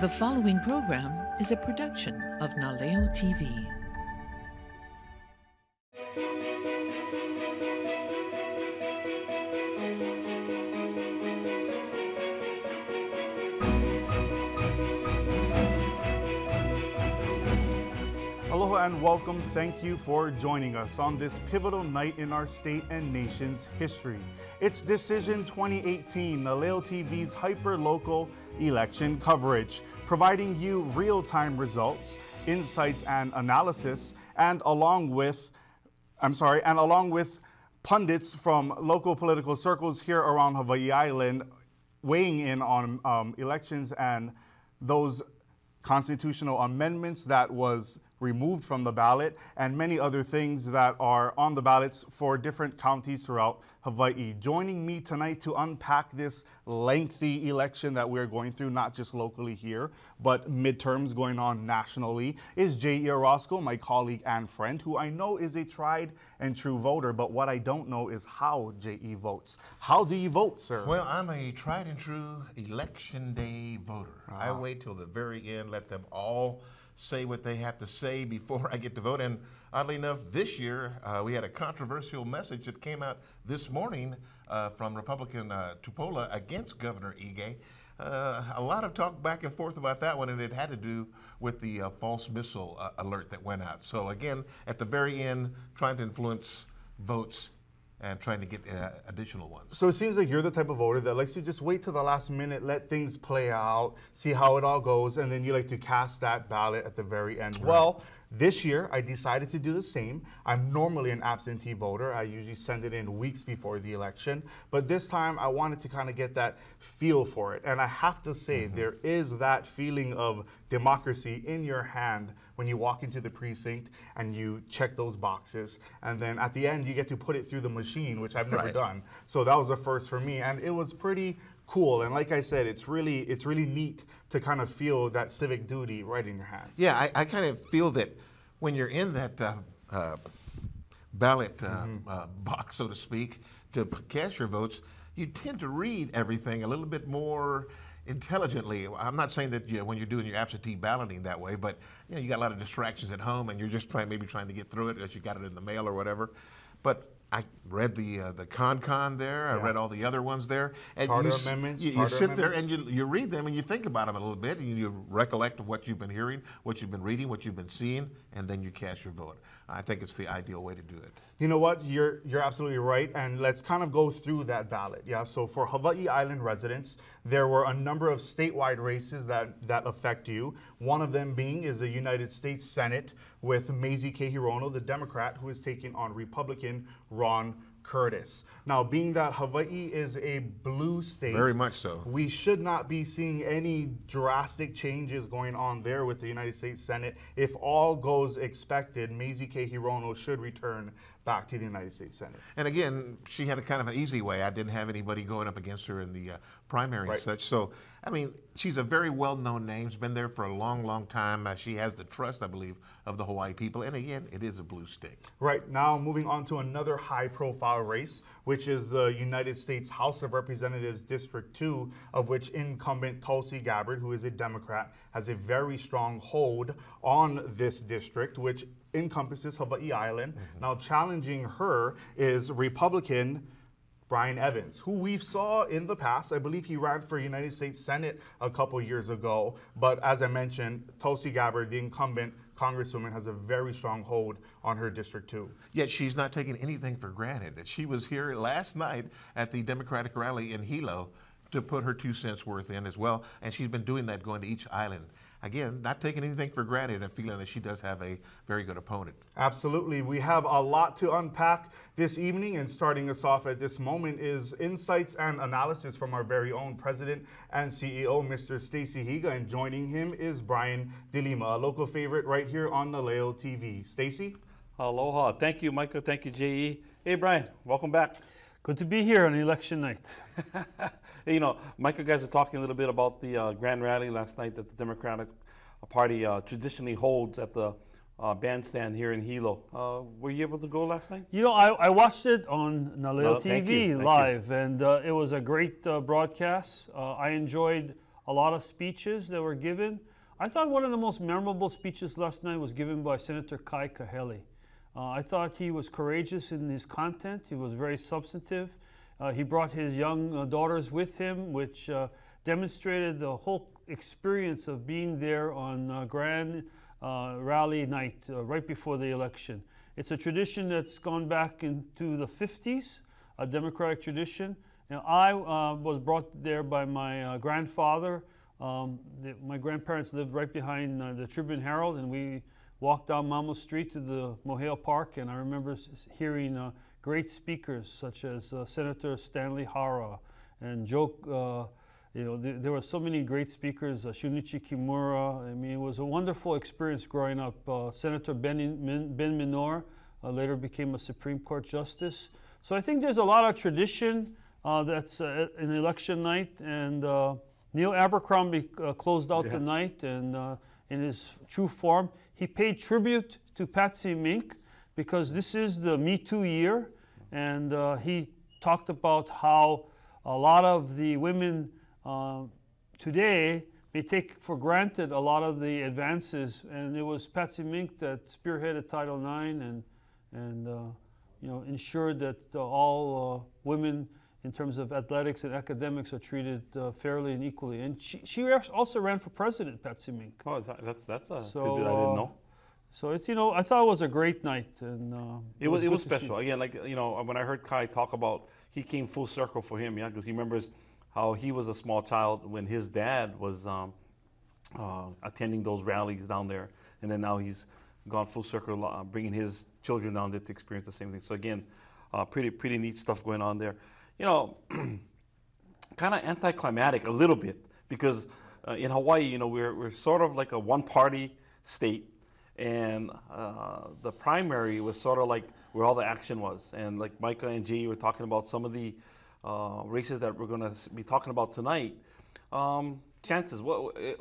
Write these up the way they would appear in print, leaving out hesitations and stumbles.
The following program is a production of Naleo TV. Aloha and welcome. Thank you for joining us on this pivotal night in our state and nation's history. It's Decision 2018, Naleo TV's hyper-local election coverage, providing you real-time results, insights, and analysis, and along with pundits from local political circles here around Hawaii Island weighing in on elections and those constitutional amendments that was removed from the ballot, and many other things that are on the ballots for different counties throughout Hawaii. Joining me tonight to unpack this lengthy election that we're going through, not just locally here, but midterms going on nationally, is J.E. Orozco, my colleague and friend, who I know is a tried and true voter, but what I don't know is how J.E. votes. How do you vote, sir? Well, I'm a tried and true election day voter. I wait till the very end, let them all say what they have to say before I get to vote. And oddly enough, this year, we had a controversial message that came out this morning from Republican Tupola against Governor Ige. A lot of talk back and forth about that one, and it had to do with the false missile alert that went out. So again, at the very end, trying to influence votes and trying to get additional ones. So it seems like you're the type of voter that likes to just wait till the last minute, let things play out, see how it all goes, and then you like to cast that ballot at the very end. Right. Well, this year I decided to do the same. I'm normally an absentee voter. I usually send it in weeks before the election, but this time I wanted to kind of get that feel for it. And I have to say, there is that feeling of democracy in your hand when you walk into the precinct and you check those boxes, and then at the end you get to put it through the machine, which I've never done. So that was a first for me, and it was pretty cool. And like I said, it's really neat to kind of feel that civic duty right in your hands. Yeah, I kind of feel that when you're in that ballot box, so to speak, to cast your votes, you tend to read everything a little bit more intelligently. I'm not saying that when you're doing your absentee balloting that way, but you got a lot of distractions at home, and you're just maybe trying to get through it as you got it in the mail or whatever. But I read the con there. I read all the other ones there. And Charter amendments. You sit there and you read them and you think about them a little bit, and you recollect what you've been hearing, what you've been reading, what you've been seeing, and then you cast your vote. I think it's the ideal way to do it. You know what? You're absolutely right, and let's kind of go through that ballot. Yeah. So for Hawaii Island residents, there were a number of statewide races that affect you. One of them is the United States Senate with Mazie K. Hirono, the Democrat, who is taking on Republican Ron Curtis. Now, being that Hawaii is a blue state, very much so, we should not be seeing any drastic changes going on there with the United States Senate. If all goes expected, Mazie K. Hirono should return back to the United States Senate. And again, she had a kind of an easy way. I didn't have anybody going up against her in the primary and such. So, I mean, she's a very well-known name. She's been there for a long, long time. She has the trust, I believe, of the Hawaii people. And again, it is a blue state. Right. Now, moving on to another high-profile race, which is the United States House of Representatives District 2, of which incumbent Tulsi Gabbard, who is a Democrat, has a very strong hold on this district, which encompasses Hawaii Island. Now, challenging her is Republican Brian Evans, who we've saw in the past. I believe he ran for United States Senate a couple years ago. But as I mentioned, Tulsi Gabbard, the incumbent Congresswoman, has a very strong hold on her District 2. Yet she's not taking anything for granted. She was here last night at the Democratic rally in Hilo to put her 2 cents worth in as well. And she's been doing that, going to each island. Again, not taking anything for granted and feeling that she does have a very good opponent. Absolutely. We have a lot to unpack this evening, and starting us off at this moment is insights and analysis from our very own President and CEO, Mr. Stacy Higa, and joining him is Brian DeLima, a local favorite right here on Naleo TV. Stacy? Aloha. Thank you, Michael. Thank you, J.E. Hey, Brian, welcome back. Good to be here on election night. You know, Michael, guys are talking a little bit about the grand rally last night that the Democratic Party traditionally holds at the bandstand here in Hilo. Were you able to go last night? You know, I watched it on Naleo TV live, and it was a great broadcast. I enjoyed a lot of speeches that were given. I thought one of the most memorable speeches last night was given by Senator Kai Kahele. I thought he was courageous in his content. He was very substantive. He brought his young daughters with him, which demonstrated the whole experience of being there on Grand Rally night right before the election. It's a tradition that's gone back into the 50s, a Democratic tradition. Now, I was brought there by my grandfather. My grandparents lived right behind the Tribune Herald, and we walked down Mamo Street to the Mohale Park, and I remember hearing great speakers such as Senator Stanley Hara and Joe. There were so many great speakers, Shunichi Kimura. I mean, it was a wonderful experience growing up. Senator Ben Minor later became a Supreme Court justice. So I think there's a lot of tradition that's in election night, and Neil Abercrombie closed out the night, and in his true form, he paid tribute to Patsy Mink because this is the Me Too year, and he talked about how a lot of the women today may take for granted a lot of the advances, and it was Patsy Mink that spearheaded Title IX and ensured that all women in terms of athletics and academics are treated fairly and equally. And she also ran for president, Patsy Mink. Oh, that's a tidbit I didn't know. So it's I thought it was a great night, and it was special. Again, like when I heard Kai talk about, he came full circle for him, because he remembers how he was a small child when his dad was attending those rallies down there, and then now he's gone full circle, bringing his children down there to experience the same thing. So again, pretty neat stuff going on there. Kind of anticlimactic a little bit, because in Hawaii, we're sort of like a one-party state, and the primary was sort of like where all the action was. And like Micah and Jay were talking about some of the races that we're going to be talking about tonight. Chances,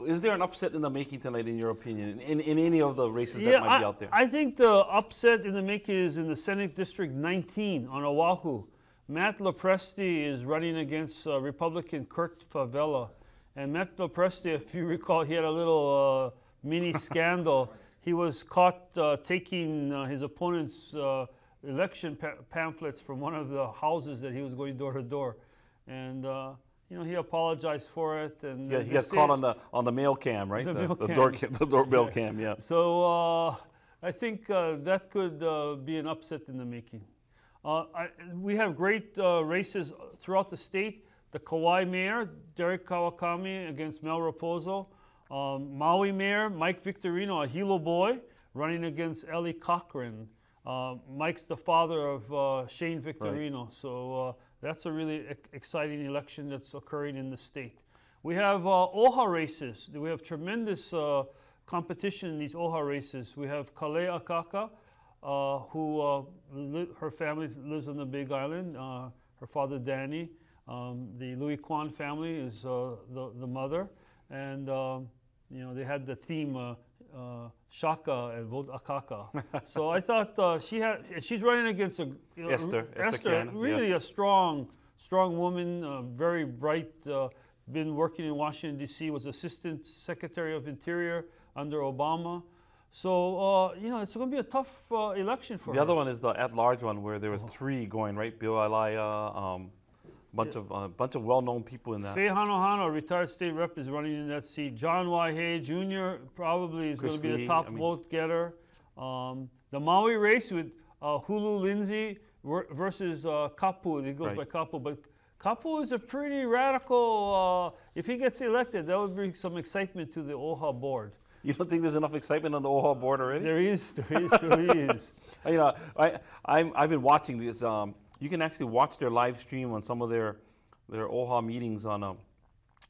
is there an upset in the making tonight, in your opinion, in any of the races that might be out there? I think the upset in the making is in the Senate District 19 on Oahu. Matt Lopresti is running against Republican Kurt Favela. And Matt Lopresti, if you recall, he had a little mini scandal. He was caught taking his opponent's election pamphlets from one of the houses that he was going door to door. And he apologized for it. And he got caught on the mail cam, right? The doorbell cam, yeah. So I think that could be an upset in the making. We have great races throughout the state. The Kauai Mayor, Derek Kawakami against Mel Raposo. Maui Mayor, Mike Victorino, a Hilo boy, running against Ellie Cochran. Mike's the father of Shane Victorino. Right. So that's a really exciting election that's occurring in the state. We have OHA races. We have tremendous competition in these OHA races. We have Kalea Akaka, who her family lives on the Big Island. Her father, Danny. The Louis Kwan family is the mother. And, they had the theme Shaka and Vote Akaka. So I thought she's running against Esther Cannon, really yes. A strong woman, very bright, been working in Washington, D.C., was Assistant Secretary of Interior under Obama. So, it's going to be a tough election for her. The other one is the at-large one where there was three going, right? Bill Alaya, bunch of well-known people in that. Faye Hanohano, retired state rep, is running in that seat. John Y. Hay Jr. probably is going to be the top vote getter. The Maui race with Hulu Lindsay versus Kapu. It goes by Kapu, but Kapu is a pretty radical. If he gets elected, that would bring some excitement to the OHA board. You don't think there's enough excitement on the OHA board already? There really is. I've been watching this. You can actually watch their live stream on some of their OHA meetings on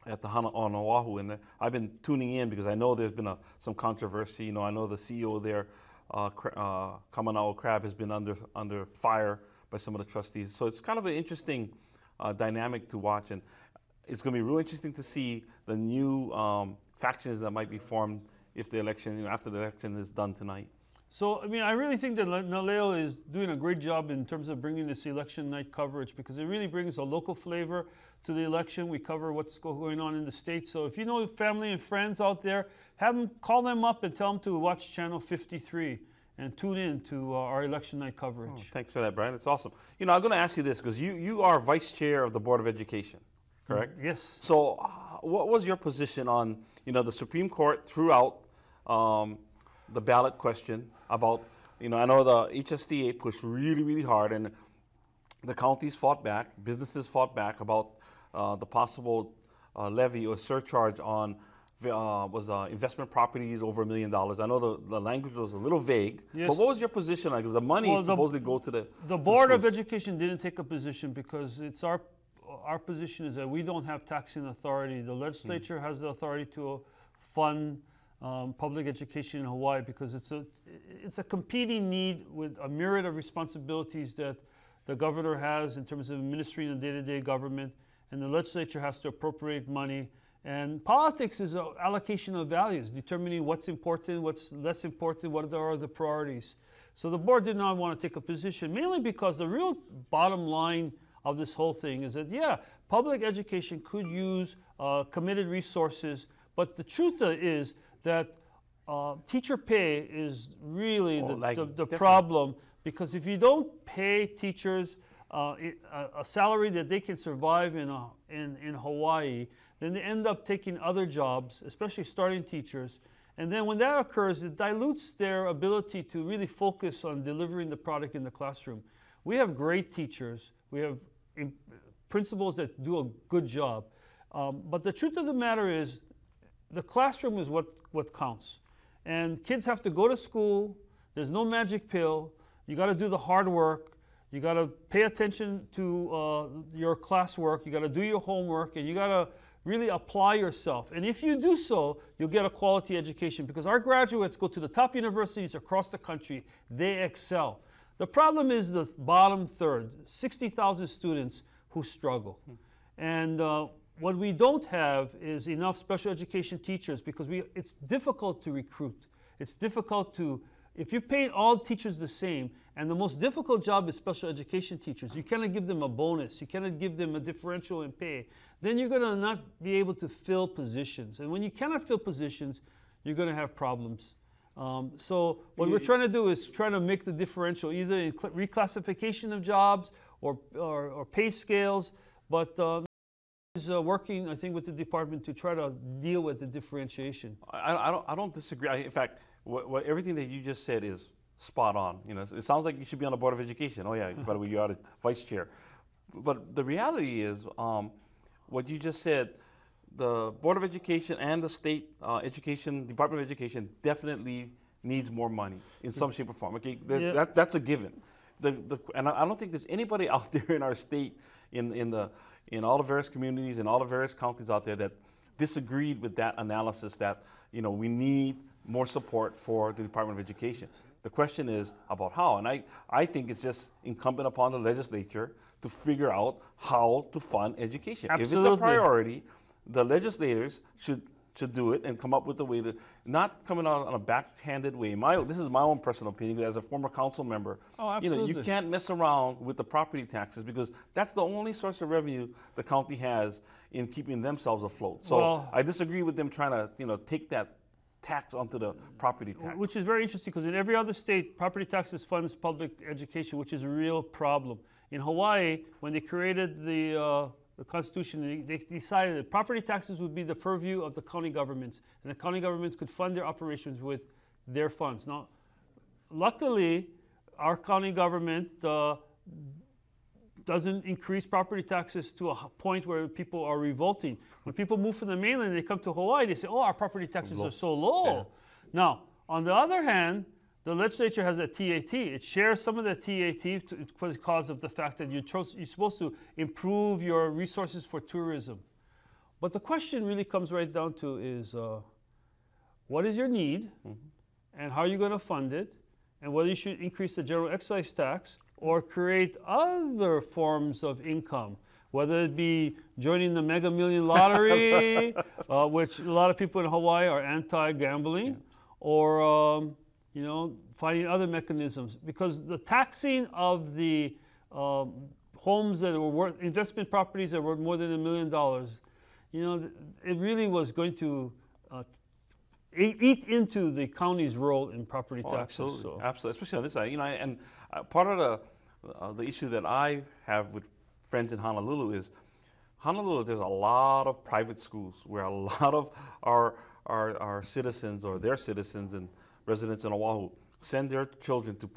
Oahu, and I've been tuning in because I know there's been some controversy. I know the CEO there, Kamanao Crab, has been under fire by some of the trustees. So it's kind of an interesting dynamic to watch, and it's going to be real interesting to see the new factions that might be formed if the election, after the election is done tonight. So, I mean, I really think that Naleo is doing a great job in terms of bringing this election night coverage, because it really brings a local flavor to the election. We cover what's going on in the state. So if you know family and friends out there, have them call them up and tell them to watch channel 53 and tune in to our election night coverage. Oh, thanks for that, Brian. It's awesome. You know, I'm going to ask you this, because you are vice chair of the Board of Education, correct? Yes. So what was your position on, you know, the Supreme Court threw out the ballot question about, you know, I know the HSTA pushed really, really hard, and the counties fought back, businesses fought back about the possible levy or surcharge on investment properties over $1 million. I know the language was a little vague, yes. But what was your position on it? Because the money supposedly go to the Board of schools. Education didn't take a position because it's our position is that we don't have taxing authority. The legislature has the authority to fund public education in Hawaii, because it's a competing need with a myriad of responsibilities that the governor has in terms of administering the day-to-day government, and the legislature has to appropriate money. And politics is an allocation of values, determining what's important, what's less important, what are the priorities. So the board did not want to take a position, mainly because the real bottom line of this whole thing is that, yeah, public education could use committed resources, but the truth is that teacher pay is really the problem, because if you don't pay teachers a salary that they can survive in Hawaii, then they end up taking other jobs, especially starting teachers. And then when that occurs, it dilutes their ability to really focus on delivering the product in the classroom. We have great teachers. We have principals that do a good job. But the truth of the matter is, the classroom is what counts. And kids have to go to school. There's no magic pill. You got to do the hard work. You got to pay attention to your classwork. You got to do your homework, and you got to really apply yourself. And if you do so, you'll get a quality education, because our graduates go to the top universities across the country. They excel. The problem is the bottom third, 60,000 students who struggle. And what we don't have is enough special education teachers, because it's difficult to recruit. It's difficult to, if you pay all teachers the same, and the most difficult job is special education teachers, you cannot give them a bonus, you cannot give them a differential in pay, then you're going to not be able to fill positions. And when you cannot fill positions, you're going to have problems. So what we're trying to do is trying to make the differential either in reclassification of jobs or pay scales, but is working, I think, with the department to try to deal with the differentiation. I don't disagree. In fact, everything that you just said is spot on. You know, it sounds like you should be on the Board of Education. Oh yeah, by the way, you are the vice chair. But the reality is, what you just said, the Board of Education and the state Department of Education definitely needs more money in some shape or form. Okay, that's a given. And I don't think there's anybody out there in our state, in all the various communities and all the various counties out there, that disagreed with that analysis that, you know, we need more support for the Department of Education. The question is about how, and I think it's just incumbent upon the legislature to figure out how to fund education. Absolutely. If it's a priority, the legislators should do it and come up with a way to, not coming out on a backhanded way. This is my own personal opinion as a former council member. Oh, absolutely. You know, you can't mess around with the property taxes, because that's the only source of revenue the county has in keeping themselves afloat. So I disagree with them trying to, you know, take that tax onto the property tax. Which is very interesting, because in every other state, property taxes funds public education, which is a real problem. In Hawaii, when they created the Constitution, they decided that property taxes would be the purview of the county governments, and the county governments could fund their operations with their funds. Now, luckily, our county government doesn't increase property taxes to a point where people are revolting. When people move from the mainland and they come to Hawaii, they say, oh, our property taxes are so low. Yeah. Now, on the other hand, the legislature has a TAT. It shares some of the TAT because of the fact that you're supposed to improve your resources for tourism. But the question really comes right down to is, what is your need, and how are you going to fund it, and whether you should increase the general excise tax or create other forms of income, whether it be joining the Mega Million Lottery, which a lot of people in Hawaii are anti-gambling, or you know, finding other mechanisms, because the taxing of the homes that were worth, investment properties that were more than $1 million, you know, it really was going to eat into the county's role in property taxes. Absolutely, So. absolutely, especially on this side. You know, and part of the issue that I have with friends in Honolulu is Honolulu. There's a lot of private schools where a lot of our citizens or their citizens and residents in Oahu send their children to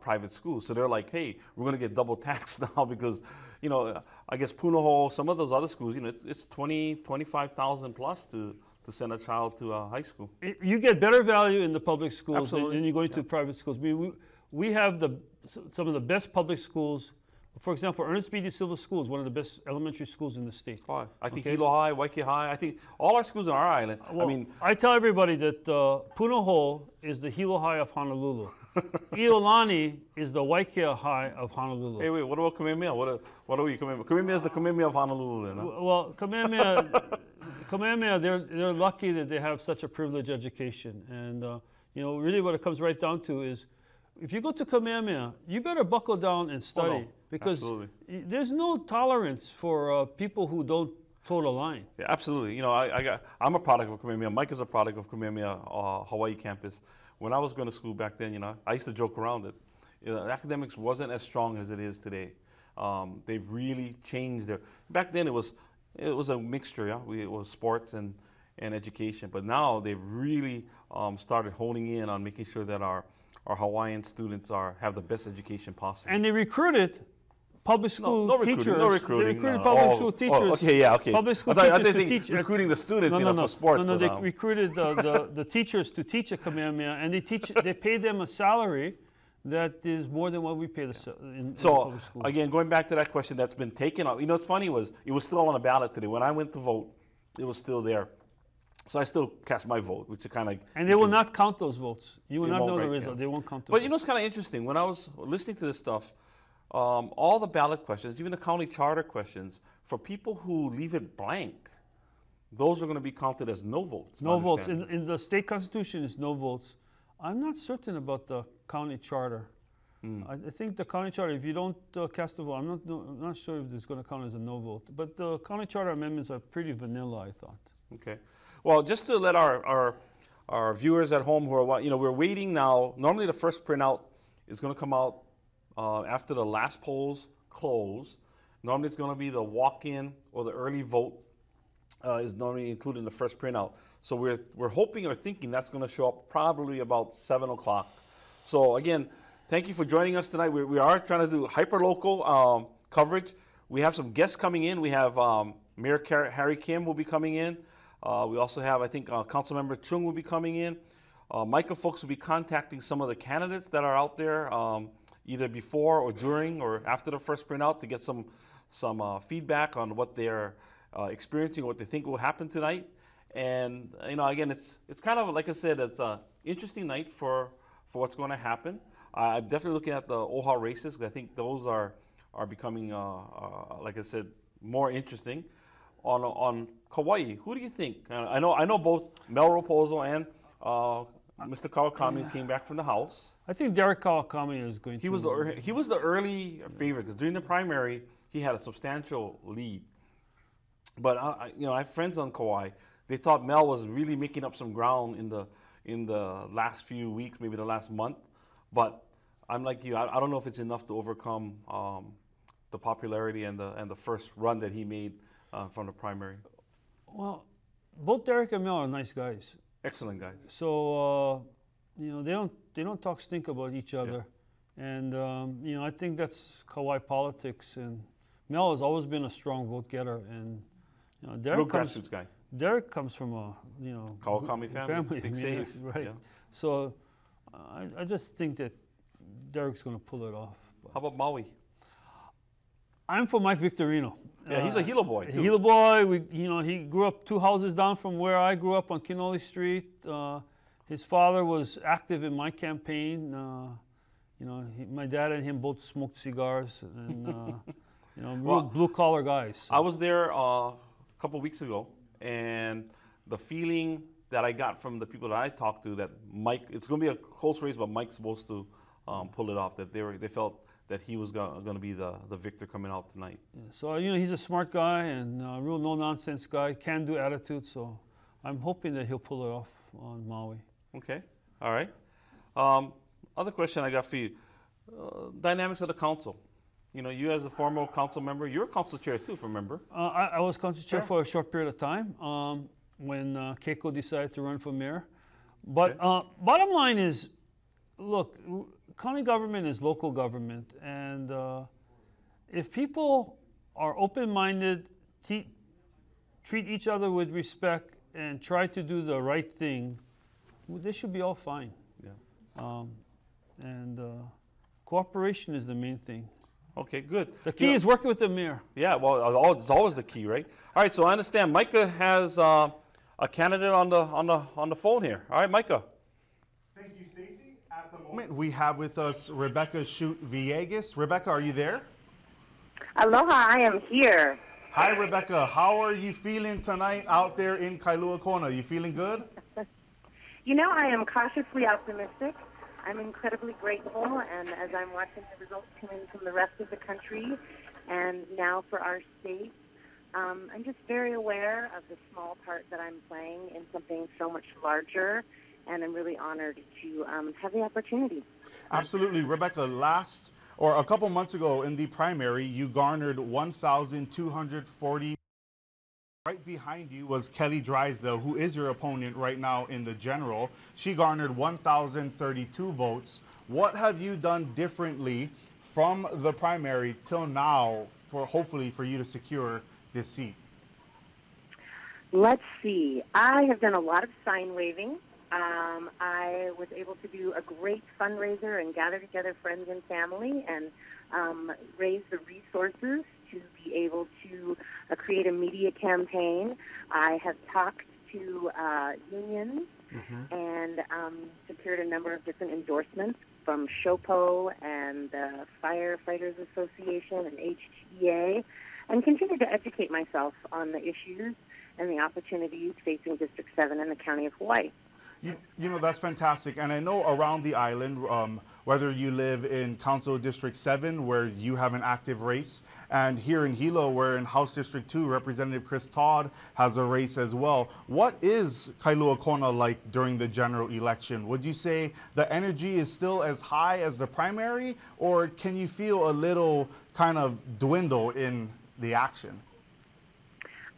private schools. So they're like, hey, we're going to get double taxed now because, you know, I guess Punahou, some of those other schools, you know, it's 25,000 plus to send a child to high school. You get better value in the public schools Absolutely. than you going to private schools. We have some of the best public schools. For example, Ernest B. De Silva School is one of the best elementary schools in the state. I think Hilo High, Waikiki High, I think all our schools on our island. Well, I mean, I tell everybody that Punahou is the Hilo High of Honolulu. Iolani is the Waikiki High of Honolulu. hey, wait, what about Kamehameha? What are we Kamehameha? Kamehameha is the Kamehameha of Honolulu then, huh? Well, Kamehameha, they're lucky that they have such a privileged education. And, you know, really what it comes right down to is, if you go to Kamehameha, you better buckle down and study. Oh, no. Because Absolutely. there's no tolerance for people who don't toe the line. Yeah, absolutely. You know, I'm a product of Kamehameha. Mike is a product of Kamehameha Hawaiʻi campus. When I was going to school back then, you know, I used to joke around it. You know, academics wasn't as strong as it is today. They've really changed their. Back then, it was a mixture. Yeah, it was sports and education. But now they've really started honing in on making sure that our Hawaiian students have the best education possible. And they recruited public school teachers. No recruiting. They recruited public school teachers. Oh, okay, yeah, okay. Public school I teachers thought to teach. recruiting the students for sports. No, they recruited the teachers to teach at Kamehameha, and they pay them a salary that is more than what we pay in public school. Again, going back to that question that's been taken up. You know, what's funny was it was still on the ballot today. When I went to vote, it was still there. So I still cast my vote, which is kind of. And they will not count those votes. You will not know the result. Yeah. They won't count. But you know, it's kind of interesting. When I was listening to this stuff, all the ballot questions, even the county charter questions, for people who leave it blank, those are going to be counted as no votes. No votes. In the state constitution, it's no votes. I'm not certain about the county charter. I think the county charter, if you don't cast a vote, I'm not sure if it's going to count as a no vote. But the county charter amendments are pretty vanilla, I thought. Okay. Well, just to let our viewers at home who are, you know, we're waiting now. Normally the first printout is going to come out after the last polls close. Normally it's going to be the walk-in or the early vote is normally included in the first printout. So we're hoping or thinking that's going to show up probably about 7 o'clock. So again, thank you for joining us tonight. We are trying to do hyper-local coverage. We have some guests coming in. We have Mayor Harry Kim will be coming in. We also have, I think, Councilmember Chung will be coming in. Micah folks will be contacting some of the candidates that are out there, either before or during or after the first printout to get some feedback on what they're experiencing, what they think will happen tonight. And you know, again, it's kind of like I said, it's an interesting night for what's going to happen. I'm definitely looking at the OHA races because I think those are becoming, like I said, more interesting. On Kauai, who do you think? I know both Mel Raposo and Mr. Kawakami came back from the House. I think Derek Kawakami is going to. He was the early favorite because during the primary he had a substantial lead. But you know, I have friends on Kauai. They thought Mel was really making up some ground in the last few weeks, maybe the last month. But I'm like you. I don't know if it's enough to overcome the popularity and the first run that he made from the primary. Well, both Derek and Mel are nice guys. Excellent guys. So you know, they don't talk stink about each other, and you know, I think that's Kauai politics. And Mel has always been a strong vote getter, and you know, Real grassroots guy. Derek comes from a Kawakami family. Big save. Right. Yeah. So I just think that Derek's going to pull it off. How about Maui? I'm for Mike Victorino. Yeah, he's a Hilo boy too. Hilo boy. He grew up 2 houses down from where I grew up on Kinole Street. His father was active in my campaign. My dad and him both smoked cigars, and real blue collar guys. I was there a couple weeks ago, and the feeling that I got from the people that I talked to that Mike, it's going to be a close race, but Mike's supposed to pull it off. That they felt that he was going to be the victor coming out tonight. Yeah, so he's a smart guy and a real no-nonsense guy, can-do attitude. So I'm hoping that he'll pull it off on Maui. Okay, all right. Other question I got for you: dynamics of the council. You as a former council member, you're a council chair too, remember? I was council chair for a short period of time when Keiko decided to run for mayor. But bottom line is, look, county government is local government, and if people are open-minded, treat each other with respect, and try to do the right thing, they should be all fine. Yeah. And cooperation is the main thing. Okay, good. The key is working with the mayor. Yeah, well, it's always the key, right? All right, so I understand Micah has a candidate on the phone here. All right, Micah. Thank you, Stacy. At the moment, we have with us Rebecca Shoot Villegas. Rebecca, are you there? Aloha, I am here. Hi, Rebecca. How are you feeling tonight out there in Kailua Kona? You feeling good? I am cautiously optimistic. I'm incredibly grateful, and as I'm watching the results come in from the rest of the country, and now for our state, I'm just very aware of the small part that I'm playing in something so much larger, and I'm really honored to have the opportunity. Absolutely. Rebecca, a couple months ago in the primary, you garnered 1,240. Right behind you was Kelly Drysdale, who is your opponent right now in the general. She garnered 1,032 votes. What have you done differently from the primary till now hopefully for you to secure this seat? Let's see. I have done a lot of sign waving. I was able to do a great fundraiser and gather together friends and family and raise the resources to be able to create a media campaign. I have talked to unions and secured a number of different endorsements from SHOPO and the Firefighters Association and HTA, and continue to educate myself on the issues and the opportunities facing District 7 in the County of Hawaii. That's fantastic. And I know around the island, whether you live in Council District 7, where you have an active race, and here in Hilo, where in House District 2, Representative Chris Todd has a race as well. What is Kailua Kona like during the general election? Would you say the energy is still as high as the primary, or can you feel a little kind of dwindle in the action?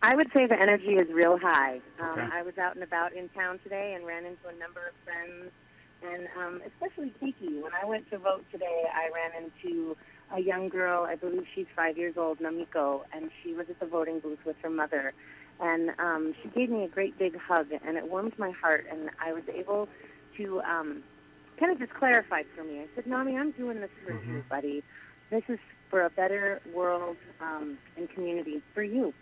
I would say the energy is real high. Okay. I was out and about in town today and ran into a number of friends, and especially Kiki. When I went to vote today, I ran into a young girl, I believe she's 5 years old, Namiko, and she was at the voting booth with her mother. And she gave me a great big hug, and it warmed my heart, and I was able to kind of just clarify for me. I said, Nami, I'm doing this for you, buddy. This is for a better world and community for you.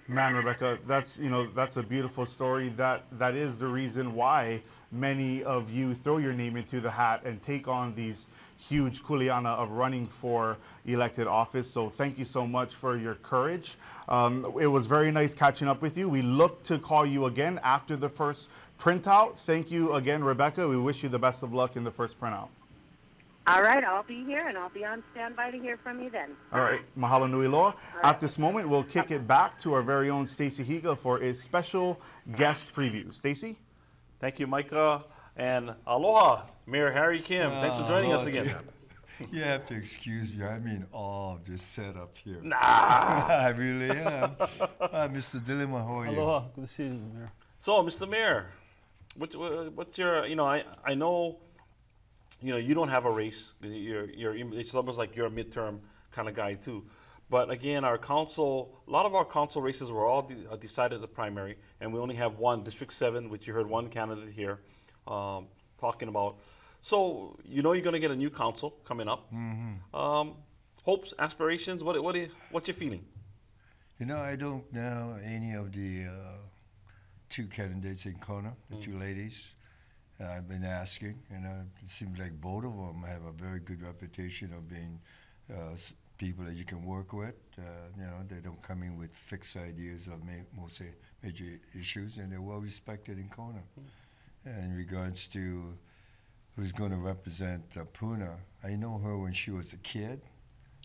Man, Rebecca, that's a beautiful story. That is the reason why many of you throw your name into the hat and take on these huge kuleana of running for elected office. So thank you so much for your courage. It was very nice catching up with you. We look to call you again after the first printout. Thank you again, Rebecca. We wish you the best of luck in the first printout. All right, I'll be here, and I'll be on standby to hear from you then. All right, mahalo nui loa. At this moment, we'll kick it back to our very own Stacy Higa for a special guest preview. Stacy? Thank you, Micah. And aloha, Mayor Harry Kim. Thanks for joining us again. You have to excuse me. I'm in awe of this setup here. Nah. I really am. Mr. Dilima, how are you? Aloha. Good to see you, Mayor. So, Mr. Mayor, what's your, I know, you don't have a race. It's almost like you're a midterm kind of guy too. But again, a lot of our council races were all decided at the primary, and we only have one, District 7, which you heard one candidate here talking about. So you're going to get a new council coming up. Hopes, aspirations, what's your feeling? I don't know any of the two candidates in Kona, the two ladies. I've been asking, it seems like both of them have a very good reputation of being people that you can work with. You know, they don't come in with fixed ideas of most major issues, and they're well respected in Kona. In regards to who's going to represent Puna, I know her when she was a kid.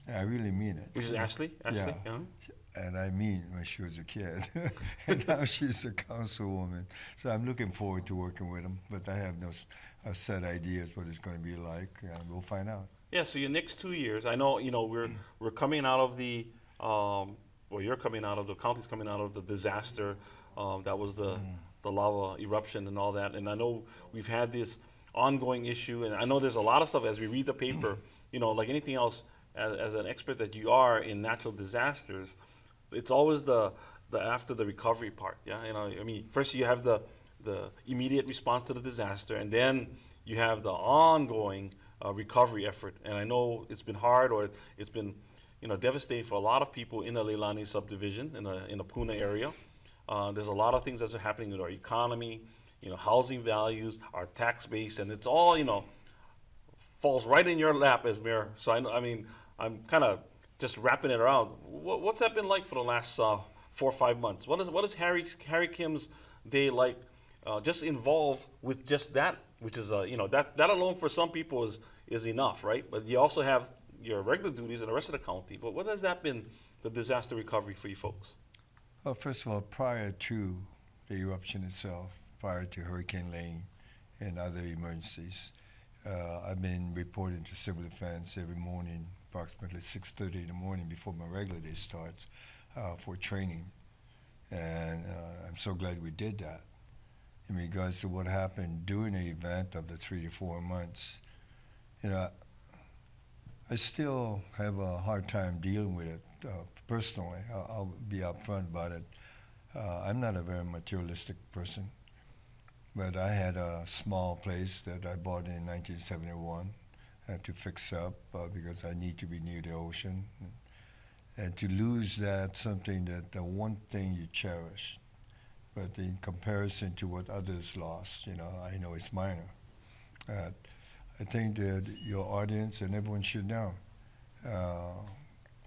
And I really mean it. Which is Ashley? Ashley? Yeah. And I mean when she was a kid. And now she's a councilwoman. So I'm looking forward to working with them, but I have no set ideas what it's going to be like, and we'll find out. Yeah, so your next 2 years, I know, you know, we're coming out of the, well, you're coming out of, the county's coming out of the disaster that was the lava eruption and all that. And I know we've had this ongoing issue, and I know there's a lot of stuff as we read the paper, you know, like anything else, as an expert that you are in natural disasters, it's always the after the recovery part, yeah? You know, I mean, first you have the immediate response to the disaster, and then you have the ongoing recovery effort. And I know it's been hard, or it's been, you know, devastating for a lot of people in the Leilani subdivision, in the Puna area. There's a lot of things that are happening with our economy, you know, housing values, our tax base, and it's all, you know, falls right in your lap as mayor. So I mean, I'm kind of just wrapping it around. What's that been like for the last 4 or 5 months? What is Harry Kim's day like? Just involved with just that, which is you know, that alone for some people is enough, right? But you also have your regular duties in the rest of the county. But what has that been, the disaster recovery for you folks? Well, first of all, prior to the eruption itself, prior to Hurricane Lane and other emergencies, I've been reporting to civil defense every morning, approximately 6:30 in the morning before my regular day starts, for training. And I'm so glad we did that. In regards to what happened during the event of the 3 to 4 months, you know, I still have a hard time dealing with it personally. I'll be upfront about it. I'm not a very materialistic person, but I had a small place that I bought in 1971 to fix up because I need to be near the ocean. And to lose that, something that the one thing you cherish, but in comparison to what others lost, you know, I know it's minor. I think that your audience and everyone should know,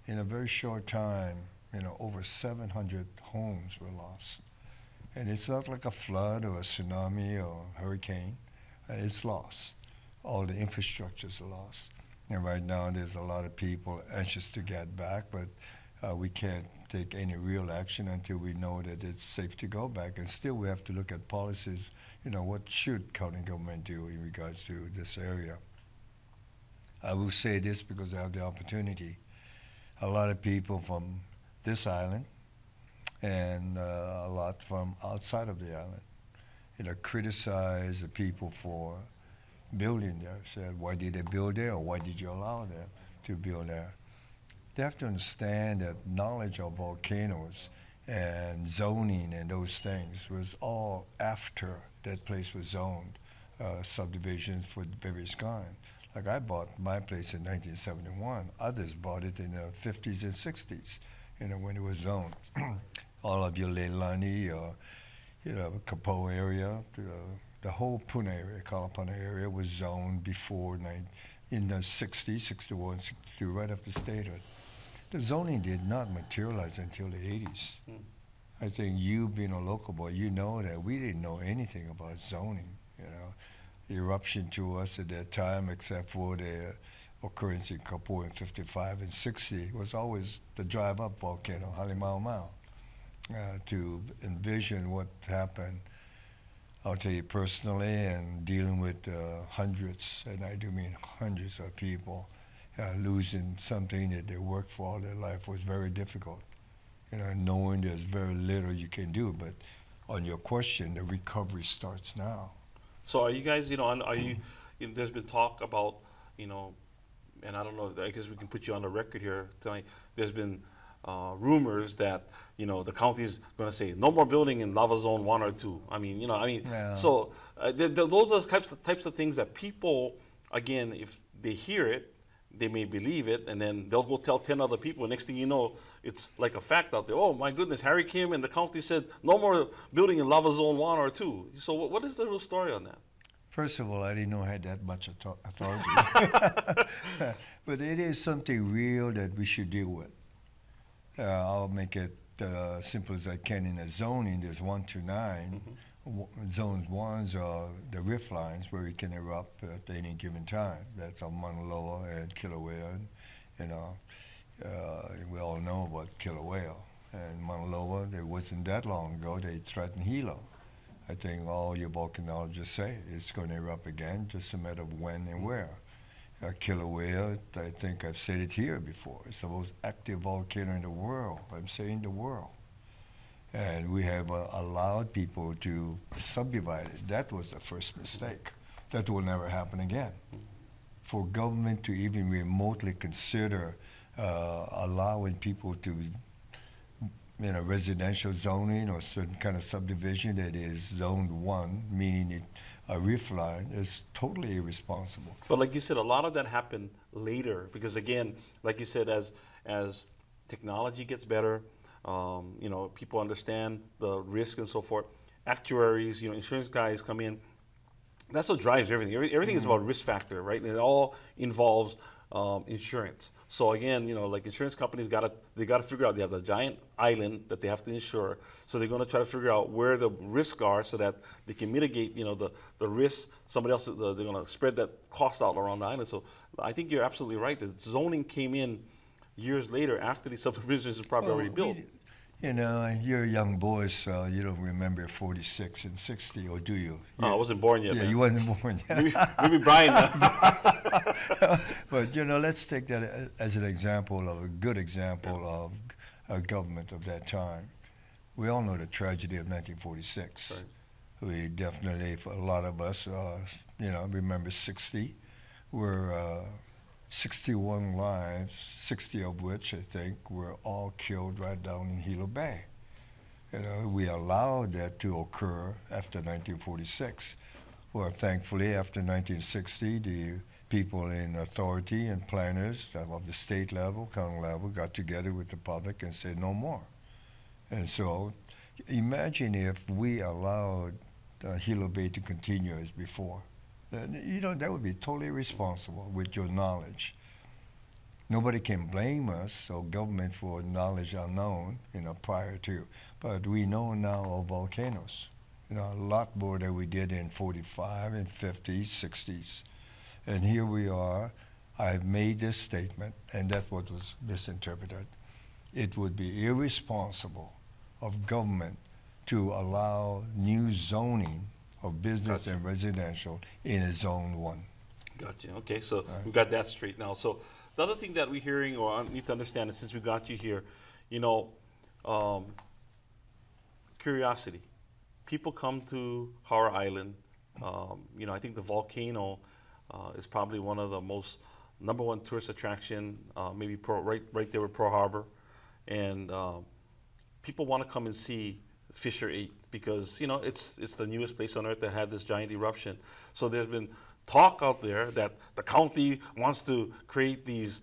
in a very short time, you know, over 700 homes were lost. And it's not like a flood or a tsunami or a hurricane. It's lost. All the infrastructures are lost. And right now there's a lot of people anxious to get back, but we can't take any real action until we know that it's safe to go back. And still we have to look at policies, you know, what should county government do in regards to this area? I will say this because I have the opportunity. A lot of people from this island and a lot from outside of the island, you know, criticize the people for building there. Said, why did they build there, or why did you allow them to build there? They have to understand that knowledge of volcanoes and zoning and those things was all after that place was zoned, subdivisions for various kinds. Like I bought my place in 1971. Others bought it in the 50s and 60s, you know, when it was zoned. All of your Leilani or, you know, Kapo area, the whole Puna area, Kalapana area was zoned before in the 60s, 61, 62, right after statehood. The zoning did not materialize until the 80s. I think you being a local boy, you know that we didn't know anything about zoning, you know. The eruption to us at that time, except for the occurrence in Kapo in 55 and 60, was always the drive-up volcano, Halimau, to envision what happened. I'll tell you personally, and dealing with hundreds, and I do mean hundreds of people, losing something that they worked for all their life was very difficult. You know, knowing there's very little you can do, but on your question, the recovery starts now. So are you guys, you know, are you, there's been talk about, you know, and I don't know, I guess we can put you on the record here tonight, there's been rumors that, you know, the county is going to say no more building in lava zone 1 or 2. I mean, you know, Yeah. so those are the types of things that people, again, if they hear it, they may believe it, and then they'll go tell 10 other people. Next thing you know, it's like a fact out there. Oh my goodness, Harry Kim and the county said no more building in lava zone 1 or 2. So what is the real story on that? First of all, I didn't know I had that much authority. But it is something real that we should deal with. I'll make it simple as I can. In the zoning, there's 1 to 9. Zones 1s are the rift lines where it can erupt at any given time. That's on Mauna Loa and Kilauea. You know, we all know about Kilauea. And Mauna Loa, it wasn't that long ago, they threatened Hilo. I think all your volcanologists say it's going to erupt again, just a matter of when and where. Kilauea, I think I've said it here before, it's the most active volcano in the world. I'm saying the world. And we have allowed people to subdivide it. That was the first mistake. That will never happen again. For government to even remotely consider allowing people to, you know, residential zoning or certain kind of subdivision that is zoned 1, meaning it, a rift line, is totally irresponsible. But like you said, a lot of that happened later because, again, like you said, as technology gets better, you know, people understand the risk and so forth. Actuaries, you know, insurance guys come in. That's what drives everything. Everything is about risk factor, right? And it all involves insurance. So again, you know, like insurance companies they gotta figure out, they have a giant island that they have to insure. So they're gonna try to figure out where the risks are so that they can mitigate, you know, the risk. Somebody else, they're gonna spread that cost out around the island. So I think you're absolutely right. The zoning came in years later after the subdivisions were probably already built. You know, you're a young boy, so you don't remember 46 and 60, or do you? I wasn't born yet. Yeah, man. you wasn't born yet. Maybe Brian. But, you know, let's take that as an example of a good example of a government of that time. We all know the tragedy of 1946. Right. We definitely, for a lot of us, you know, remember 60, where 61 lives, 60 of which I think were all killed right down in Hilo Bay. You know, we allowed that to occur after 1946. Well, thankfully, after 1960, the people in authority and planners of the state level, county level, got together with the public and said no more. And so, imagine if we allowed Hilo Bay to continue as before. You know, that would be totally irresponsible with your knowledge. Nobody can blame us or government for knowledge unknown, you know, prior to. But we know now of volcanoes, you know, a lot more than we did in 45 and 50s, 60s. And here we are. I've made this statement, and that's what was misinterpreted. It would be irresponsible of government to allow new zoning of business and residential in a zone 1. Gotcha. Okay, so we got that straight now. So the other thing that we're hearing, or I need to understand, is since we got you here, you know, curiosity. People come to Hawaiʻi Island. You know, I think the volcano is probably one of the most #1 tourist attraction, maybe right there with Pearl Harbor, and people want to come and see Fissure 8 because, you know, it's the newest place on earth that had this giant eruption. So there's been talk out there that the county wants to create these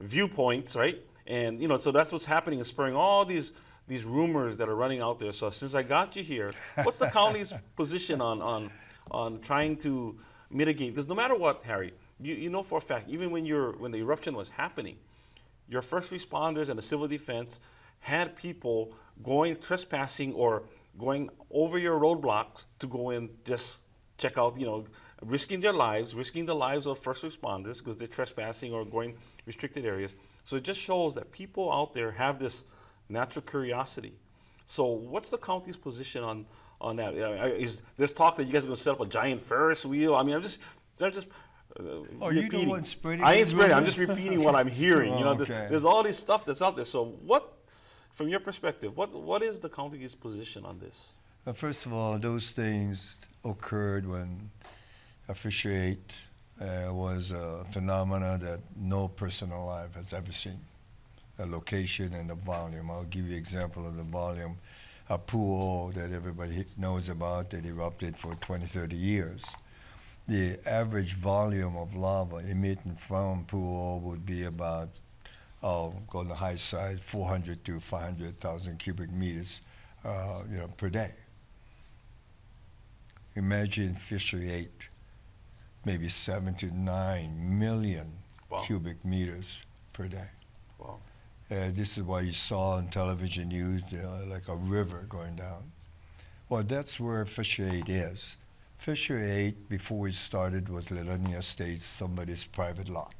viewpoints, right? And, you know, so that's what's happening, is spurring all these rumors that are running out there. So since I got you here, what's the county's position on trying to mitigate? Because no matter what, Harry, you know for a fact, even when the eruption was happening, your first responders and the civil defense had people going trespassing or going over your roadblocks to go and just check out, you know, risking their lives, risking the lives of first responders because they're trespassing or going restricted areas. So it just shows that people out there have this natural curiosity. So what's the county's position on that? There's talk that you guys are going to set up a giant Ferris wheel. I mean, I'm just Are you the one spreading? I ain't spreading. I'm just repeating what I'm hearing. You know, okay. there's all this stuff that's out there. So what, from your perspective, what is the county's position on this? First of all, those things occurred when Fissure 8 was a phenomena that no person alive has ever seen. The location and the volume. I'll give you an example of the volume. A pool that everybody knows about that erupted for 20, 30 years. The average volume of lava emitting from pool would be about, I'll go on the high side, 400 to 500,000 cubic meters, you know, per day. Imagine Fishery 8, maybe 7 to 9 million cubic meters per day. Wow. This is why you saw on television news like a river going down. Well, that's where Fishery 8 is. Fishery 8, before it started, was Lilonia Estates, somebody's private lot.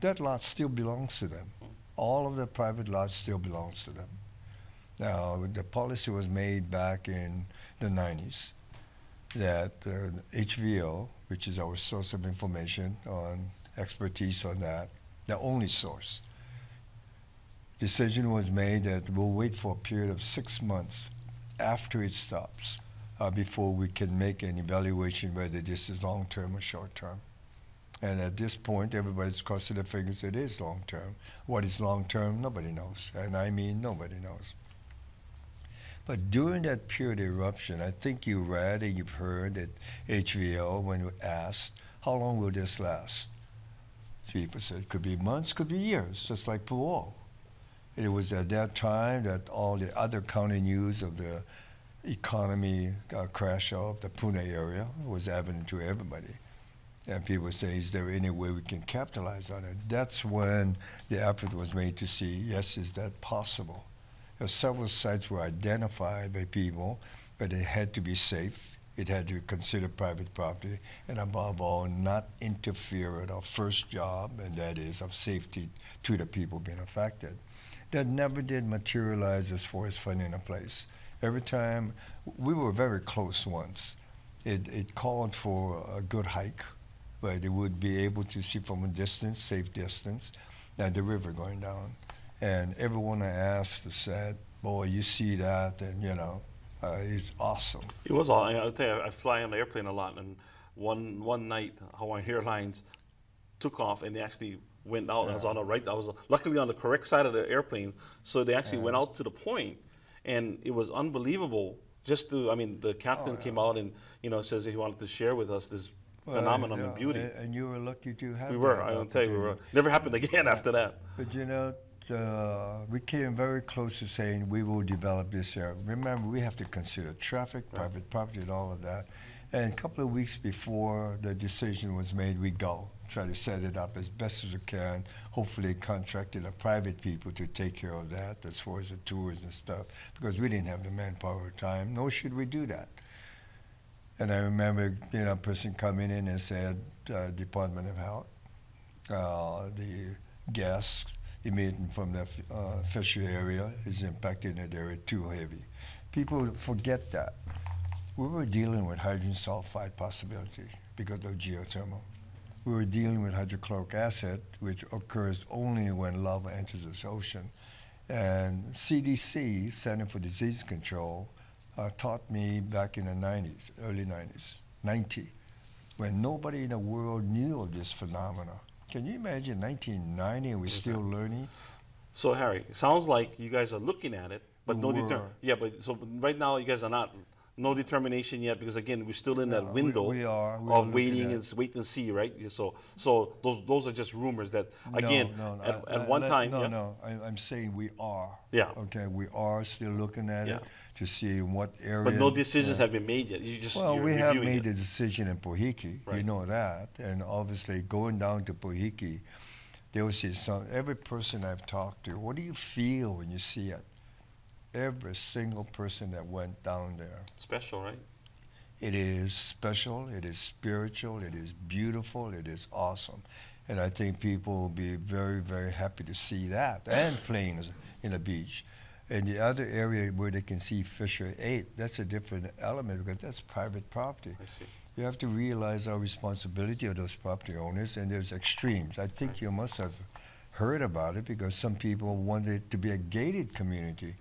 That lot still belongs to them. All of the private lots still belongs to them. Now, the policy was made back in the 90s that HVO, which is our source of information on expertise on that, the only source, decision was made that we'll wait for a period of 6 months after it stops before we can make an evaluation whether this is long-term or short-term. And at this point, everybody's crossing their fingers it is long-term. What is long-term? Nobody knows. And I mean nobody knows. But during that period of eruption, I think you read and you've heard that HVO, when you asked, how long will this last? People said it could be months, could be years, just like parole. It was at that time that all the other county news of the economy crash of the Pune area was evident to everybody. And people say, is there any way we can capitalize on it? That's when the effort was made to see, yes, is that possible? Several sites were identified by people, but they had to be safe. It had to consider private property, and above all, not interfere with our first job, and that is of safety to the people being affected. That never did materialize as far as finding a place. Every time, we were very close once. It called for a good hike, but it would be able to see from a distance, safe distance, that the river going down. And everyone I asked said, boy, you see that, and you know, it's awesome. It was all, I'll tell you, I fly on the airplane a lot, and one night, Hawaiian Airlines took off, and they actually went out, and I was on the right, I was luckily on the correct side of the airplane, so they actually went out to the point, and it was unbelievable. Just to, I mean, the captain came out and, you know, says he wanted to share with us this phenomenon and beauty. And you were lucky to have We were, I don't tell you, we were. Never happened again after that. But you know, we came very close to saying we will develop this area. Remember, we have to consider traffic, private property, and all of that. And a couple of weeks before the decision was made, we try to set it up as best as we can, hopefully contracted a private people to take care of that as far as the tours and stuff, because we didn't have the manpower or time, nor should we do that. And I remember, you know, a person coming in and said, Department of Health, the gas emitting from the fishery area is impacting that area too heavy. People forget that. We were dealing with hydrogen sulfide possibility because of geothermal. We were dealing with hydrochloric acid, which occurs only when lava enters the ocean. And CDC, Center for Disease Control, taught me back in the 90s, early 90s, 90, when nobody in the world knew of this phenomena. Can you imagine 1990 and we're still learning? So Harry, it sounds like you guys are looking at it, but so right now you guys are not, no determination yet, because again, we're still in that window of waiting and wait and see, right? So those are just rumors that, again, at one time. I'm saying we are. Yeah. Okay, we are still looking at it to see in what area. But no decisions have been made yet. We have made a decision in Pohiki. Right. You know that, and obviously going down to Pohiki, they will see every person I've talked to. What do you feel when you see it? Every single person that went down there. Special, right? It is special, it is spiritual, it is beautiful, it is awesome. And I think people will be very, very happy to see that and playing in the beach. And the other area where they can see Fisher 8, that's a different element because that's private property. I see. You have to realize our responsibility of those property owners, and there's extremes. I think you must have heard about it because some people want it to be a gated community.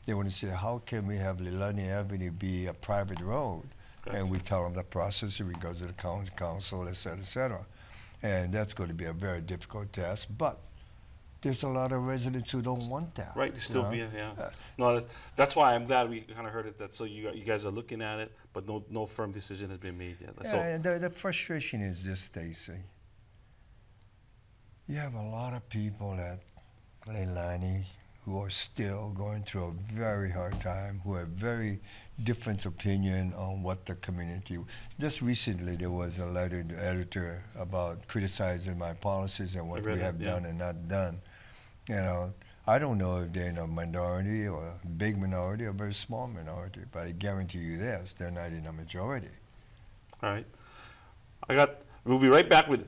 They want to say, how can we have Leilani Avenue be a private road? Gotcha. And we tell them the process, we go to the county council, et cetera, et cetera. And that's going to be a very difficult task, but there's a lot of residents who don't want that. Right, they still be, no, that's why I'm glad we kind of heard it, that so you guys are looking at it, but no firm decision has been made yet. And the frustration is this, Stacy. You have a lot of people at Leilani, who are still going through a very hard time, who have very different opinion on what the community. Just recently, there was a letter to the editor about criticizing my policies and what we have done and not done. You know, I don't know if they're in a minority or a big minority or a very small minority, but I guarantee you this, they're not in a majority. All right. We'll be right back with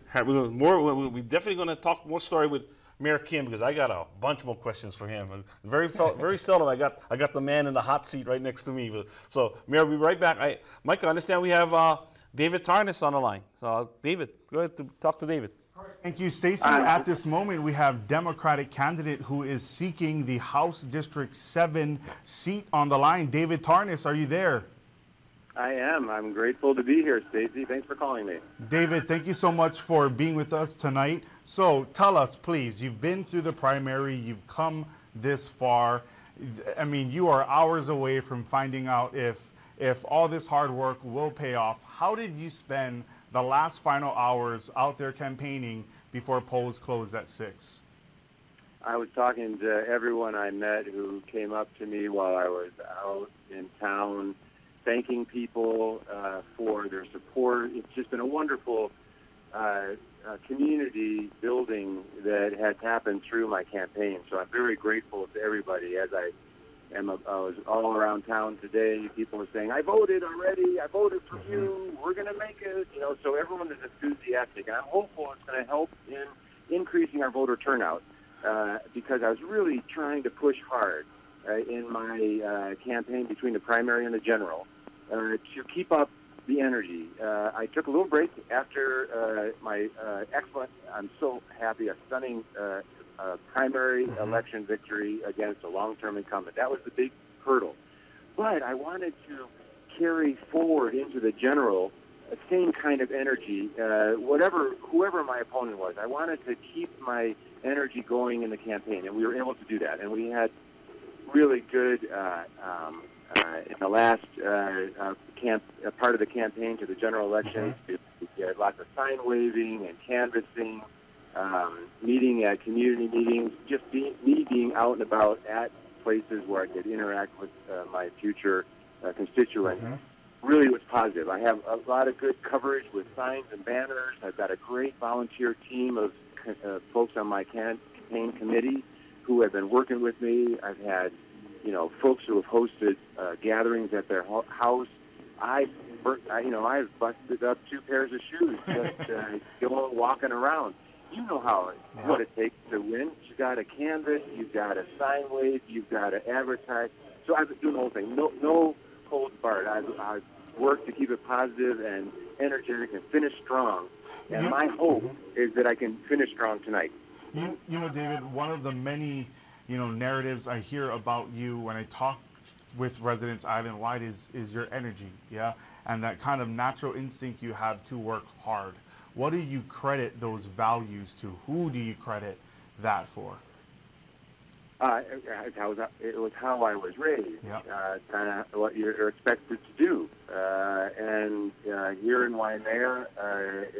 more. We're definitely going to talk more story with Mayor Kim, because I got a bunch more questions for him. Very seldom I got the man in the hot seat right next to me. So Mayor, we'll be right back. Mike, I understand we have David Tarnas on the line. So David, go ahead to talk to David. Thank you, Stacy. At this moment, we have Democratic candidate who is seeking the House District 7 seat on the line. David Tarnas, are you there? I am. I'm grateful to be here, Stacy. Thanks for calling me. David, thank you so much for being with us tonight. So tell us, please, you've been through the primary, you've come this far. I mean, you are hours away from finding out if all this hard work will pay off. How did you spend the last final hours out there campaigning before polls closed at 6? I was talking to everyone I met who came up to me while I was out in town, thanking people for their support. It's just been a wonderful community building that has happened through my campaign. So I'm very grateful to everybody. As I was all around town today, people were saying, "I voted already. I voted for you. We're going to make it." You know, so everyone is enthusiastic, and I'm hopeful it's going to help in increasing our voter turnout because I was really trying to push hard in my campaign between the primary and the general to keep up the energy. I took a little break after my excellent, I'm so happy, a stunning primary election victory against a long-term incumbent. That was the big hurdle. But I wanted to carry forward into the general the same kind of energy, whoever my opponent was. I wanted to keep my energy going in the campaign, and we were able to do that. And we had really good in the last part of the campaign to the general election. We had lots of sign waving and canvassing, meeting at community meetings, just me being out and about at places where I could interact with my future constituents. Really was positive. I have a lot of good coverage with signs and banners. I've got a great volunteer team of folks on my campaign committee who have been working with me. I've had folks who have hosted gatherings at their house. I've busted up 2 pairs of shoes just walking around. You know what it takes to win. You got to canvas, you've got to sign wave, you've got to advertise. So I've been doing the whole thing. No holds barred. I've worked to keep it positive and energetic and finish strong. And my hope is that I can finish strong tonight. You know, David, one of the many narratives I hear about you when I talk with residents island-wide is your energy, and that kind of natural instinct you have to work hard. What do you credit those values to? Who do you credit that for? It was how I was raised, kind of what you're expected to do. And here in Waimea,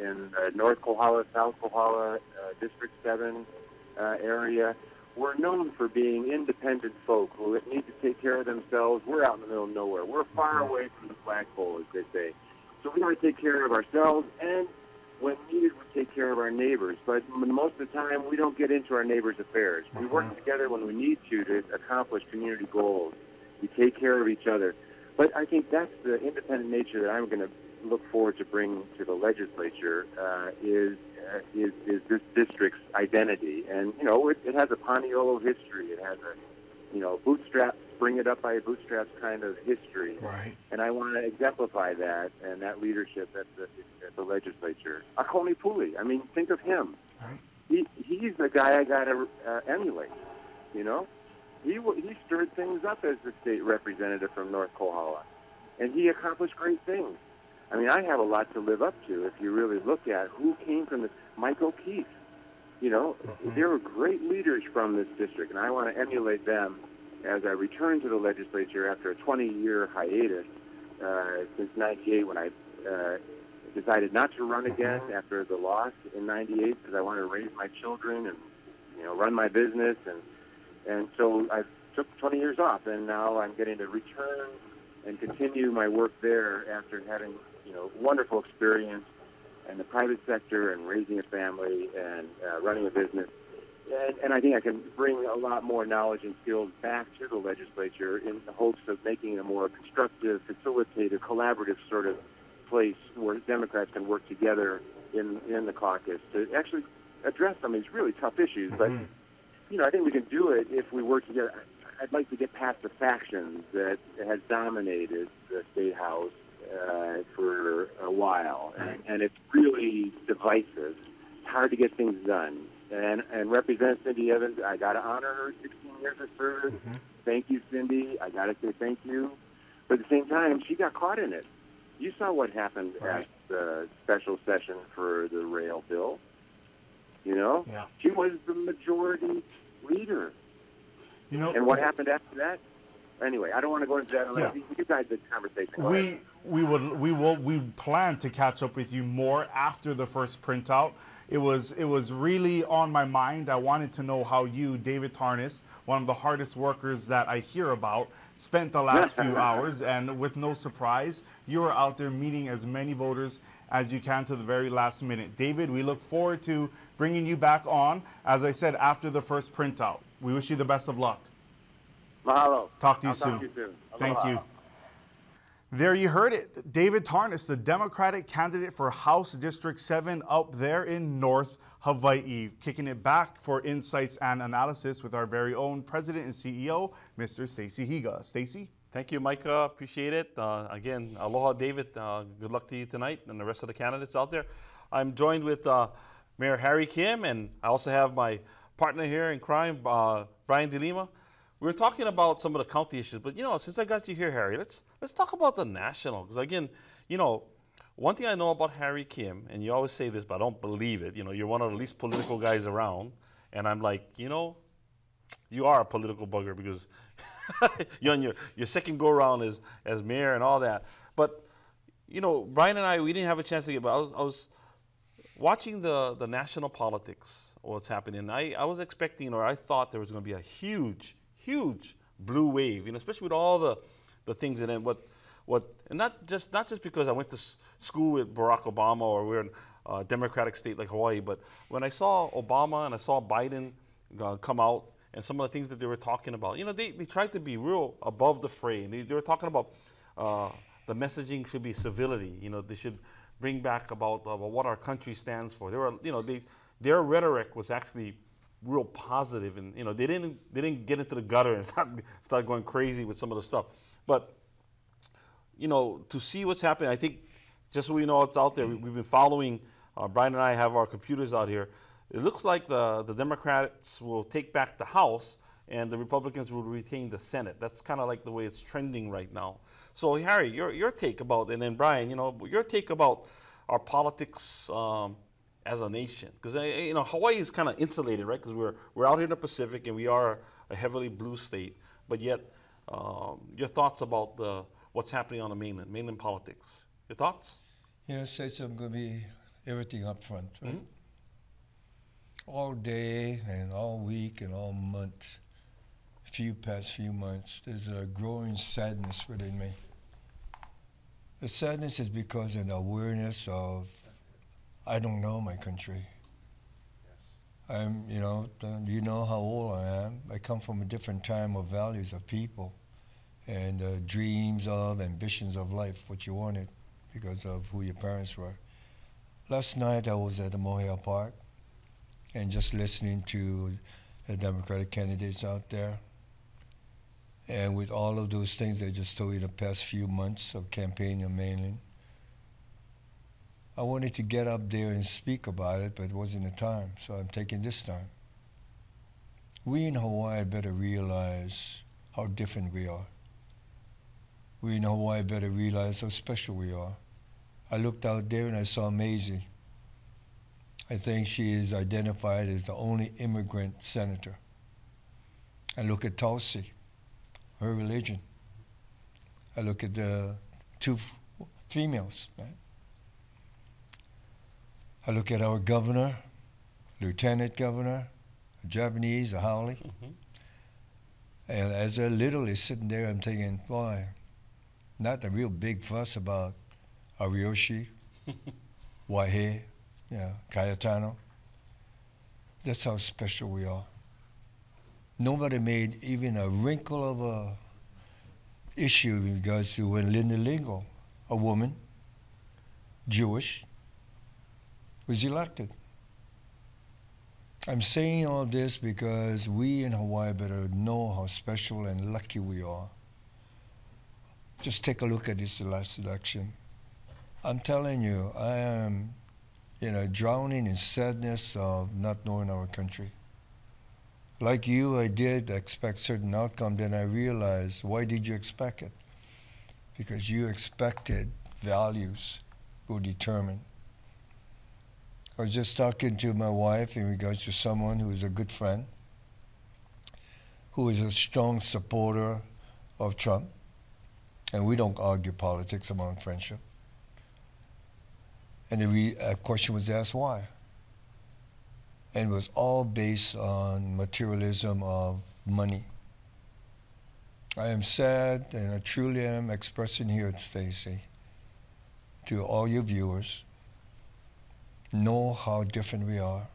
in North Kohala, South Kohala, District 7 area, we're known for being independent folk who need to take care of themselves. We're out in the middle of nowhere. We're far away from the flagpole, as they say. So we want to take care of ourselves, and when needed, we take care of our neighbors. But most of the time, we don't get into our neighbors' affairs. We work together when we need to accomplish community goals. We take care of each other. But I think that's the independent nature that I'm going to look forward to bring to the legislature is this district's identity. And, it has a Paniolo history. It has a, bootstrap, bring it up by bootstraps kind of history. Right. And I want to exemplify that and that leadership at the legislature. Akoni Puli, I mean, think of him. Right. He's the guy I got to emulate, He stirred things up as the state representative from North Kohala, and he accomplished great things. I mean, I have a lot to live up to if you really look at who came from this. Mike O'Keefe, there were great leaders from this district, and I want to emulate them as I return to the legislature after a 20-year hiatus since 98 when I decided not to run again after the loss in 98 because I wanted to raise my children and, run my business. And And so I took 20 years off, and now I'm getting to return and continue my work there after having, wonderful experience in the private sector and raising a family and running a business. And I think I can bring a lot more knowledge and skills back to the legislature in the hopes of making it a more constructive, facilitative, collaborative sort of place where Democrats can work together in the caucus to actually address some of these really tough issues. But, I think we can do it if we work together. I'd like to get past the factions that has dominated the State House for a while, and it's really divisive. It's hard to get things done. And Representative Cindy Evans, I got to honor her 16 years of service. Thank you, Cindy. I got to say thank you. But at the same time, she got caught in it. You saw what happened at the special session for the rail bill. Yeah. She was the majority leader. And what happened after that? Anyway, I don't want to go into that. Yeah. You guys had the conversation. We plan to catch up with you more after the first printout. It was really on my mind. I wanted to know how you, David Tarnas, one of the hardest workers that I hear about, spent the last few hours. And with no surprise, you are out there meeting as many voters as you can to the very last minute. David, we look forward to bringing you back on, as I said, after the first printout. We wish you the best of luck. Mahalo. Talk to you I'll soon. Talk to you soon. Thank Aloha. you. There you heard it. David Tarnas, the Democratic candidate for House District 7 up there in North Hawaii, kicking it back for insights and analysis with our very own President and CEO, Mr. Stacy Higa. Stacy? Thank you, Micah. Appreciate it. Again, aloha, David. Good luck to you tonight and the rest of the candidates out there. I'm joined with Mayor Harry Kim, and I also have my partner here in crime, Brian DeLima. We were talking about some of the county issues, but since I got you here, Harry, let's talk about the national. Because again, one thing I know about Harry Kim, and you always say this, but I don't believe it. You're one of the least political guys around, and I'm like, you are a political bugger because you're on your second go around as mayor and all that. But Brian and I, we didn't have a chance to get. But I was watching the national politics, what's happening. I was expecting, or I thought there was going to be a huge blue wave, especially with all the things in it. And not just because I went to school with Barack Obama or we're in a democratic state like Hawaii, but when I saw Obama and I saw Biden come out and some of the things that they were talking about, they tried to be real above the fray. And they were talking about the messaging should be civility. They should bring back about what our country stands for. Their rhetoric was actually real positive, and they didn't get into the gutter and start going crazy with some of the stuff. But to see what's happening, I think just so we know what's out there, we've been following. Brian and I have our computers out here. It looks like the Democrats will take back the House, and the Republicans will retain the Senate. That's kind of like the way it's trending right now. So Harry, your take about, and then Brian, your take about our politics. As a nation, because Hawaii is kind of insulated, right? Because we're out here in the Pacific and we are a heavily blue state. But yet, your thoughts about what's happening on the mainland politics? Your thoughts? Stacy, I'm going to be everything up front, right? All day and all week and all month, past few months, there's a growing sadness within me. The sadness is because of the awareness of I don't know my country. I'm, you know how old I am. I come from a different time of values of people and dreams of, ambitions of life, what you wanted because of who your parents were. Last night I was at the Mohill Park and just listening to the Democratic candidates out there. And with all of those things I just told you the past few months of campaigning mainly, I wanted to get up there and speak about it, but it wasn't the time, so I'm taking this time. We in Hawaii better realize how different we are. We in Hawaii better realize how special we are. I looked out there and I saw Maisie. I think she is identified as the only immigrant senator. I look at Tulsi, her religion. I look at the two females, right? I look at our governor, lieutenant governor, a Japanese, a Hawaiʻi. And as I literally sitting there, I'm thinking, boy, not a real big fuss about Ariyoshi, Waihe, Cayetano. That's how special we are. Nobody made even a wrinkle of a issue in regards to when Linda Lingo, a woman, Jewish, was elected. I'm saying all this because we in Hawaii better know how special and lucky we are. Just take a look at this last election. I'm telling you, I am, drowning in sadness of not knowing our country. Like you, I did expect certain outcome, then I realized, why did you expect it? Because you expected values will determine. I was just talking to my wife in regards to someone who is a good friend, who is a strong supporter of Trump, and we don't argue politics among friendship. And a question was asked, why? And it was all based on materialism of money. I am sad, and I truly am expressing here, Stacy, to all your viewers, know how different we are,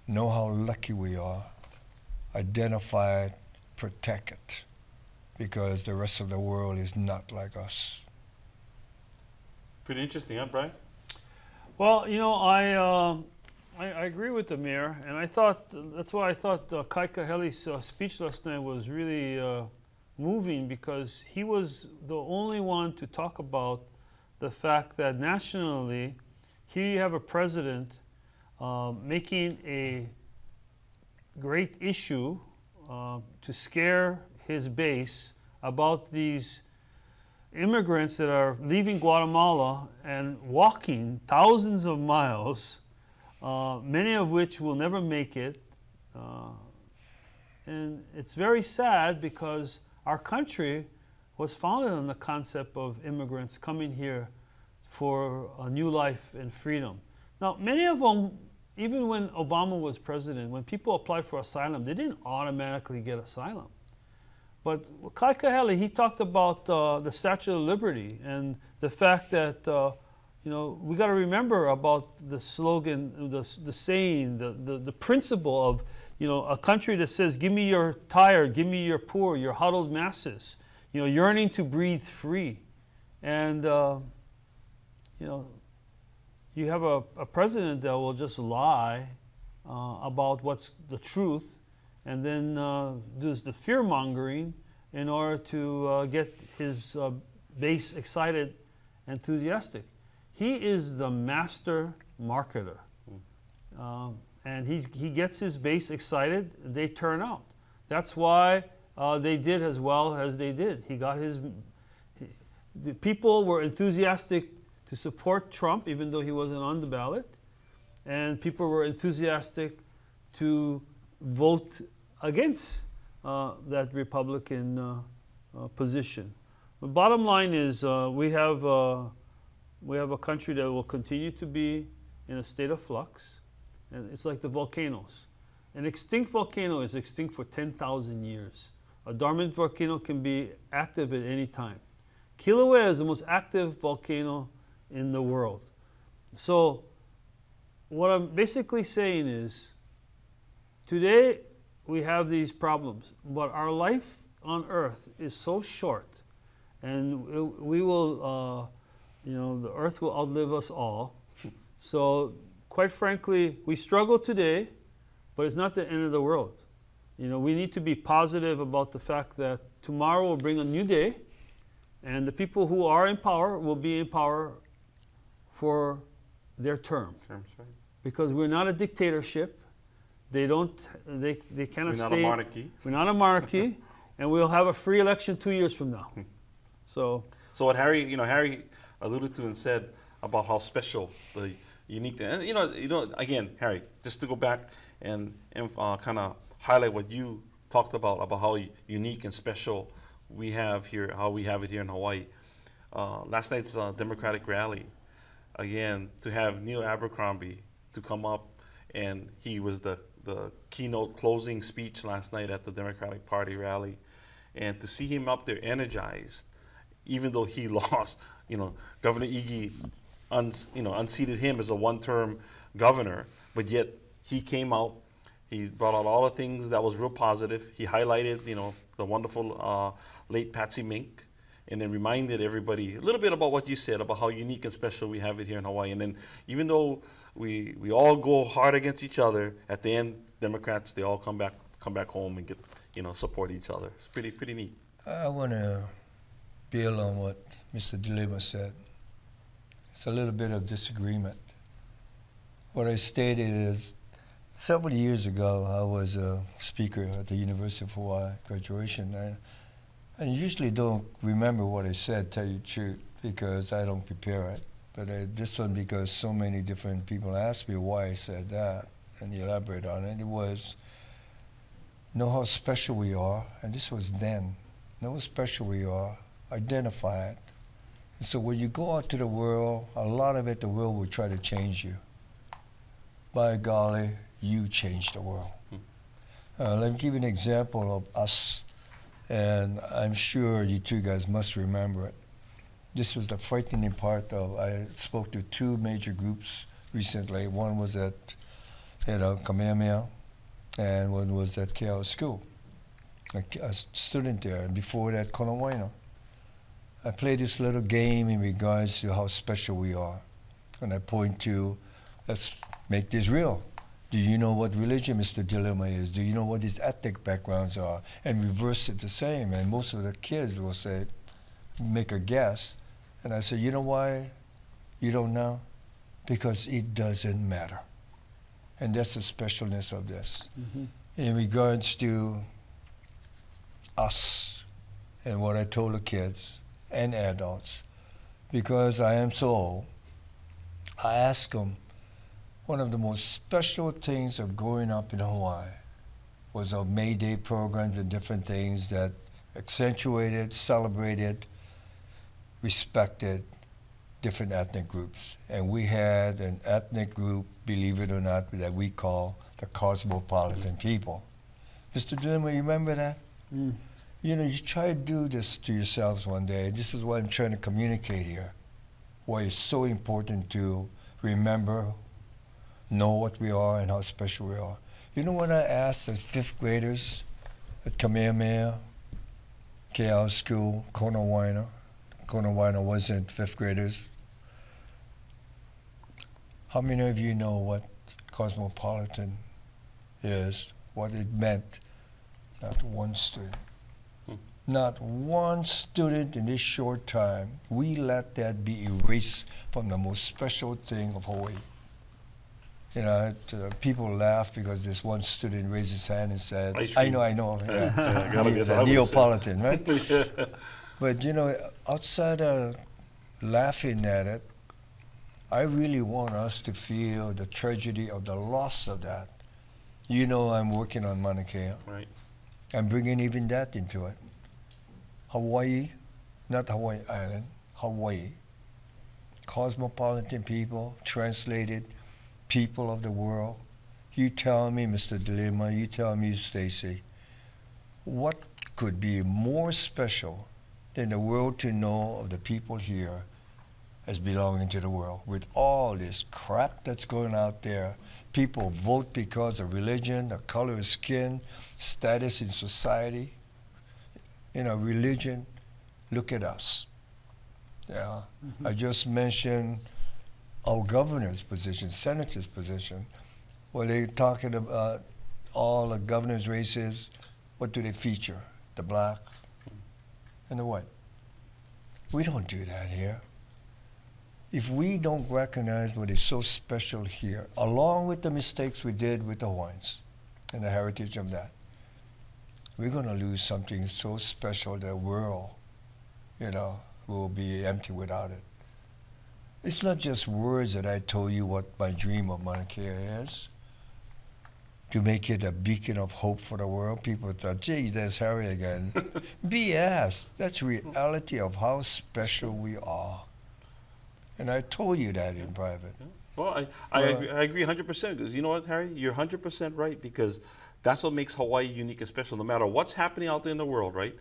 know how lucky we are, identify it, protect it, because the rest of the world is not like us. Pretty interesting, huh, Brian? Well, I agree with the mayor, and I thought that's why I thought Kai Kahele's speech last night was really moving, because he was the only one to talk about the fact that nationally, here you have a president making a great issue to scare his base about these immigrants that are leaving Guatemala and walking thousands of miles, many of which will never make it. And it's very sad because our country was founded on the concept of immigrants coming here for a new life and freedom. Now, many of them, even when Obama was president, when people applied for asylum, they didn't automatically get asylum. But Kai Kahele, he talked about the Statue of Liberty and the fact that we got to remember about the slogan, the saying, the principle of a country that says, "Give me your tired, give me your poor, your huddled masses," yearning to breathe free, and you have a president that will just lie about what's the truth, and then does the fear mongering in order to get his base excited, enthusiastic. He is the master marketer, and he gets his base excited. They turn out. That's why they did as well as they did. The people were enthusiastic to support Trump, even though he wasn't on the ballot, and people were enthusiastic to vote against that Republican position. The bottom line is we have a country that will continue to be in a state of flux, and it's like the volcanoes. An extinct volcano is extinct for 10,000 years. A dormant volcano can be active at any time. Kilauea is the most active volcano in the world. So what I'm basically saying is, today we have these problems, but our life on earth is so short, and we will, the earth will outlive us all. So quite frankly, we struggle today, but it's not the end of the world. We need to be positive about the fact that tomorrow will bring a new day, and the people who are in power will be in power for their term. Because we're not a dictatorship. They cannot stay. We're not a monarchy. We're not a monarchy, and we'll have a free election 2 years from now. So what Harry alluded to and said about how special the unique, and again, Harry, just to go back and kind of highlight what you talked about how unique and special we have here, how we have it here in Hawaii. Last night's Democratic rally, again, to have Neil Abercrombie to come up, and he was the the keynote closing speech last night at the Democratic Party rally, and to see him up there energized, even though he lost, Governor Iggy, unseated him as a one-term governor, but yet he came out. He brought out all the things that was real positive. He highlighted, the wonderful late Patsy Mink, and then reminded everybody a little bit about what you said about how unique and special we have it here in Hawaii. And then even though we all go hard against each other, at the end, Democrats, they all come back home and get, support each other. It's pretty neat. I want to build on what Mr. DeLima said. It's a little bit of disagreement. What I stated is, several years ago, I was a speaker at the University of Hawaii graduation. I usually don't remember what I said, tell you the truth, because I don't prepare it. But this one, because so many different people asked me why I said that, and elaborate on it. It was, know how special we are, and this was then. Know how special we are, identify it. And so when you go out to the world, a lot of it, the world will try to change you. By golly, you change the world. Let me give you an example of us, and I'm sure you two guys must remember it. This was the frightening part of, I spoke to two major groups recently. One was at Kamehameha, and one was at KL School, a student there, and before that, Konawaina. I played this little game in regards to how special we are. And I point to, let's make this real. Do you know what religion Mr. DeLima is? Do you know what his ethnic backgrounds are? And reverse it the same. And most of the kids will say, make a guess. And I say, you know why you don't know? Because it doesn't matter. And that's the specialness of this. In regards to us and what I told the kids and adults, because I am so old, I ask them, one of the most special things of growing up in Hawaii was our May Day programs and different things that accentuated, celebrated, respected different ethnic groups. And we had an ethnic group, believe it or not, that we call the cosmopolitan people. Mr. Dillon, you remember that? You try to do this to yourselves one day. This is what I'm trying to communicate here, why it's so important to remember, know what we are and how special we are. You know when I asked the 5th graders at Kamehameha, KL School, Konawaina wasn't 5th graders. How many of you know what cosmopolitan is, what it meant? Not one student. Not one student in this short time. We let that be erased from the most special thing of Hawaii. People laugh because this one student raised his hand and said, I know. The Neapolitan, right? But outside of laughing at it, I really want us to feel the tragedy of the loss of that. I'm working on Mauna Kea. Right. I'm bringing even that into it. Hawaii, not Hawaii Island, Hawaii. Cosmopolitan people, translated, people of the world. You tell me, Mr. DeLima, you tell me, Stacy, what could be more special than the world to know of the people here as belonging to the world? With all this crap that's going out there, people vote because of religion, the color of skin, status in society, religion. Look at us. Yeah. I just mentioned our governor's position, senator's position. Well, they're talking about all the governor's races. What do they feature? The black and the white. We don't do that here. If we don't recognize what is so special here, along with the mistakes we did with the Hawaiians and the heritage of that, we're going to lose something so special that the world, will be empty without it. It's not just words that I told you what my dream of Mauna Kea is. To make it a beacon of hope for the world. People thought, gee, there's Harry again. BS. That's reality of how special we are. And I told you that in private. Well, I agree 100% because you know what, Harry? You're 100% right because that's what makes Hawaii unique and special. No matter what's happening out there in the world, right?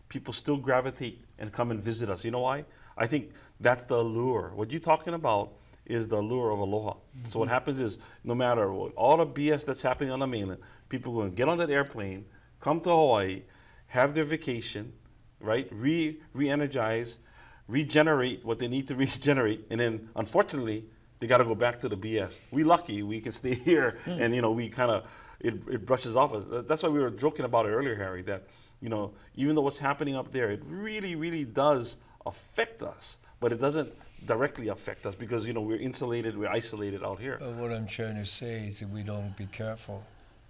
People still gravitate and come and visit us. You know why? I think that's the allure. What you're talking about is the allure of aloha. Mm-hmm. So what happens is no matter what, all the BS that's happening on the mainland, people are going to get on that airplane, come to Hawaii, have their vacation, right? Re-energize, regenerate what they need to regenerate, and then unfortunately, they got to go back to the BS. We lucky we can stay here, and you know we kind of it brushes off us. That's why we were joking about it earlier, Harry. That you know even though what's happening up there, it really does affect us, but it doesn't directly affect us because you know we're insulated, we're isolated out here. What I'm trying to say is if we don't be careful.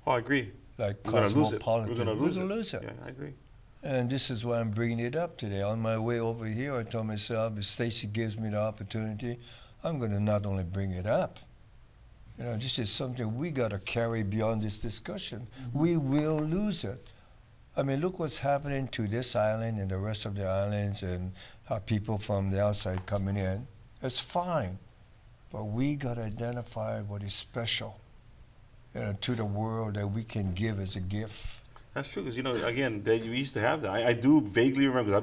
Oh, I agree. Like we're going to lose it. We're going to lose it. Yeah, I agree. And this is why I'm bringing it up today. On my way over here, I told myself, if Stacy gives me the opportunity, I'm going to not only bring it up. You know, this is something we got to carry beyond this discussion. Mm-hmm. We will lose it. I mean, look what's happening to this island and the rest of the islands and how people from the outside coming in. It's fine. But we got to identify what is special, you know, to the world that we can give as a gift. That's true, because, you know, again, we used to have that. I do vaguely remember,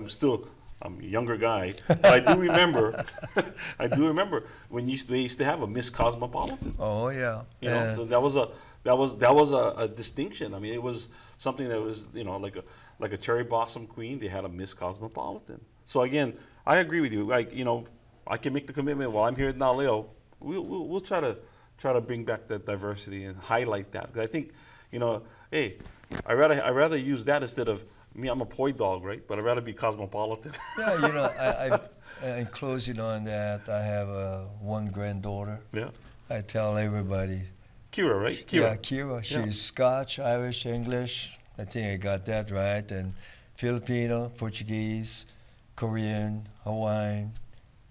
I'm a younger guy, but I do remember, when they used to have a Miss Cosmopolitan. Oh, yeah. You know, so that was a distinction. I mean, it was something that was, you know, like a cherry blossom queen. They had a Miss Cosmopolitan. So again, I agree with you. Like, you know, I can make the commitment while I'm here at Naleo. We'll try to bring back that diversity and highlight that. Because I think, you know, hey, I rather use that instead of me. I'm a poi dog, right? But I'd rather be cosmopolitan. Yeah, you know, in closing on that, I have one granddaughter. Yeah. I tell everybody. Kira, right? Kira. Yeah, Kira. She's Scotch, Irish, English. I think I got that right. And Filipino, Portuguese, Korean, Hawaiian,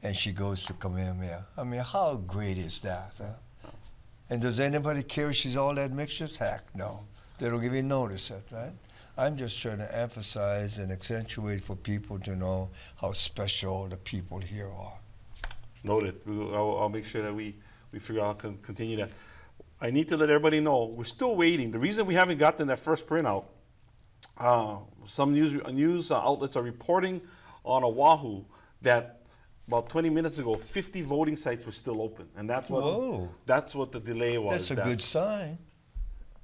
and she goes to Kamehameha. I mean, how great is that? Huh? And does anybody care if she's all that mixtures? Heck, no. They don't even notice it, right? I'm just trying to emphasize and accentuate for people to know how special the people here are. Noted. I'll make sure that we figure out how to continue that. I need to let everybody know we're still waiting. The reason we haven't gotten that first printout, some news outlets are reporting on Oahu that about 20 minutes ago, 50 voting sites were still open, and that's what the delay was. That's a good sign.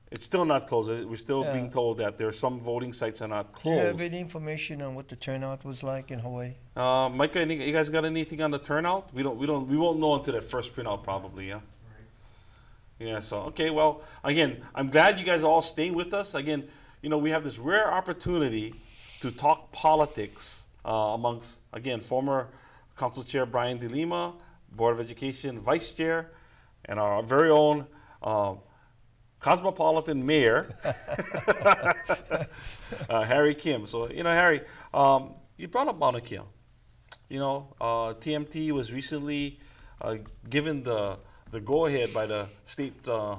It's still not closed. We're still being told that there are some voting sites are not closed. Do you have any information on what the turnout was like in Hawaii? Micah, you guys got anything on the turnout? We won't know until that first printout probably. Yeah. Right. Yeah. So okay. Well, again, I'm glad you guys are all staying with us. Again, you know, we have this rare opportunity to talk politics amongst former Council Chair Brian De Lima, Board of Education Vice Chair, and our very own. Cosmopolitan Mayor, Harry Kim. So, you know, Harry, you brought up Mauna Kea. You know, TMT was recently given the go-ahead by the state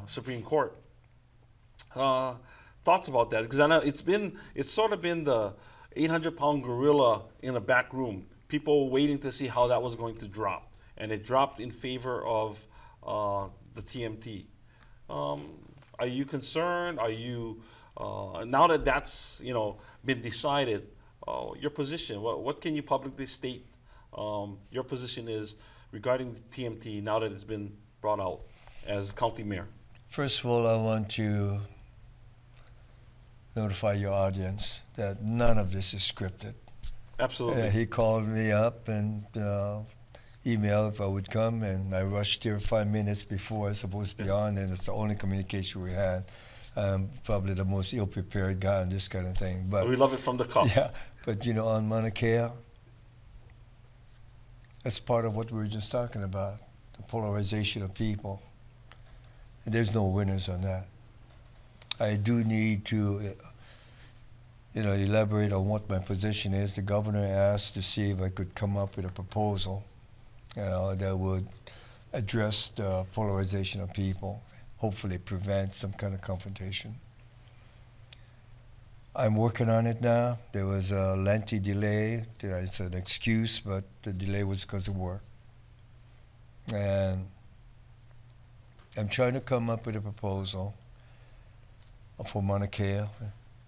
Supreme Court. Thoughts about that? Because I know it's sort of been the 800-pound gorilla in the back room. People waiting to see how that was going to drop. And it dropped in favor of the TMT. Are you concerned? Are you now that that's been decided? Your position. What can you publicly state? Your position is regarding the TMT now that it's been brought out as county mayor. First of all, I want to notify your audience that none of this is scripted. Absolutely. He called me up and emailed if I would come, and I rushed here 5 minutes before I was supposed to be on, and it's the only communication we had. Probably the most ill-prepared guy on this kind of thing. But we love it from the cup. Yeah, but you know, on Mauna Kea, that's part of what we were just talking about, the polarization of people. And there's no winners on that. I do need to elaborate on what my position is. The governor asked to see if I could come up with a proposal that would address the polarization of people, hopefully prevent some kind of confrontation. I'm working on it now. There was a lengthy delay. It's an excuse, but the delay was because of work. And I'm trying to come up with a proposal for Mauna Kea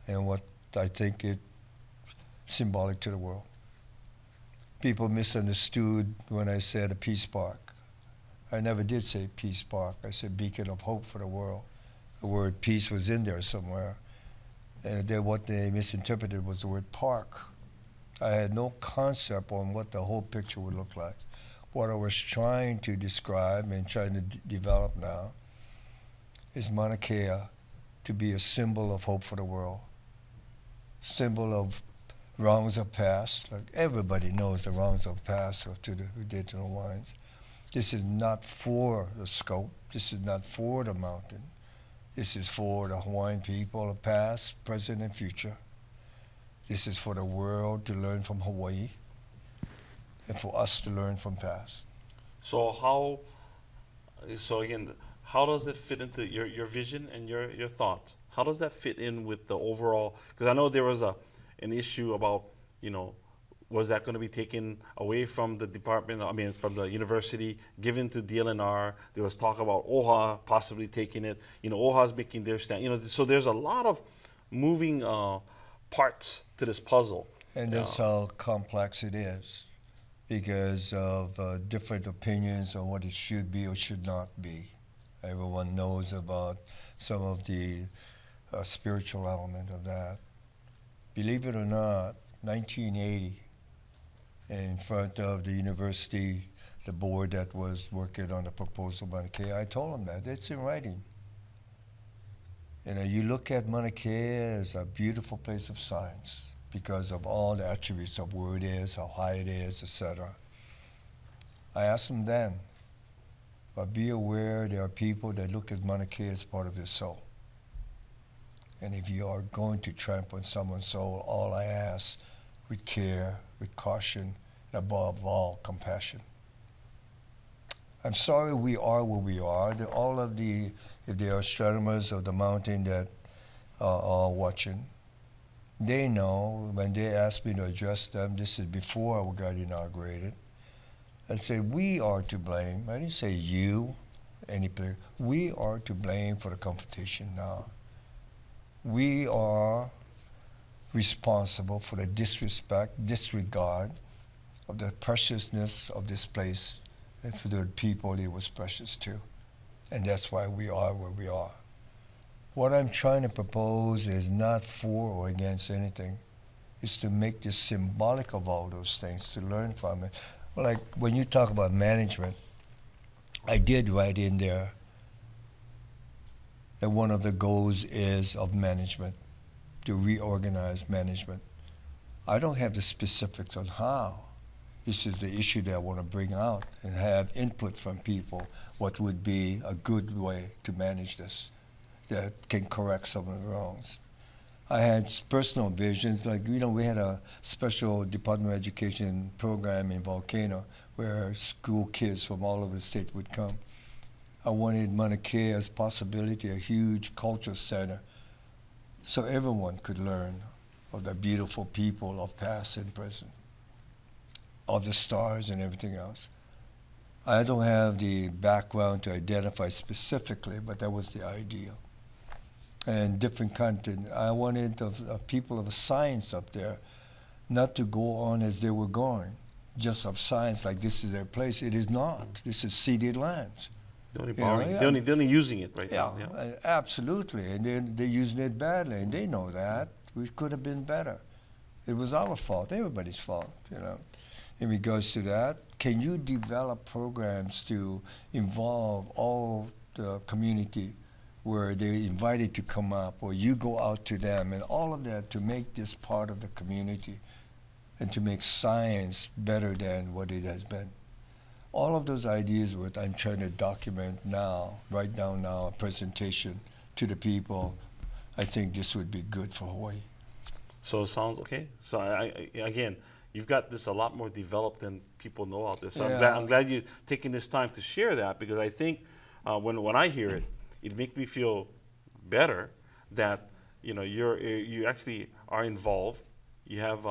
and what I think it symbolic to the world. People misunderstood when I said a peace park. I never did say peace park. I said beacon of hope for the world. The word peace was in there somewhere. And then what they misinterpreted was the word park. I had no concept on what the whole picture would look like. What I was trying to describe and trying to develop now is Mauna Kea to be a symbol of hope for the world, symbol of wrongs of past. Like everybody knows the wrongs of past to the who did to the Hawaiians. This is not for the scope. This is not for the mountain. This is for the Hawaiian people of past, present, and future. This is for the world to learn from Hawaii and for us to learn from past. So again, how does it fit into your vision and your thoughts? How does that fit in with the overall? Because I know there was an issue about, was that going to be taken away from the department, from the university, given to DLNR? There was talk about OHA possibly taking it. OHA's making their stand. So there's a lot of moving parts to this puzzle. And that's how complex it is because of different opinions on what it should be or should not be. Everyone knows about some of the spiritual element of that. Believe it or not, 1980, in front of the university, the board that was working on the proposal by Mauna Kea, I told them that. It's in writing. You look at Mauna Kea as a beautiful place of science because of all the attributes of where it is, how high it is, etc. I asked them then, but be aware there are people that look at Mauna Kea as part of their soul. And if you are going to trample on someone's soul, all I ask, with care, with caution, and above all, compassion. I'm sorry we are where we are. If there are astronomers of the mountain that are watching, they know when they asked me to address them, this is before I got inaugurated, I said, we are to blame. I didn't say you, any player. We are to blame for the confrontation now. We are responsible for the disregard of the preciousness of this place and for the people it was precious to. And that's why we are where we are. What I'm trying to propose is not for or against anything. It's to make this symbolic of all those things, to learn from it. Like when you talk about management, I did write in there that one of the goals is of management, to reorganize management. I don't have the specifics on how. This is the issue that I want to bring out and have input from people, what would be a good way to manage this that can correct some of the wrongs. I had personal visions, like, we had a special Department of Education program in Volcano where school kids from all over the state would come. I wanted Mauna Kea as possibility, a huge culture center, so everyone could learn of the beautiful people of past and present, of the stars and everything else. I don't have the background to identify specifically, but that was the idea. And different content. I wanted people of science up there not to go on as they were going, just of science, like this is their place. It is not. This is ceded lands. They're only borrowing. They're only using it right now. Yeah. Absolutely. And they're using it badly, and they know that. We could have been better. It was our fault, everybody's fault, In regards to that, can you develop programs to involve all the community where they're invited to come up, or you go out to them, and all of that to make this part of the community and to make science better than what it has been. All of those ideas, what I'm trying to document now, write down now, a presentation to the people. I think this would be good for Hawaii. So it sounds okay. So again, you've got this a lot more developed than people know out there. So I'm glad you're taking this time to share that, because I think when I hear it, it makes me feel better that you actually are involved. You have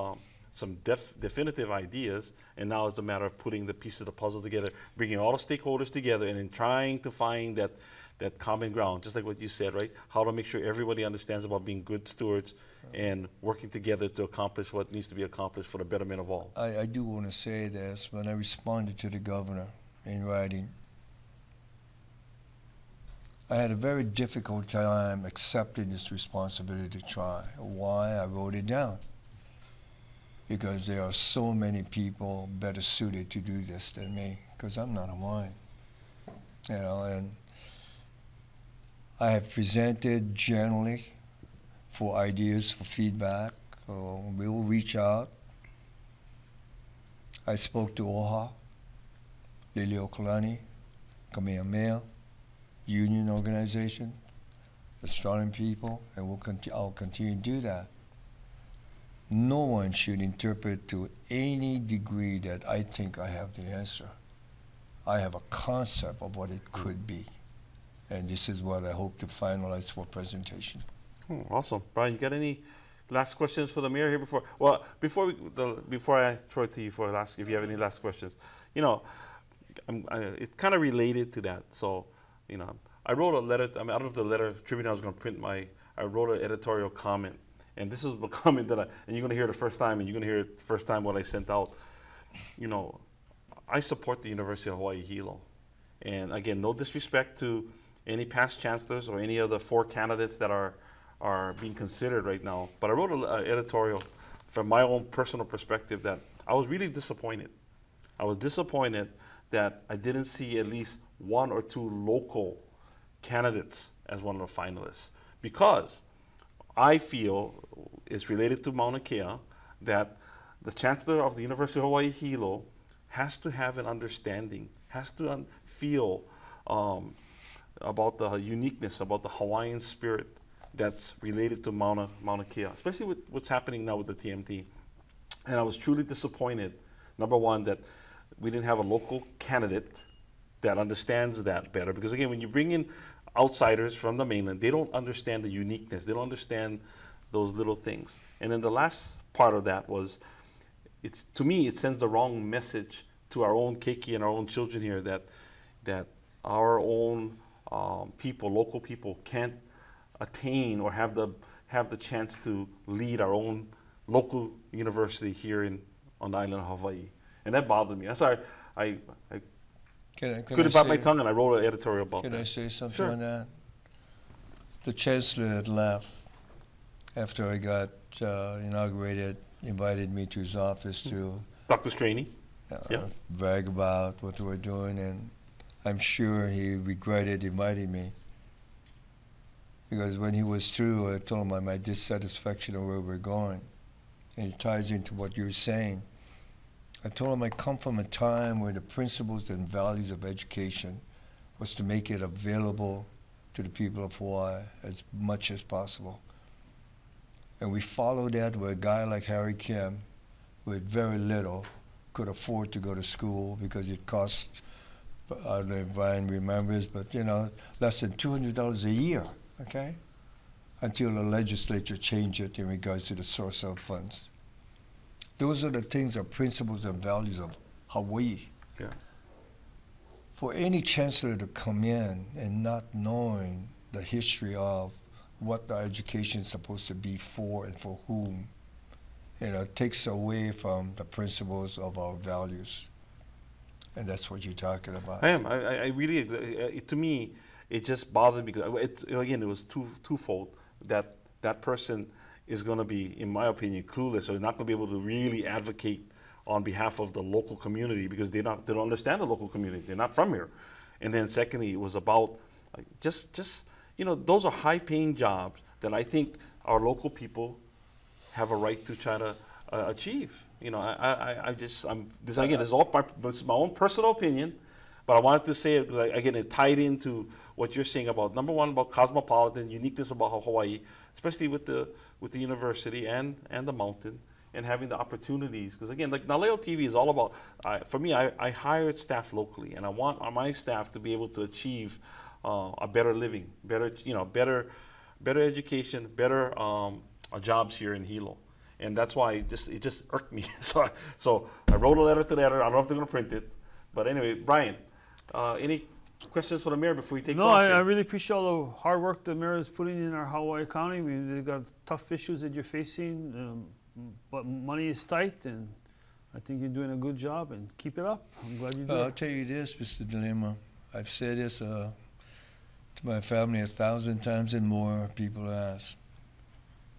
some definitive ideas, and now it's a matter of putting the pieces of the puzzle together, bringing all the stakeholders together, and then trying to find that that common ground, just like what you said, right? How to make sure everybody understands about being good stewards and working together to accomplish what needs to be accomplished for the betterment of all. I do want to say this. When I responded to the governor in writing, I had a very difficult time accepting this responsibility to try. Why? I wrote it down. Because there are so many people better suited to do this than me, because I'm not Hawaiian. You know, and I have presented generally for ideas, for feedback. We will reach out. I spoke to OHA, Leleokalani, Kamehameha, union organization, astronomy people, and I'll continue to do that. No one should interpret to any degree that I think I have the answer. I have a concept of what it could be. And this is what I hope to finalize for presentation. Oh, awesome. Brian, you got any last questions for the mayor here before? Well, before I throw it to you for last, if you have any last questions. You know, it's kind of related to that. So, you know, I wrote a letter. I mean, I don't know if the letter Tribune I was going to print I wrote an editorial comment. And this is a comment that and you're going to hear it the first time, and you're going to hear it the first time what I sent out. You know, I support the University of Hawaii Hilo. And again, no disrespect to any past chancellors or any of the 4 candidates that are being considered right now. But I wrote an editorial from my own personal perspective that I was really disappointed. I was disappointed that I didn't see at least 1 or 2 local candidates as one of the finalists, because I feel it's related to Mauna Kea that the Chancellor of the University of Hawaii Hilo has to have an understanding, has to feel about the uniqueness, about the Hawaiian spirit that's related to Mauna Kea, especially with what's happening now with the TMT. And I was truly disappointed, number one, that we didn't have a local candidate that understands that better. Because again, when you bring in outsiders from the mainland, they don't understand the uniqueness. They don't understand those little things. And then the last part of that was, to me, it sends the wrong message to our own keiki and our own children here that our own people, local people, can't attain or have the chance to lead our own local university here on the island of Hawaii. And that bothered me. That's why I couldn't bite my tongue, and I wrote an editorial about that. Can I say something Sure. on that? The chancellor had left after I got inaugurated, invited me to his office to Dr. Straney? Yeah. brag about what we were doing, and I'm sure he regretted inviting me. Because when he was through, I told him my dissatisfaction of where we're going. And it ties into what you're saying. I told him I come from a time where the principles and values of education was to make it available to the people of Hawaii as much as possible. And we followed that where a guy like Harry Kim, with very little, could afford to go to school because it cost, I don't know if Brian remembers, but less than $200 a year, okay? Until the legislature changed it in regards to the source of funds. Those are the things, are principles and values of Hawaii. Yeah. For any chancellor to come in and not knowing the history of what the education is supposed to be for and for whom, takes away from the principles of our values. And that's what you're talking about. I am. I really, to me, it just bothered me because, again, it was twofold. That person is going to be, in my opinion, clueless, or not going to be able to really advocate on behalf of the local community because they don't understand the local community. They're not from here. And then secondly, it was about those are high-paying jobs that I think our local people have a right to try to achieve. This is my own personal opinion, but I wanted to say it because, again, it tied into what you're saying about, number one, about cosmopolitan uniqueness about Hawaii, especially with the university and the mountain, and having the opportunities. Because again, like Naleo TV is all about, for me, I hired staff locally, and I want my staff to be able to achieve a better living, better education, better jobs here in Hilo. And that's why it just irked me. So I wrote a letter to the editor. I don't know if they're going to print it. But anyway, Brian, any questions for the mayor before he takes No, off? I here? really appreciate all the hard work the mayor is putting in our Hawaii County. They've got tough issues that you're facing, but money is tight, and I think you're doing a good job, and keep it up. I'm glad you do I'll it. tell you this, Mr. Dilema. I've said this to my family 1,000 times and more. People ask,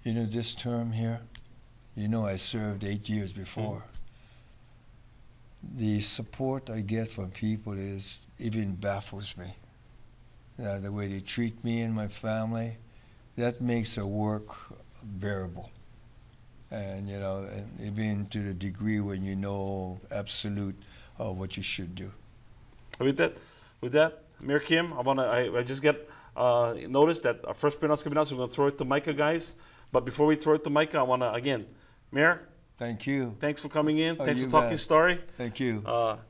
you know, this term here, you know, I served 8 years before. The support I get from people even baffles me. The way they treat me and my family, that makes the work bearable. And, you know, and even to the degree when you know absolute what you should do. With that, Mayor Kim, I just get noticed that our first printout's coming out, so we're going to throw it to Micah, guys. But before we throw it to Micah, I want to, again, Mayor, thank you. thanks for coming in. Thanks you for talking bet. story. Thank you.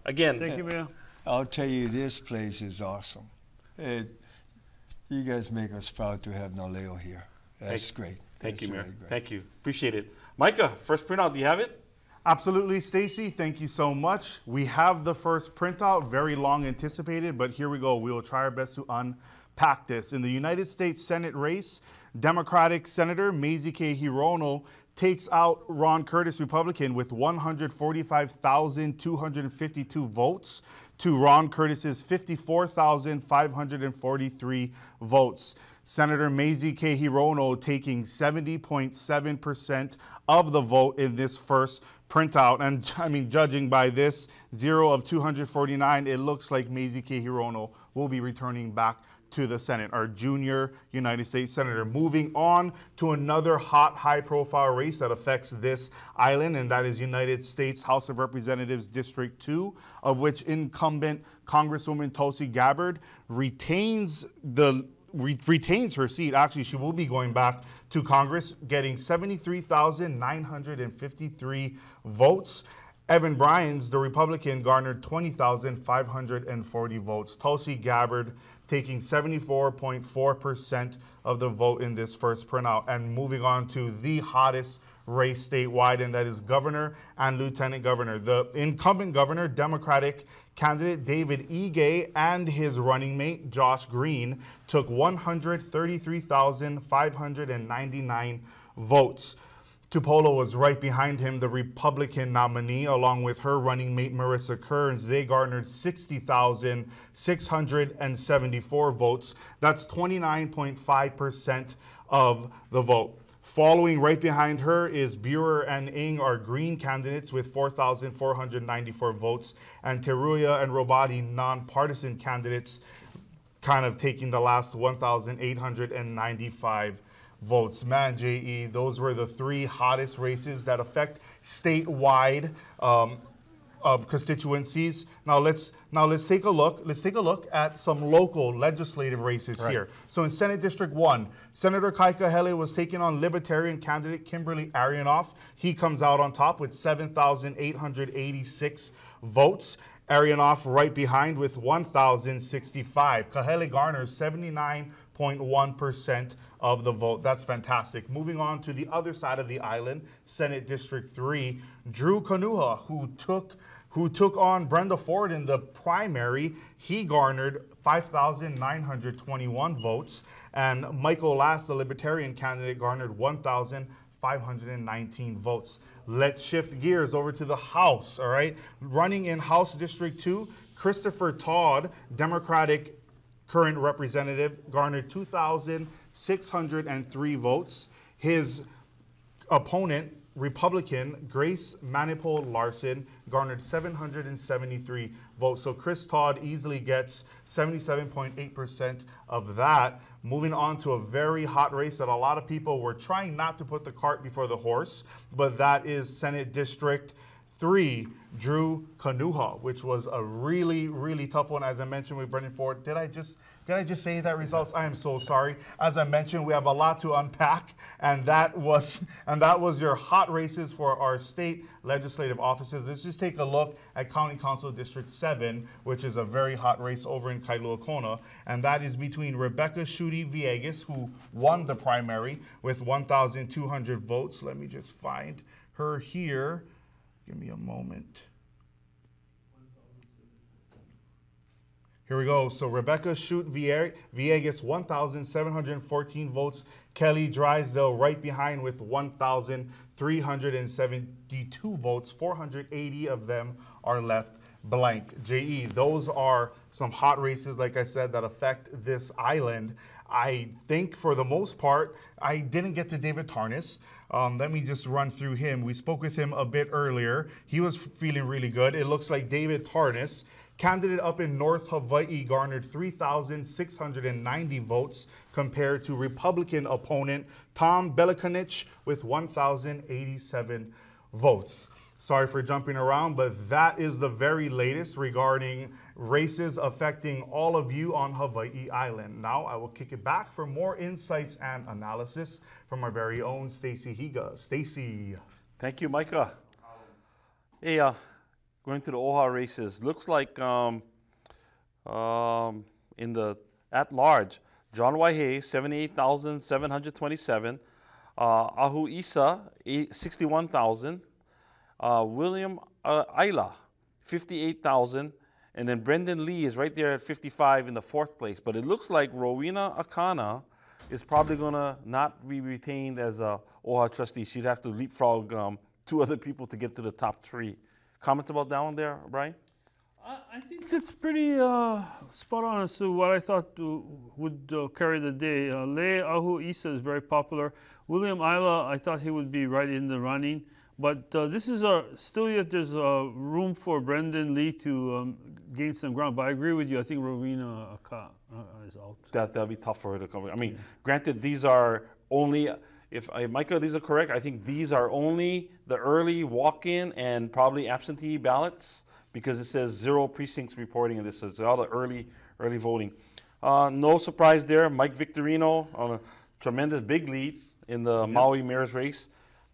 Again, Thank you, Mayor. I'll tell you, this place is awesome. You guys make us proud to have Naleo here. That's great. Thank you, That's Mayor. really great. Thank you. Appreciate it. Micah, first printout, do you have it? Absolutely, Stacy. Thank you so much. We have the first printout, very long anticipated, but here we go. We will try our best to unpack this. In the United States Senate race, Democratic Senator Mazie K. Hirono takes out Ron Curtis, Republican, with 145,252 votes to Ron Curtis's 54,543 votes. Senator Mazie K. Hirono taking 70.7% of the vote in this first printout. And I mean, judging by this, 0 of 249, it looks like Mazie K. Hirono will be returning back to the Senate, our junior United States Senator. Moving on to another hot, high-profile race that affects this island, and that is United States House of Representatives District 2, of which incumbent Congresswoman Tulsi Gabbard retains her seat. Actually, she will be going back to Congress, getting 73,953 votes. Evan Bryans, the Republican, garnered 20,540 votes. Tulsi Gabbard taking 74.4% of the vote in this first printout. And moving on to the hottest race statewide, and that is governor and lieutenant governor. The incumbent governor, Democratic candidate David Ige, and his running mate, Josh Green, took 133,599 votes. Tupolo was right behind him, the Republican nominee, along with her running mate, Marissa Kearns. They garnered 60,674 votes. That's 29.5% of the vote. Following right behind her is Buer and Ng, our Green candidates, with 4,494 votes, and Teruya and Robati, nonpartisan candidates, kind of taking the last 1,895 votes. Man, J.E., those were the three hottest races that affect statewide constituencies. Now let's take a look. Let's take a look at some local legislative races here. So in Senate District 1, Senator Kai Kahele was taking on Libertarian candidate Kimberly Arianoff. He comes out on top with 7,886 votes. Arianoff right behind with 1,065. Kahele garners 79.1% of the vote. That's fantastic. Moving on to the other side of the island, Senate District 3, Drew Kanuha, who took on Brenda Ford in the primary. He garnered 5,921 votes, and Michael Lass, the Libertarian candidate, garnered 1,519 votes. Let's shift gears over to the House, all right? Running in House District 2, Christopher Todd, Democratic current representative, garnered 2,603 votes. His opponent, Republican Grace Manipul Larson, garnered 773 votes. So Chris Todd easily gets 77.8% of that. Moving on to a very hot race that a lot of people were trying not to put the cart before the horse, but that is Senate District 3, Drew Kanuha, which was a really, really tough one. As I mentioned with Brendan Ford, did I just say that results? I am so sorry. As I mentioned, we have a lot to unpack, and that was your hot races for our state legislative offices. Let's just take a look at County Council District 7, which is a very hot race over in Kailua Kona, and that is between Rebecca Schutte Villegas, who won the primary with 1,200 votes. Let me just find her here. Give me a moment. Here we go. So Rebecca Shoot Villegas, 1,714 votes. Kelly Drysdale right behind with 1,372 votes. 480 of them are left blank. J.E., those are some hot races, like I said, that affect this island. I think for the most part, I didn't get to David Tarnas. Let me just run through him. We spoke with him a bit earlier. He was feeling really good. It looks like David Tarnas, candidate up in North Hawaiʻi, garnered 3,690 votes compared to Republican opponent Tom Belikanich with 1,087 votes. Sorry for jumping around, but that is the very latest regarding races affecting all of you on Hawaiʻi Island. Now I will kick it back for more insights and analysis from our very own Stacy Higa. Stacy. Thank you, Micah. Hey, going to the OHA races. Looks like in the at large, John Waihee, 78,727. Ahu Isa, 61,000. William Ayla, 58,000, and then Brendan Lee is right there at 55 in the 4th place. But it looks like Rowena Akana is probably going to not be retained as a OHA trustee. She'd have to leapfrog 2 other people to get to the top 3. Comments about that one there, Brian? I think it's pretty spot on as to what I thought would carry the day. Le Ahu Isa is very popular. William Ayla, I thought he would be right in the running. But this is still yet there's room for Brendan Lee to gain some ground. But I agree with you. I think Rowena Aka is out. That'll be tough for her to cover. I mean, granted, these are only, if Micah, these are correct, I think these are only the early walk-in and probably absentee ballots because it says 0 precincts reporting in this. So it's all the early voting. No surprise there. Mike Victorino on a tremendous big lead in the Maui Mayor's race.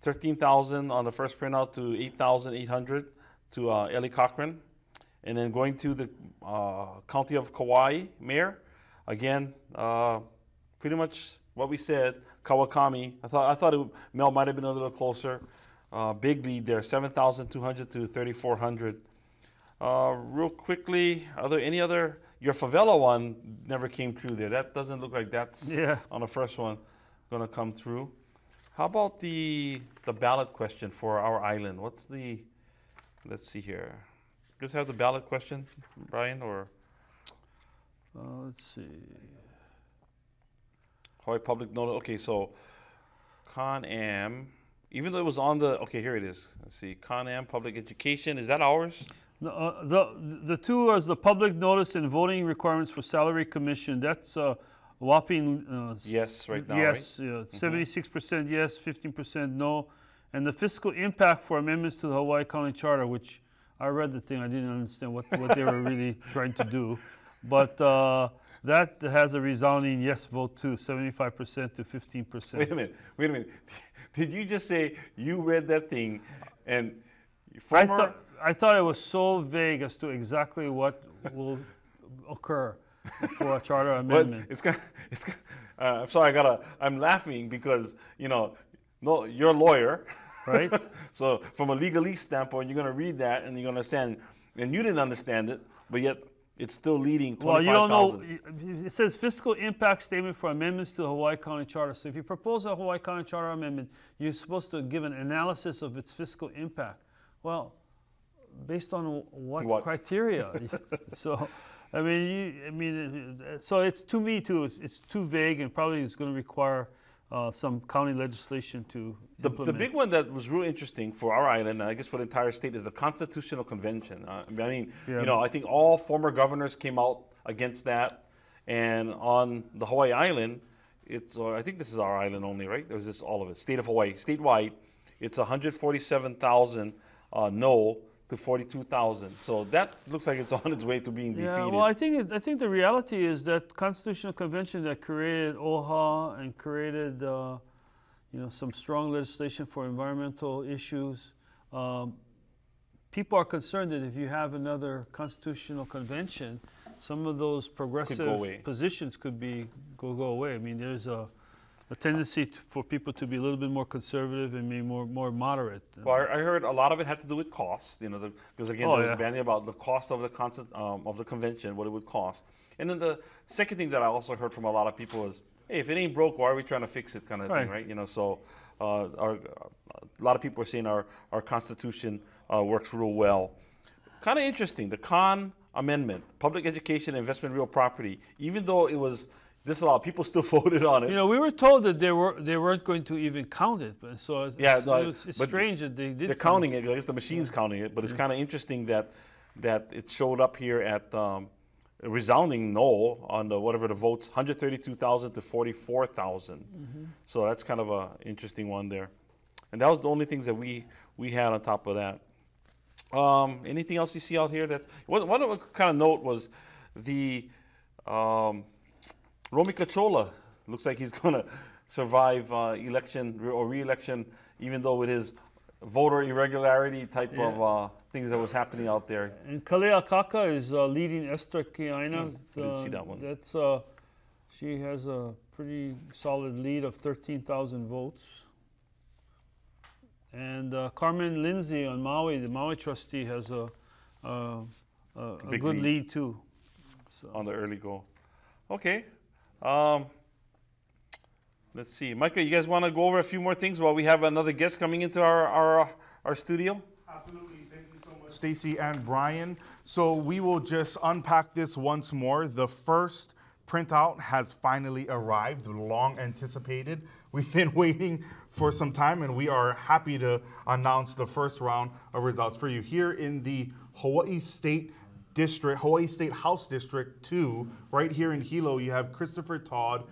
13,000 on the first printout to 8,800 to Ellie Cochran. And then going to the County of Kauai Mayor, again, pretty much what we said, Kawakami. I thought Mel might have been a little closer. Big lead there, 7,200 to 3,400. Real quickly, are there any other, your favela one never came true there. That doesn't look like that's on the first one gonna come through. How about the ballot question for our island? What's the, let's see here. Just have the ballot question, Brian, or? Let's see. Hawaii Public Notice. Okay, so Con-Am, even though it was on the, okay, here it is. Let's see, Con-Am Public Education, is that ours? The 2 is the public notice and voting requirements for salary commission. That's whopping yes right now, yes, right? 76% yes, 15% no. And the fiscal impact for amendments to the Hawaii County Charter, which I read the thing, I didn't understand what they were really trying to do. But that has a resounding yes vote too, 75% to 15%. Wait a minute. Did you just say you read that thing and I thought it was so vague as to exactly what will occur for a charter amendment. I'm sorry, I'm laughing because, no, you're a lawyer. Right. So from a legalese standpoint, you're going to read that and you're going to understand, and you didn't understand it, but yet it's still leading 25,000. Well, you don't know. It says fiscal impact statement for amendments to the Hawaii County Charter. So if you propose a Hawaii County Charter amendment, you're supposed to give an analysis of its fiscal impact. Well, based on what? Criteria? So, so it's, to me too, it's too vague and probably it's going to require some county legislation to implement. The big one that was really interesting for our island, and I guess for the entire state, is the Constitutional Convention. I think all former governors came out against that, and on the Hawaii Island, I think this is our island only, right? There's this all of it, state of Hawaii, statewide, it's 147,000 no to 42,000. So that looks like it's on its way to being defeated. Yeah, well, I think the reality is that Constitutional Convention that created OHA and created, some strong legislation for environmental issues. People are concerned that if you have another Constitutional Convention, some of those progressive positions could go away. I mean, there's a tendency for people to be a little bit more conservative and be more moderate. Well, I heard a lot of it had to do with cost, because again, there was banning about the cost of the convention, what it would cost. And then the second thing that I also heard from a lot of people is, hey, if it ain't broke, why are we trying to fix it, kind of thing, right? So a lot of people are saying our Constitution works real well. Kind of interesting, the Khan Amendment, Public Education, Investment in Real Property, even though it was disallowed, people still voted on it. We were told that they weren't going to even count it, but so it's strange that they did. They're counting it. I guess the machine's counting it, but it's kind of interesting that it showed up here at a resounding no on the whatever the votes, 132,000 to 44,000. So that's kind of a interesting one there, and that was the only things that we had on top of that. Anything else you see out here? That one of the kind of note was the. Romy Cachola looks like he's going to survive election or re-election, even though with his voter irregularity type of things that was happening out there. And Kalea Kaka is leading Esther Kiaina. Didn't see that one. That's she has a pretty solid lead of 13,000 votes. And Carmen Lindsay on Maui, the Maui trustee, has a good lead too. So. On the early go. Okay. Let's see. Micah, you guys want to go over a few more things while we have another guest coming into our studio? Absolutely. Thank you so much, Stacy and Brian. So we will just unpack this once more. The first printout has finally arrived, long anticipated. We've been waiting for some time, and we are happy to announce the first round of results for you here in the Hawaii State House District 2, right here in Hilo. You have Christopher Todd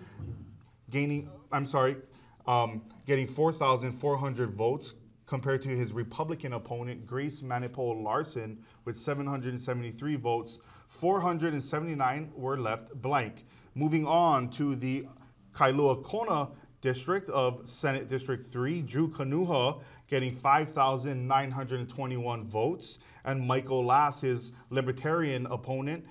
getting 4,400 votes compared to his Republican opponent, Grace Manipole Larson, with 773 votes. 479 were left blank. Moving on to the Kailua Kona District of Senate District 3, Drew Kanuha getting 5,921 votes, and Michael Lass, his Libertarian opponent,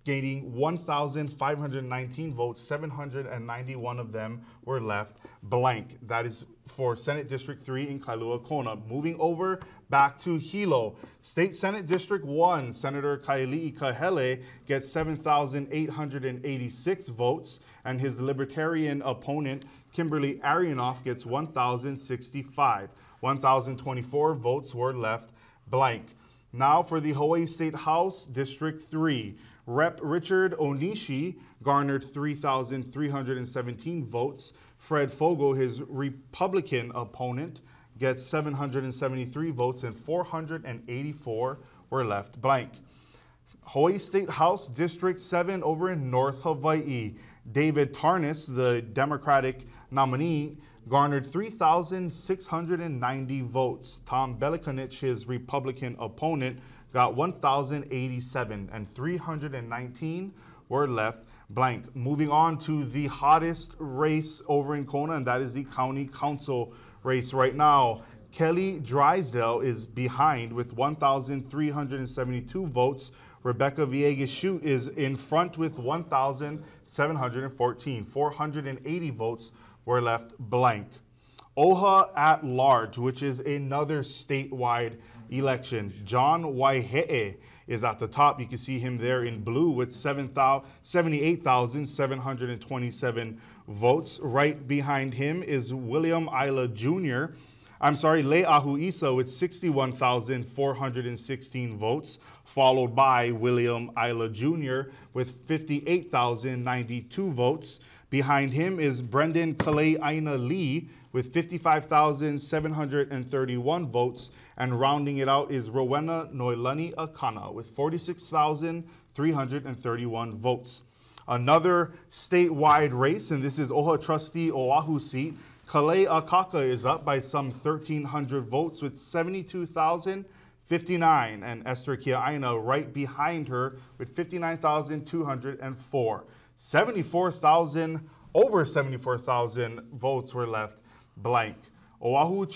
gaining 1,519 votes. 791 of them were left blank. That is for Senate District 3 in Kailua Kona. Moving over back to Hilo. State Senate District 1, Senator Kaili'i Kahele gets 7,886 votes, and his Libertarian opponent, Kimberly Arianoff, gets 1,065. 1,024 votes were left blank. Now for the Hawaii State House District 3. Rep. Richard Onishi garnered 3,317 votes. Fred Fogo, his Republican opponent, gets 773 votes, and 484 were left blank. Hawaii State House District 7 over in North Hawaii. David Tarnas, the Democratic nominee, garnered 3,690 votes. Tom Belikanich, his Republican opponent, got 1,087, and 319 were left blank. Moving on to the hottest race over in Kona, and that is the county council race right now. Kelly Drysdale is behind with 1,372 votes. Rebecca Villegas-Shute is in front with 1,714. 480 votes were left blank. OHA at large, which is another statewide election. John Waihe'e is at the top. You can see him there in blue with 78,727 votes. Right behind him is William Isla Jr. Le'ahu Isa with 61,416 votes, followed by William Isla Jr. with 58,092 votes. Behind him is Brendan Kale'aina Lee with 55,731 votes, and rounding it out is Rowena Noelani Akana with 46,331 votes. Another statewide race, and this is OHA trustee Oahu seat. Kalei Akaka is up by some 1,300 votes with 72,059, and Esther Kiaina right behind her with 59,204. Over 74,000 votes were left blank. OHA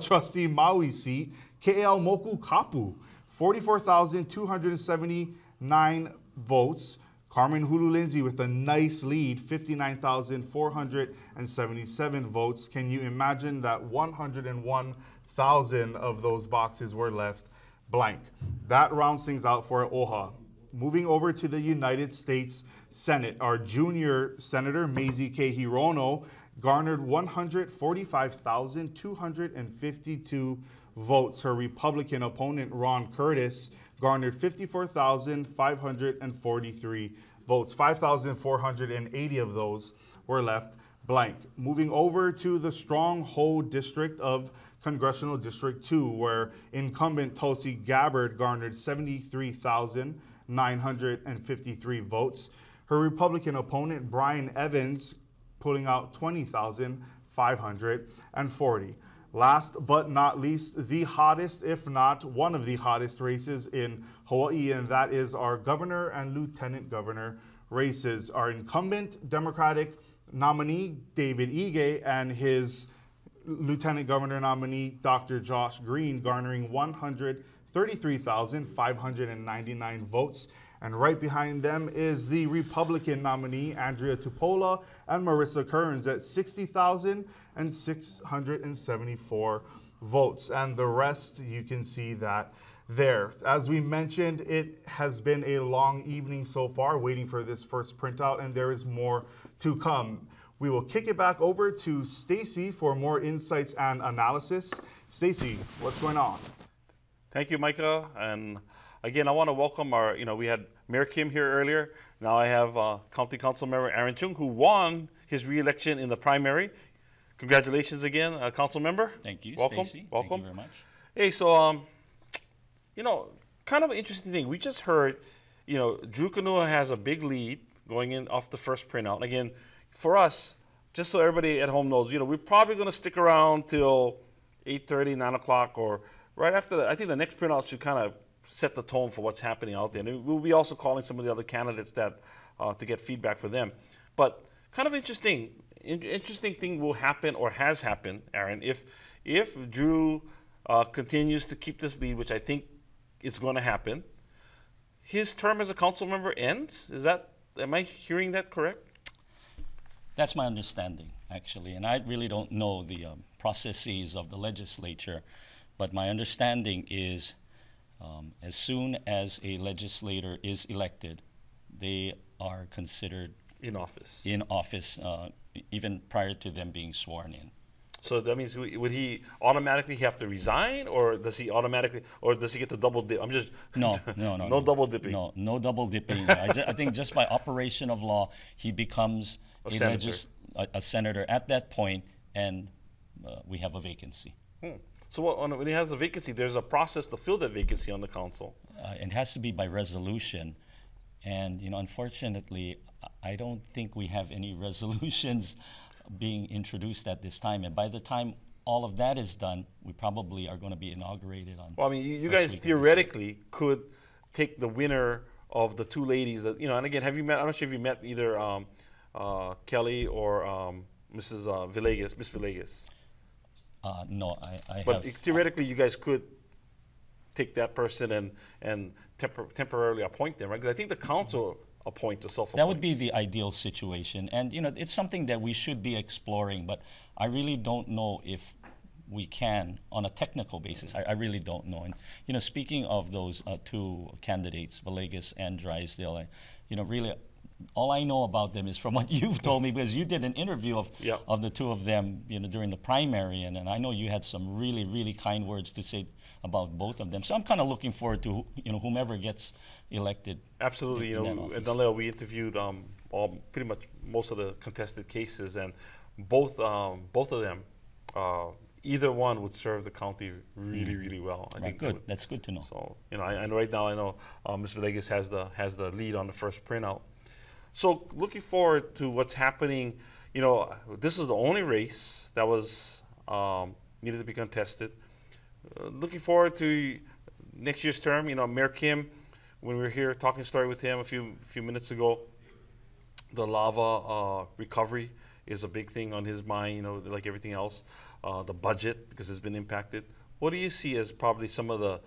trustee Maui seat, KL Moku Kapu, 44,279 votes. Carmen Hulu-Lindsay with a nice lead, 59,477 votes. Can you imagine that 101,000 of those boxes were left blank? That rounds things out for OHA. Moving over to the United States Senate, our junior Senator Mazie K. Hirono garnered 145,252 votes. Her Republican opponent, Ron Curtis, garnered 54,543 votes. 5,480 of those were left blank. Moving over to the stronghold district of Congressional District 2, where incumbent Tulsi Gabbard garnered 73,953 votes. Her Republican opponent, Brian Evans, pulling out 20,540. Last but not least, the hottest, if not one of the hottest races in Hawaii, and that is our governor and lieutenant governor races. Our incumbent Democratic nominee, David Ige, and his lieutenant governor nominee, Dr. Josh Green, garnering 133,599 votes. And right behind them is the Republican nominee, Andrea Tupola and Marissa Kearns, at 60,674 votes. And the rest, you can see that there. As we mentioned, it has been a long evening so far, waiting for this first printout, and there is more to come. We will kick it back over to Stacy for more insights and analysis. Stacy, what's going on? Thank you, Micah. And again, I want to welcome our, we had Mayor Kim here earlier. Now I have County Council Member Aaron Chung, who won his re-election in the primary. Congratulations again, Council Member. Thank you, welcome. Stacey. Welcome. Thank you very much. Hey, so, kind of an interesting thing. We just heard, Drew Kanua has a big lead going in off the first printout. Again, for us, just so everybody at home knows, we're probably going to stick around till 8:30, 9 o'clock, or right after that. I think the next printout should kind of set the tone for what's happening out there. And we'll be also calling some of the other candidates that to get feedback for them. But kind of interesting thing will happen or has happened, Aaron, if Drew continues to keep this lead, which I think it's going to happen. His term as a council member ends. Am I hearing that correct? That's my understanding, actually, and I really don't know the processes of the legislature, but my understanding is as soon as a legislator is elected, they are considered in office, even prior to them being sworn in. So that means, would he automatically have to resign, or does he get the double dip? No, no double dipping. No double dipping. I think just by operation of law, he becomes a senator at that point, and we have a vacancy. So when he has a vacancy, there's a process to fill that vacancy on the council. It has to be by resolution, and unfortunately, I don't think we have any resolutions being introduced at this time. And by the time all of that is done, we probably are going to be inaugurated on. Well, I mean, you guys theoretically could take the winner of the two ladies that, and again, have you met? I'm not sure if you met either Kelly or Mrs. Villegas, Miss Villegas. No, I have. But theoretically, you guys could take that person and temporarily appoint them, right? Because I think the council appoint to self-appoint. That would be the ideal situation, and it's something that we should be exploring. But I really don't know if we can on a technical basis. I really don't know. And speaking of those two candidates, Villegas and Drysdale, really. All I know about them is from what you've told me, because you did an interview of the two of them, during the primary, and I know you had some really, really kind words to say about both of them. So I'm kind of looking forward to whomever gets elected. Absolutely, at Naleo we interviewed pretty much most of the contested cases, and both of them, either one would serve the county really, really well. I think good. That's good to know. So and right now I know Ms. Villegas has the lead on the first printout. So looking forward to what's happening, this is the only race that was needed to be contested. Looking forward to next year's term. Mayor Kim, when we were here talking story with him a few minutes ago, the lava recovery is a big thing on his mind, like everything else. The budget, because it's been impacted. What do you see as probably some of the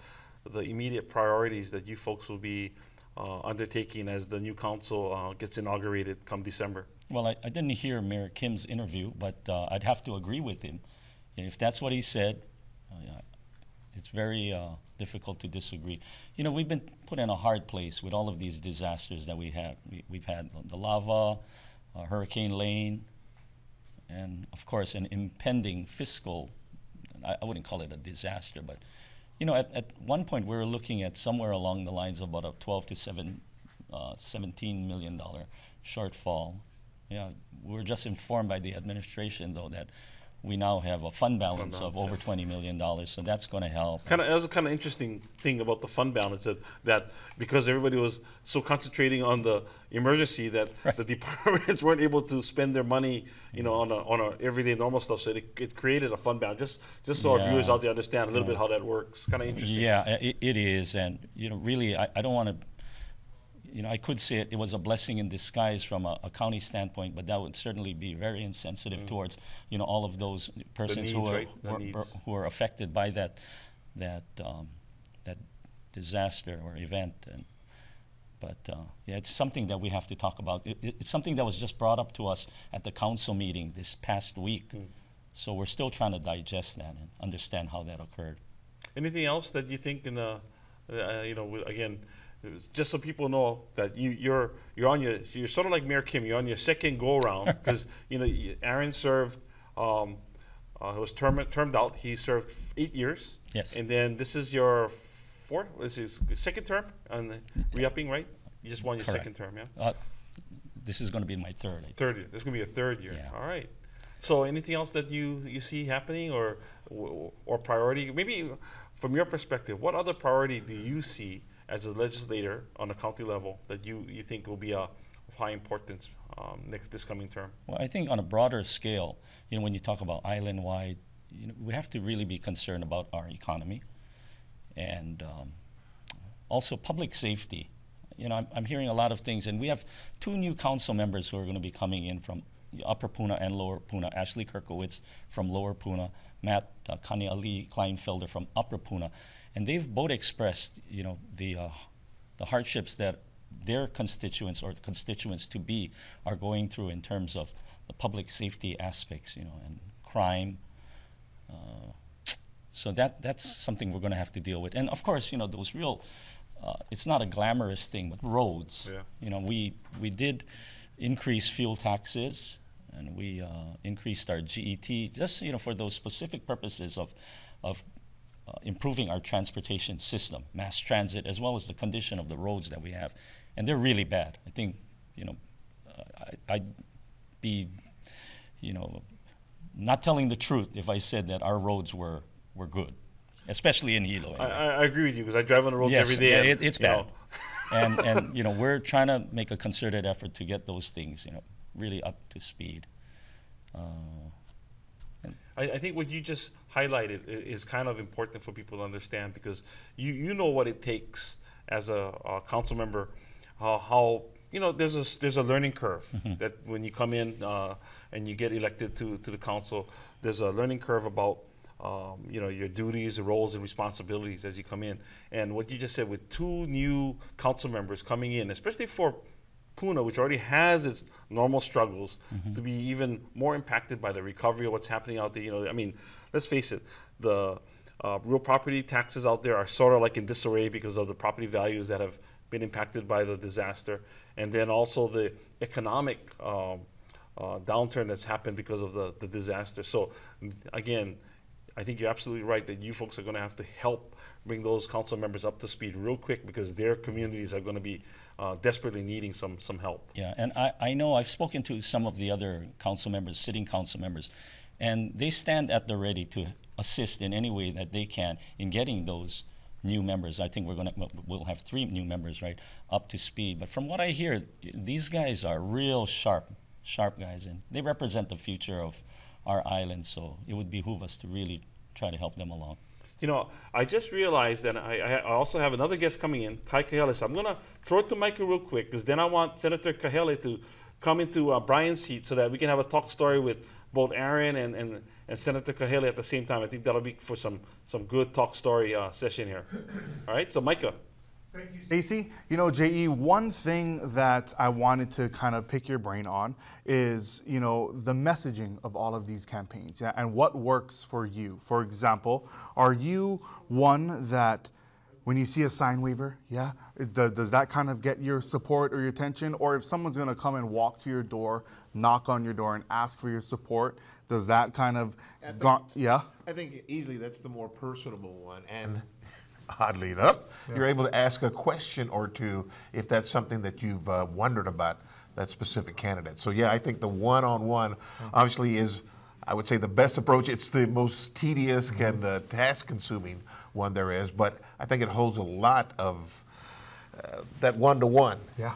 immediate priorities that you folks will be undertaking as the new council gets inaugurated come December? Well, I didn't hear Mayor Kim's interview, but I'd have to agree with him. And if that's what he said, yeah, it's very difficult to disagree. You know, we've been put in a hard place with all of these disasters that we have. We've had the lava, Hurricane Lane, and of course an impending fiscal, I wouldn't call it a disaster, but you know, at one point we were looking at somewhere along the lines of about a $12 to $17 million shortfall. Yeah, we were just informed by the administration though that we now have a fund balance of over $20 million, so that's going to help. That was a kind of interesting thing about the fund balance, that because everybody was so concentrating on the emergency that the departments weren't able to spend their money, you know, on a everyday normal stuff. So it created a fund balance. Just so our viewers out there understand a little bit how that works. Kind of interesting. Yeah, it is, and you know, really, I don't want to. You know, I could say it was a blessing in disguise from a county standpoint, but that would certainly be very insensitive towards, you know, all of those persons who are affected by that disaster or event. But yeah, it's something that we have to talk about. It's something that was just brought up to us at the council meeting this past week. So we're still trying to digest that and understand how that occurred. Anything else that you think in you know, again, just so people know that you're sort of like Mayor Kim. You're on your second go around because you know Aaron served was termed out. He served 8 years. Yes. And then this is your fourth. This is second term and re-upping, right? You just won your second term, yeah. This is going to be my third. Third year. This is going to be a third year. Yeah. All right. So anything else that you see happening or priority? Maybe from your perspective, what other priority do you see as a legislator on a county level that you think will be of high importance this coming term? Well, I think on a broader scale, you know, when you talk about island-wide, you know, we have to really be concerned about our economy and also public safety. You know, I'm hearing a lot of things, and we have 2 new council members who are going to be coming in from Upper Puna and Lower Puna. Ashley Kirkowitz from Lower Puna, Matt Kaniali Kleinfelder from Upper Puna. And they've both expressed, you know, the hardships that their constituents or constituents to be are going through in terms of the public safety aspects, you know, and crime. So that's something we're going to have to deal with. And of course, you know, those real, it's not a glamorous thing, but roads. Yeah. You know, we did increase fuel taxes, and we increased our GET just, you know, for those specific purposes of improving our transportation system, mass transit, as well as the condition of the roads that we have. And they're really bad. I think, you know, I'd be, you know, not telling the truth if I said that our roads were good, especially in Hilo. Anyway. I agree with you because I drive on the roads every day. Yeah, it's bad. and you know, we're trying to make a concerted effort to get those things, you know, really up to speed. I think what you just highlighted is kind of important for people to understand because you know what it takes as a council member, how you know there's a learning curve that when you come in and you get elected to the council, there's a learning curve about you know, your duties, roles, and responsibilities as you come in. And what you just said with 2 new council members coming in, especially for Puna, which already has its normal struggles, to be even more impacted by the recovery of what's happening out there. You know, I mean, let's face it, the real property taxes out there are sort of like in disarray because of the property values that have been impacted by the disaster. And then also the economic downturn that's happened because of the disaster. So again, I think you're absolutely right that you folks are going to have to help bring those council members up to speed real quick because their communities are going to be desperately needing some help. Yeah, and I know I've spoken to some of the other council members, sitting council members, and they stand at the ready to assist in any way that they can in getting those new members. I think we'll have 3 new members, right, up to speed. But from what I hear, these guys are real sharp guys, and they represent the future of our island, so it would behoove us to really try to help them along. You know, I just realized that I also have another guest coming in, Kai Kahele. So I'm going to throw it to Michael real quick because then I want Senator Kahele to come into Brian's seat so that we can have a talk story with both Aaron and Senator Kahele at the same time. I think that'll be for some good talk story session here. All right, so Micah. Thank you, Stacey. You know, JE, one thing that I wanted to kind of pick your brain on is, you know, the messaging of all of these campaigns, yeah, and what works for you. For example, are you one that when you see a sign waiver, yeah, does that kind of get your support or your attention? Or if someone's going to come and walk to your door, knock on your door and ask for your support, does that kind of, yeah? I think easily that's the more personable one. And oddly enough, you're able to ask a question or two if that's something that you've wondered about that specific candidate. So yeah, I think the one-on-one obviously is, I would say, the best approach. It's the most tedious and task-consuming one there is, but I think it holds a lot of that one-to-one. Yeah.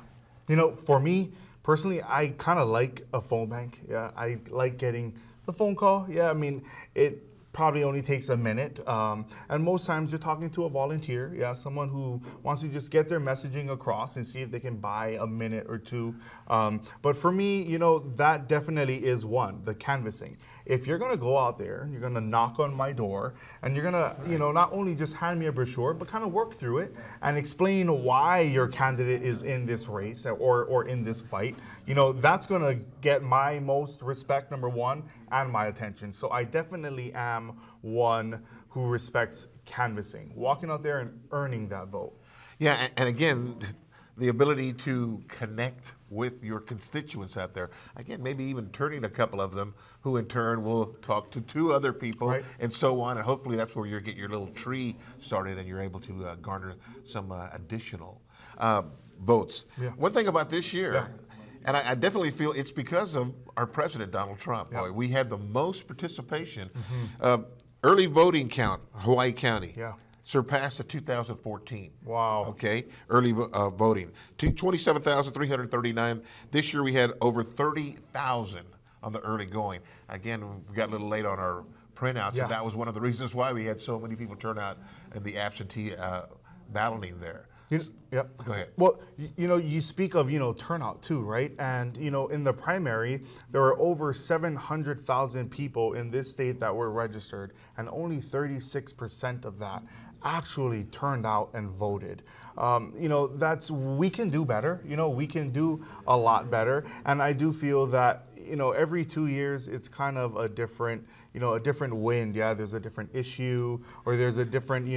You know, for me, personally, I kind of like a phone bank. Yeah, I like getting the phone call. Yeah, I mean, it probably only takes a minute. And most times you're talking to a volunteer, yeah, someone who wants to just get their messaging across and see if they can buy a minute or two. But for me, you know, that definitely is one, the canvassing. If you're gonna go out there, you're gonna knock on my door, and you're gonna, you know, not only just hand me a brochure, but kind of work through it and explain why your candidate is in this race or in this fight, you know, that's gonna get my most respect, number one, and my attention. So I definitely am one who respects canvassing, walking out there and earning that vote. Yeah, and again, the ability to connect with your constituents out there. Again, maybe even turning a couple of them who in turn will talk to two other people and so on. And hopefully that's where you get your little tree started and you're able to garner some additional votes. Yeah. One thing about this year, and I definitely feel it's because of our president, Donald Trump. Boy, we had the most participation. Early voting count, Hawaii County, surpassed the 2014. Wow. Okay, early voting. 27,339. This year we had over 30,000 on the early going. Again, we got a little late on our printouts, and that was one of the reasons why we had so many people turn out in the absentee balloting there. Yep. Go ahead. Well, you know, you speak of, you know, turnout too, right? And, you know, in the primary, there were over 700,000 people in this state that were registered, and only 36% of that actually turned out and voted. You know, we can do better. You know, we can do a lot better. And I do feel that, you know, every 2 years, it's kind of a different, you know, a different wind. Yeah, there's a different issue, or there's a different,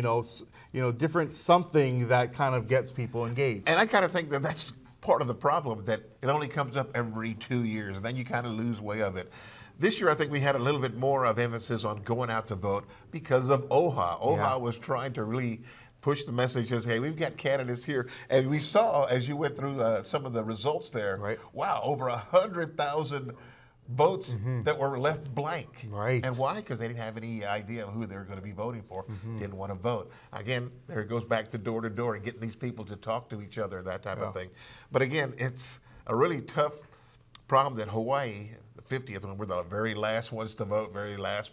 different something that kind of gets people engaged. And I kind of think that that's part of the problem, that it only comes up every 2 years, and then you kind of lose way of it. This year, I think we had a little bit more of emphasis on going out to vote because of OHA. OHA was trying to really push the message as, hey, we've got candidates here. And we saw, as you went through some of the results there, wow, over 100,000 votes that were left blank. Right. And why? Because they didn't have any idea of who they were going to be voting for, didn't want to vote. Again, there it goes back to door and getting these people to talk to each other, that type of thing. But again, it's a really tough problem that Hawaii, the 50th one, we're the very last ones to vote, very last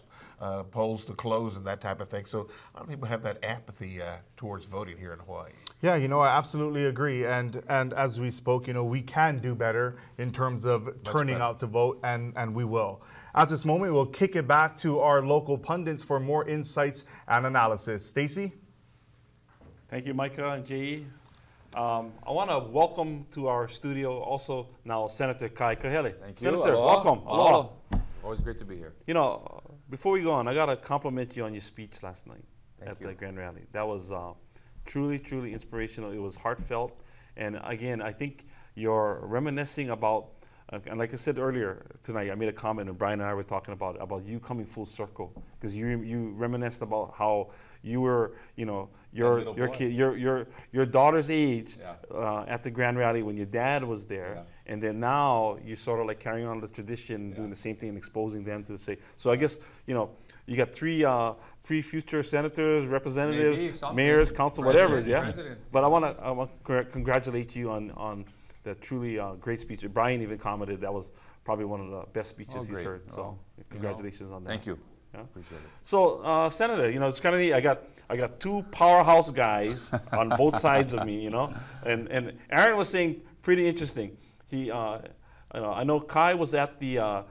polls to close and that type of thing. So a lot of people have that apathy towards voting here in Hawaii. Yeah, you know, I absolutely agree. And as we spoke, you know, we can do better in terms of turning out to vote, and we will. At this moment, we'll kick it back to our local pundits for more insights and analysis. Stacey? Thank you, Micah and J.E. I want to welcome to our studio also now Senator Kai Kahele. Thank you. Senator, Aloha. welcome. Aloha. Always great to be here. You know, before we go on, I got to compliment you on your speech last night at the Grand Rally. That was truly, truly inspirational. It was heartfelt. And again, I think you're reminiscing about, and like I said earlier tonight, I made a comment, and Brian and I were talking about you coming full circle, because you reminisced about how you were, you know, your kid, your daughter's age at the Grand Rally when your dad was there, and then now you're sort of like carrying on the tradition, doing the same thing, and exposing them to the same. So I guess, you know, you got three future senators, representatives, mayors, council, whatever, But I want to congratulate you on the truly great speech. Brian even commented that was probably one of the best speeches he's heard. So congratulations on that. Thank you. Yeah? Appreciate it. So, Senator, you know, it's kind of neat. I got two powerhouse guys on both sides of me, you know, and Aaron was saying pretty interesting. He, I know Kai was at the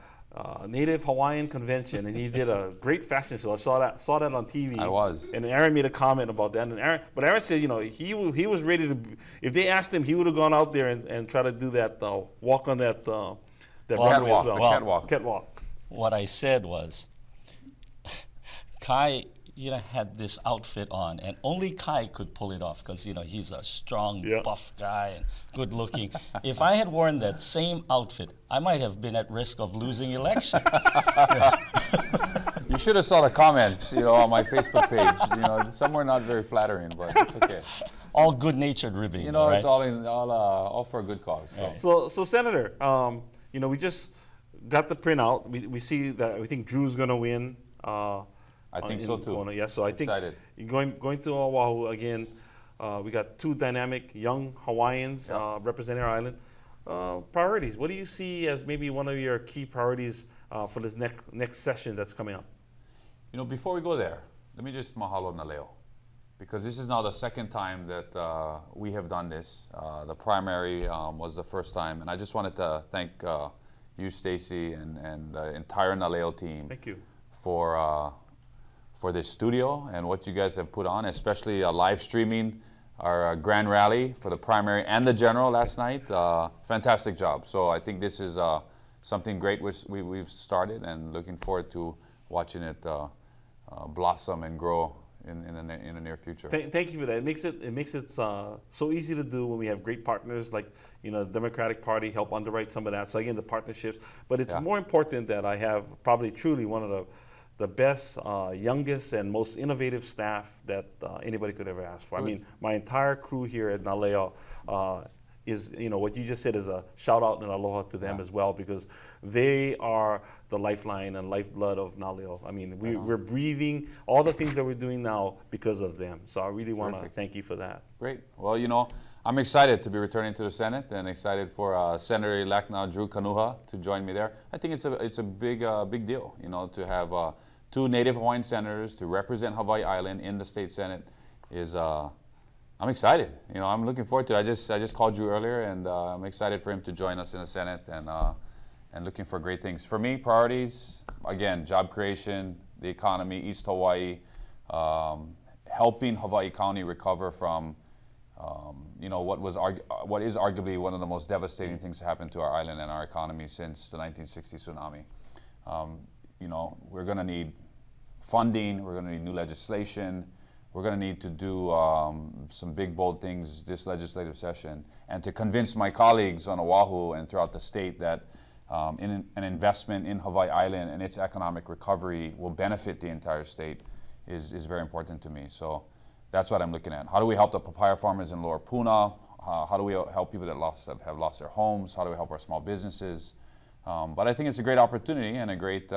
Native Hawaiian convention, and he did a great fashion show. I saw that on TV. I was. And Aaron made a comment about that. And Aaron said, you know, he was ready to. If they asked him, he would have gone out there and try to do that walk on that runway as well. Catwalk. What I said was, Kai, had this outfit on, and only Kai could pull it off because, he's a strong, buff guy and good looking. If I had worn that same outfit, I might have been at risk of losing election. You should have saw the comments, on my Facebook page. Some were not very flattering, but it's okay. All good-natured ribbing, right? It's all for a good cause. So Senator, we just got the printout. We see that we think Drew's going to win. I think so too. Kona. Yeah, so I think Excited. going to Oahu again, we got two dynamic young Hawaiians representing our island. Priorities. What do you see as maybe one of your key priorities for this next session that's coming up? Before we go there, let me just mahalo Naleo, because this is now the second time that we have done this. The primary was the first time, and I just wanted to thank you, Stacy, and the entire Naleo team. Thank you for this studio and what you guys have put on, especially live streaming our grand rally for the primary and the general last night. Fantastic job. So I think this is something great we've started, and looking forward to watching it blossom and grow in the near future. Thank you for that. It makes it so easy to do when we have great partners like the Democratic Party help underwrite some of that. So again, the partnerships. But it's more important that I have probably truly one of the best, youngest, and most innovative staff that anybody could ever ask for. I mean, my entire crew here at Naleo is, what you just said is a shout out and aloha to them as well, because they are the lifeline and lifeblood of Naleo. I mean, we're breathing all the things that we're doing now because of them. So I really want to thank you for that. Great. Well, I'm excited to be returning to the Senate, and excited for Senator-elect now Drew Kanuha to join me there. I think it's a big deal, to have two Native Hawaiian senators to represent Hawaii Island in the state Senate. I'm excited. I'm looking forward to it. I just called you earlier, and I'm excited for him to join us in the Senate, and looking for great things. For me, priorities, again, job creation, the economy, East Hawaii, helping Hawaii County recover from what is arguably one of the most devastating things to happen to our island and our economy since the 1960 tsunami. We're going to need funding, we're going to need new legislation, we're going to need to do some big, bold things this legislative session, and to convince my colleagues on Oahu and throughout the state that an investment in Hawaii Island and its economic recovery will benefit the entire state is very important to me. So that's what I'm looking at. How do we help the papaya farmers in Lower Puna? How do we help people that have lost their homes? How do we help our small businesses? But I think it's a great opportunity and a great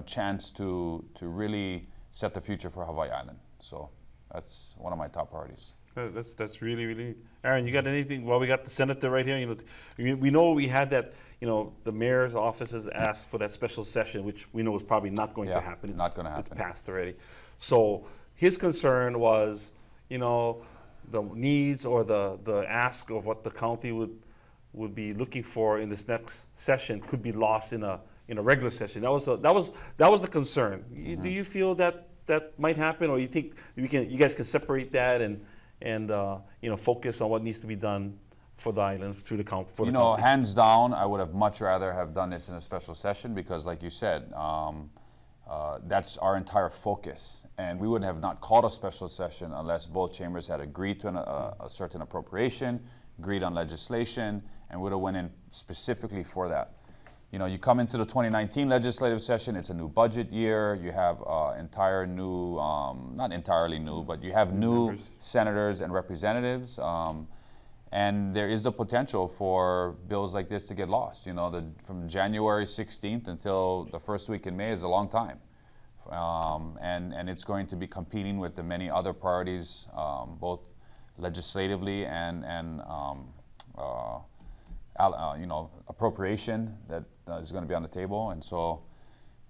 chance to really set the future for Hawaii Island. So that's one of my top priorities. That's really, really. Aaron, you got anything? Well, we got the senator right here. We know we had that. The mayor's office has asked for that special session, which we know is probably not going to happen. It's not going to happen. It's passed already. So his concern was, the needs or the ask of what the county would be looking for in this next session could be lost in a regular session. That was the concern. Mm-hmm. Do you feel that might happen, or you think you guys can separate that and focus on what needs to be done for the island through the county? Hands down, I would have much rather have done this in a special session, because, like you said, that's our entire focus, and we would have not called a special session unless both chambers had agreed to a certain appropriation, agreed on legislation, and would have went in specifically for that. You come into the 2019 legislative session, it's a new budget year, you have entire new, not entirely new, but you have new senators and representatives, and there is the potential for bills like this to get lost. From January 16th until the first week in May is a long time. And it's going to be competing with the many other priorities, both legislatively and appropriation that is going to be on the table. And so,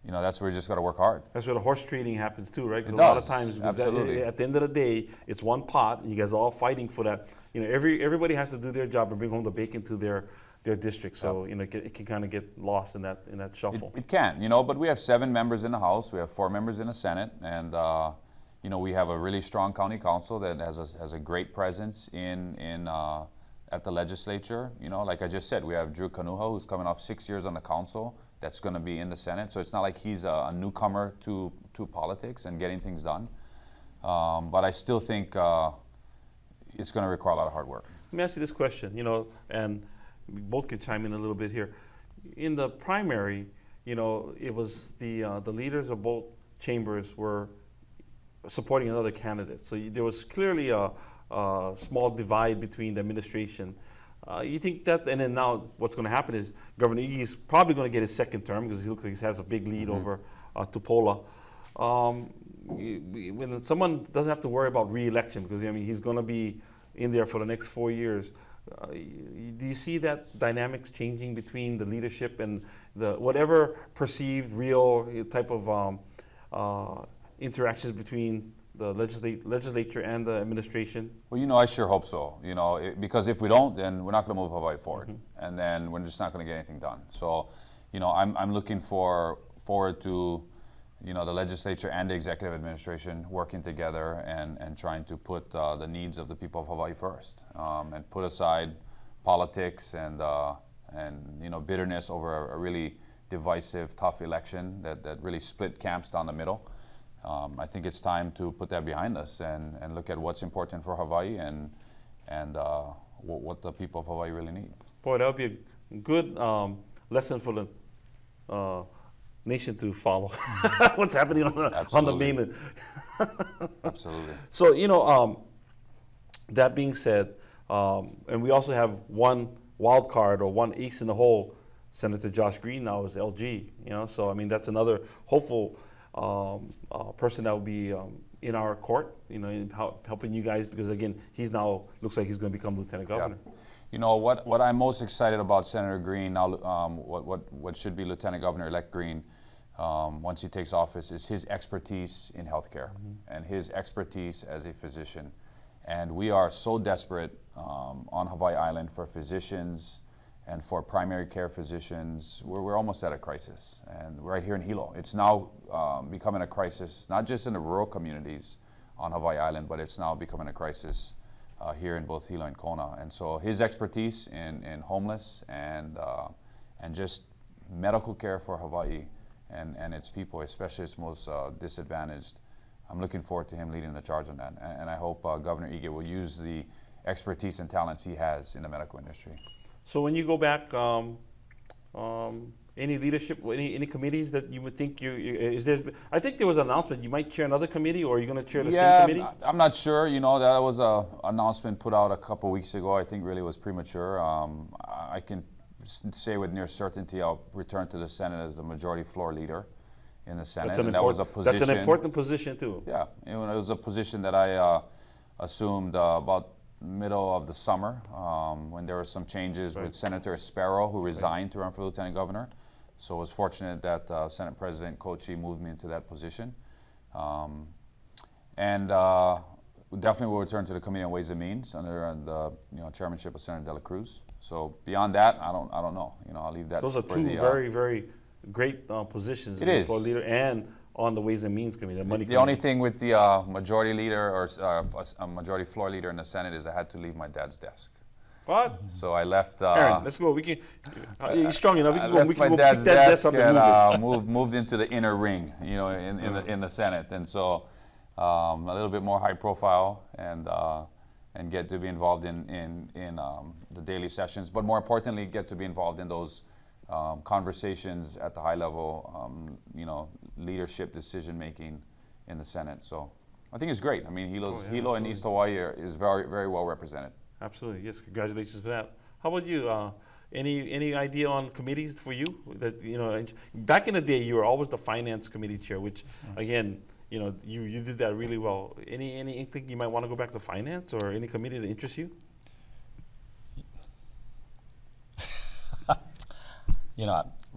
that's where you just got to work hard. That's where the horse trading happens too, right? Because a lot of times, absolutely. At the end of the day, it's one pot, and you guys are all fighting for that. Everybody has to do their job and bring home the bacon to their district. So it can kind of get lost in that shuffle. It can, but we have 7 members in the House, we have 4 members in the Senate, and we have a really strong county council that has a great presence at the legislature. Like I just said, we have Drew Kanuha, who's coming off 6 years on the council, that's going to be in the Senate. So it's not like he's a newcomer to politics and getting things done. But I still think it's going to require a lot of hard work. Let me ask you this question, and we both can chime in a little bit here. In the primary, it was the leaders of both chambers were supporting another candidate. So there was clearly a small divide between the administration. You think that, and then now what's going to happen is Governor Iggy is probably going to get his second term because he looks like he has a big lead over Tupola. When someone doesn't have to worry about re-election, because he's going to be in there for the next 4 years, do you see that dynamics changing between the leadership and the whatever perceived real type of interactions between the legislature and the administration? Well, I sure hope so. Because if we don't, then we're not going to move Hawaii forward, and then we're just not going to get anything done. So, I'm looking forward to the legislature and the executive administration working together and trying to put the needs of the people of Hawaii first, and put aside politics and bitterness over a really divisive, tough election that really split camps down the middle. I think it's time to put that behind us and look at what's important for Hawaii and what the people of Hawaii really need. Boy, that would be a good lesson for the nation to follow. What's happening on the mainland. Absolutely. So, that being said, and we also have one wild card or one ace in the hole. Senator Josh Green now is LG. So that's another hopeful person that will be in our court, helping you guys, because again, he's now looks like he's going to become lieutenant governor. Yeah. What I'm most excited about Senator Green now, what should be Lieutenant Governor-elect Green, once he takes office, is his expertise in healthcare and his expertise as a physician. And we are so desperate on Hawaii Island for physicians and for primary care physicians. We're almost at a crisis. And right here in Hilo, it's now becoming a crisis, not just in the rural communities on Hawaii Island, but it's now becoming a crisis here in both Hilo and Kona. And so his expertise in homeless and just medical care for Hawaii and its people, especially its most disadvantaged, I'm looking forward to him leading the charge on that. And I hope Governor Ige will use the expertise and talents he has in the medical industry. So when you go back, any leadership, any committees that you would think is there? I think there was an announcement you might chair another committee, or you're going to chair the same committee. Yeah, I'm not sure. That was an announcement put out a couple weeks ago. I think really was premature. I can say with near certainty I'll return to the Senate as the majority floor leader in the Senate. That's an important position too. Yeah, it was a position that I assumed about middle of the summer when there were some changes with Senator Sparrow, who resigned to run for lieutenant governor. So I was fortunate that Senate President Kochi moved me into that position. And we definitely will return to the Committee on Ways and Means under the chairmanship of Senator De La Cruz. So beyond that, I don't know. I'll leave that. Those are two very, very great positions. It is. For leader and on the Ways and Means Committee, the only thing with the majority leader or a majority floor leader in the Senate is I had to leave my dad's desk. What? So I left. Aaron, let's go. We can. You're strong enough. We can my go dad's pick that desk desk up and moved into the inner ring, in the Senate, and so a little bit more high profile and get to be involved in the daily sessions, but more importantly, get to be involved in those conversations at the high level, leadership decision making in the Senate. So I think it's great. I mean, Hilo and East Hawaii is very, very well represented. Absolutely, yes. Congratulations for that. How about you? Any idea on committees for you? That back in the day, you were always the finance committee chair, which again, you did that really well. Any inkling you might want to go back to finance or any committee that interests you?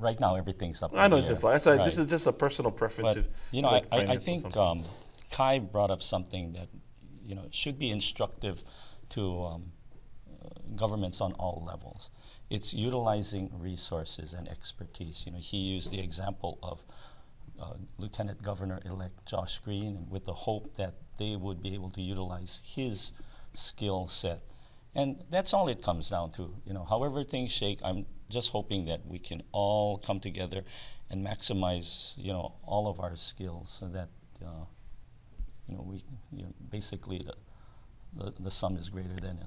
Right now everything's up. I know it's right. This is just a personal preference. But, I think Kai brought up something that should be instructive to governments on all levels. It's utilizing resources and expertise. You know, he used the example of Lieutenant Governor-elect Josh Green, and with the hope that they would be able to utilize his skill set. And that's all it comes down to. You know, however things shake, I'm just hoping that we can all come together and maximize, you know, all of our skills so that, you know, basically the sum is greater than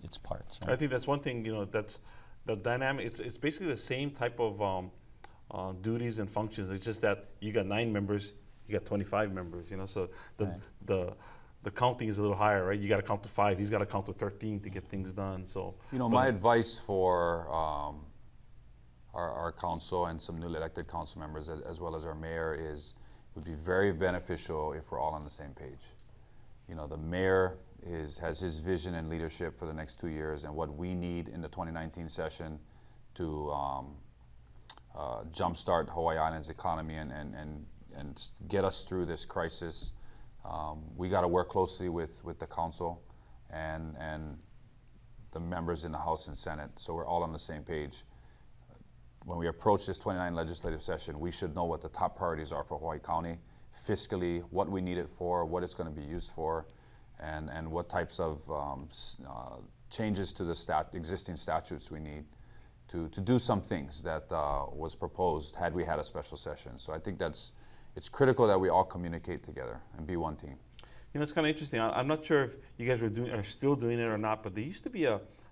its parts. Right? I think that's one thing, you know, that's the dynamic. It's basically the same type of duties and functions. It's just that you got 9 members, you got 25 members, you know, so the counting is a little higher, right? You got to count to 5. He's got to count to 13 to get things done. So, you know, my advice for our council and some newly elected council members, as well as our mayor, is it would be very beneficial if we're all on the same page. You know, the mayor has his vision and leadership for the next 2 years, and what we need in the 2019 session to jumpstart Hawaii Island's economy and get us through this crisis. We got to work closely with the council and the members in the House and Senate, so we're all on the same page. When we approach this 29 legislative session, we should know what the top priorities are for Hawaii County, fiscally, what we need it for, what it's going to be used for, and what types of changes to the existing statutes we need to do some things that was proposed had we had a special session. So I think it's critical that we all communicate together and be one team. You know, it's kind of interesting. I'm not sure if you guys are still doing it or not, but there used to be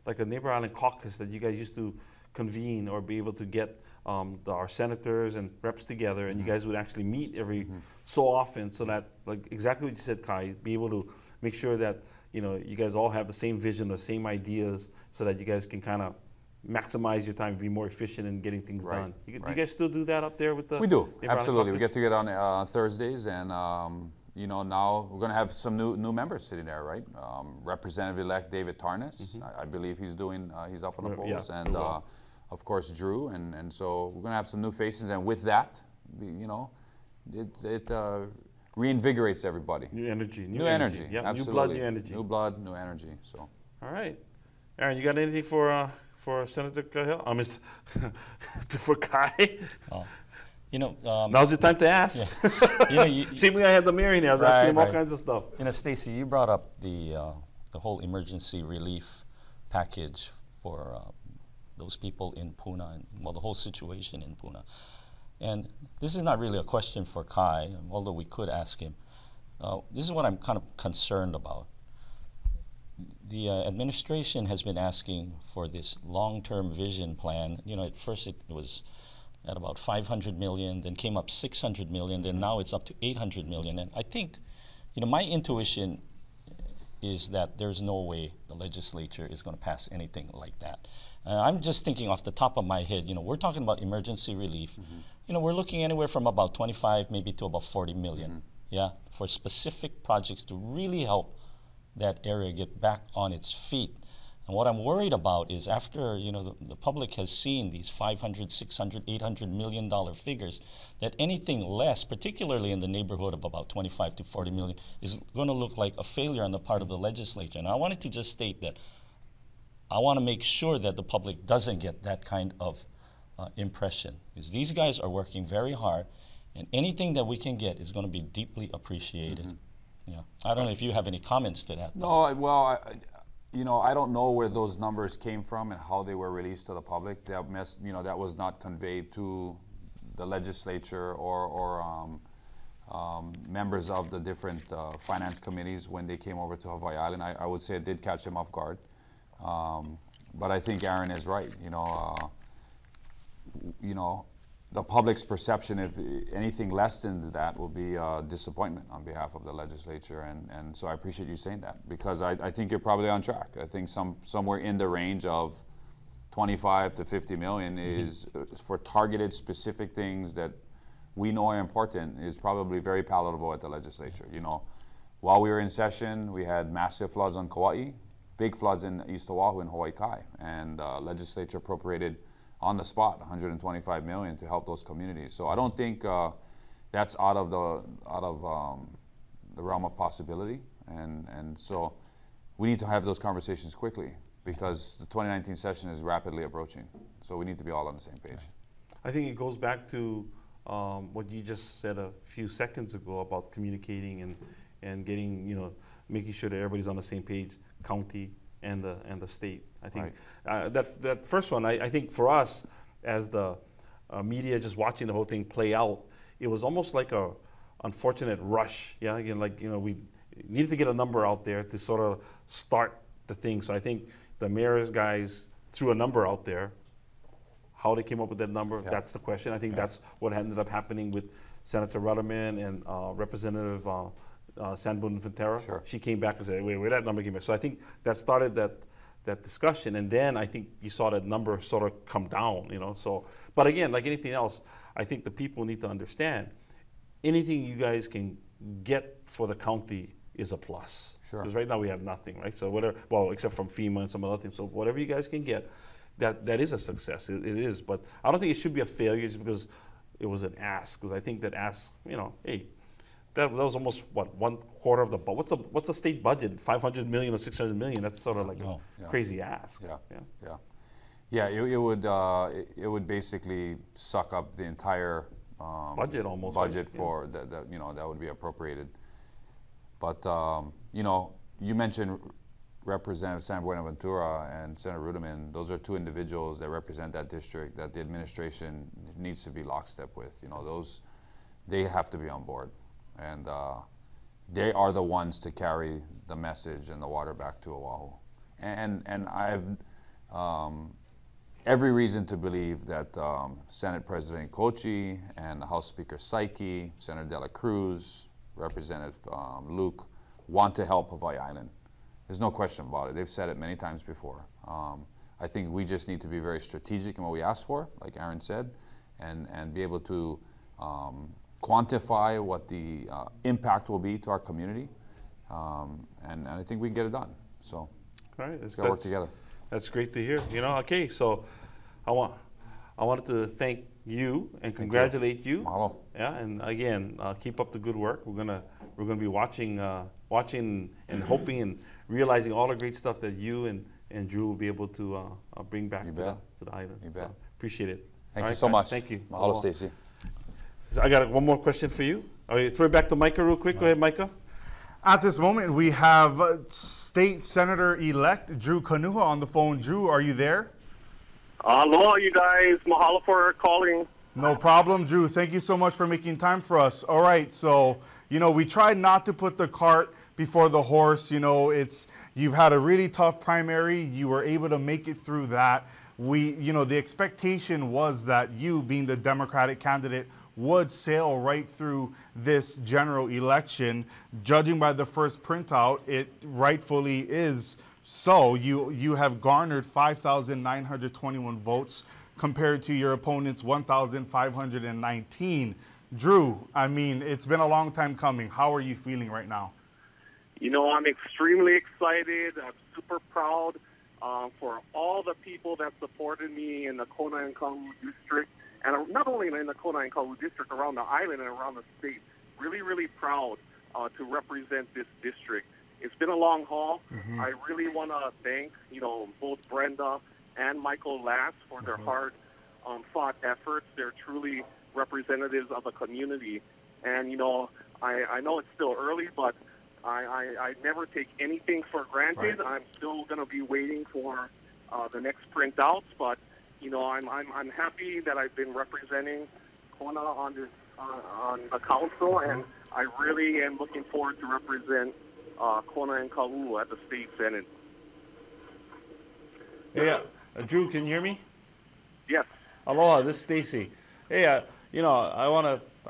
like a Neighbor Island caucus that you guys used to convene or be able to get our senators and reps together, and you guys would actually meet every so often, so that, like exactly what you said, Kai, be able to make sure that, you know, you guys all have the same vision, the same ideas, so that you guys can kind of maximize your time, be more efficient in getting things done. Do you guys still do that up there with the? We do, Neighbor absolutely. Island We get together on Thursdays, and you know, now we're going to have some new members sitting there, right? Representative-elect David Tarnas, I believe he's up on the polls, and of course Drew, and so we're going to have some new faces, and with that, you know, it reinvigorates everybody. New energy. New energy. Yep. Absolutely. New blood, new energy. New blood, new energy. So. All right, Aaron, you got anything for Senator Cahill? I mean, for Kai? You know, now's the time to ask. Yeah. You know, same way I had the mayor in there. I was asking him all kinds of stuff. You know, Stacy, you brought up the whole emergency relief package for those people in Puna, and, well, the whole situation in Puna. And this is not really a question for Kai, although we could ask him. This is what I'm kind of concerned about. The administration has been asking for this long-term vision plan. You know, at first it was at about 500 million, then came up 600 million, then now it's up to 800 million. And I think, you know, my intuition is that there's no way the legislature is going to pass anything like that. I'm just thinking off the top of my head, you know, we're talking about emergency relief. You know, we're looking anywhere from about 25 maybe to about 40 million, yeah, for specific projects to really help that area get back on its feet. And what I'm worried about is after, you know, the public has seen these 500, 600, 800 million dollar figures, that anything less, particularly in the neighborhood of about 25 to 40 million, is going to look like a failure on the part of the legislature. And I wanted to just state that I want to make sure that the public doesn't get that kind of impression, because these guys are working very hard, and anything that we can get is going to be deeply appreciated. Yeah, I don't know if you have any comments to that. No, well, you know, I don't know where those numbers came from and how they were released to the public. That you know, that was not conveyed to the legislature or members of the different finance committees when they came over to Hawaii Island. I would say it did catch them off guard. But I think Aaron is right. You know, the public's perception, if anything less than that, will be disappointment on behalf of the legislature, and so I appreciate you saying that, because I think you're probably on track. I think somewhere in the range of 25 to 50 million is for targeted specific things that we know are important, is probably very palatable at the legislature. You know, while we were in session, we had massive floods on Kauai, big floods in East Oahu and Hawaii Kai, and legislature appropriated on the spot 125 million to help those communities. So I don't think that's out of the realm of possibility, and so we need to have those conversations quickly, because the 2019 session is rapidly approaching. So we need to be all on the same page. I think it goes back to what you just said a few seconds ago about communicating and getting, making sure that everybody's on the same page, county and the state. I think that first one, I think for us as the media just watching the whole thing play out, it was almost like a unfortunate rush. Yeah, again, we needed to get a number out there to sort of start the thing. So I think the mayor's guys threw a number out there. How they came up with that number, that's the question. I think that's what ended up happening with Senator Rudderman and Representative Sanborn Fintera. Sure. She came back and said, wait, where that number came back. So I think that started that discussion, and then I think you saw that number sort of come down, So, but again, like anything else, I think the people need to understand anything you guys can get for the county is a plus. Sure. Because right now we have nothing, right? So whatever, well, except from FEMA and some other things. So whatever you guys can get, that is a success. It is, but I don't think it should be a failure just because it was an ask. Because I think that ask, hey, that was almost what 1/4 of the budget. What's the state budget? 500 million or 600 million? That's sort of like a crazy ask. Yeah. It would basically suck up the entire budget almost. Budget for that would be appropriated. But you mentioned Representative San Buenaventura and Senator Ruderman. Those are two individuals that represent that district that the administration needs to be lockstep with. They have to be on board, and they are the ones to carry the message and the water back to Oahu. And I have every reason to believe that Senate President Kochi and the House Speaker Saiki, Senator De La Cruz, Representative Luke want to help Hawaii Island. There's no question about it. They've said it many times before. I think we just need to be very strategic in what we ask for, like Aaron said, and be able to quantify what the impact will be to our community. And I think we can get it done. So, all right, let's work together. That's great to hear. Okay, so I wanted to thank you and congratulate you. Mahalo. Yeah, and again, keep up the good work. We're gonna be watching and hoping and realizing all the great stuff that you and Drew will be able to bring back to the island. You bet. So, appreciate it. Thank you so much. Thank you. Mahalo, Stacy. So I got one more question for you. Throw it back to Micah real quick. Go ahead, Micah. At this moment, we have State Senator-elect Drew Kanuha on the phone. Drew, are you there? Aloha, you guys. Mahalo for calling. No problem, Drew. Thank you so much for making time for us. All right, so, we tried not to put the cart before the horse. You've had a really tough primary. You were able to make it through that. The expectation was that you, being the Democratic candidate, would sail right through this general election. Judging by the first printout, it rightfully is so. You have garnered 5,921 votes compared to your opponent's 1,519. Drew, it's been a long time coming. How are you feeling right now? I'm extremely excited. I'm super proud for all the people that supported me in the Kona and Kahu district, and not only in the Kona and Kahu district, around the island and around the state. Really, really proud to represent this district. It's been a long haul. Mm-hmm. I really want to thank, both Brenda and Michael Lass for their hard fought efforts. They're truly representatives of the community. And, I know it's still early, but I never take anything for granted. Right. I'm still going to be waiting for the next printouts, but I'm happy that I've been representing Kona on the council, and I really am looking forward to represent Kona and Kahu at the state senate. Yeah, Drew, can you hear me? Yes. Aloha, this is Stacy. Hey, I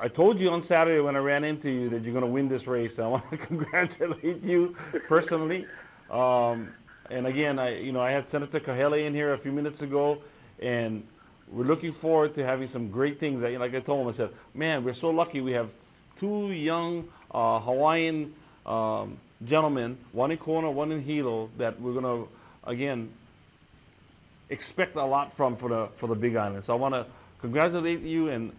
told you on Saturday when I ran into you that you're going to win this race. I want to congratulate you personally. And again, I had Senator Kahele in here a few minutes ago, and we're looking forward to having some great things. Like I told him, I said, man, we're so lucky we have two young Hawaiian gentlemen, one in Kona, one in Hilo, that we're going to, again, expect a lot from for the Big Island. So I want to congratulate you and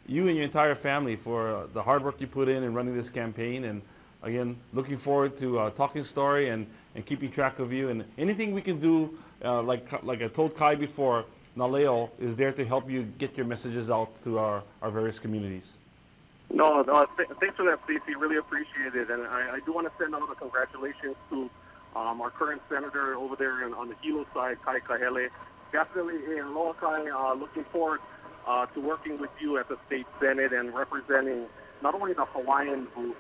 you and your entire family for the hard work you put in running this campaign. And again, looking forward to Talking Story and and keeping track of you. And anything we can do, like I told Kai before, Naleo is there to help you get your messages out to our various communities. No, thanks for that, Stacey. Really appreciate it. And I do want to send out a congratulations to our current senator over there on the Hilo side, Kai Kahele. Definitely, aloha Kai, looking forward to working with you at the state senate and representing not only the Hawaiian vote,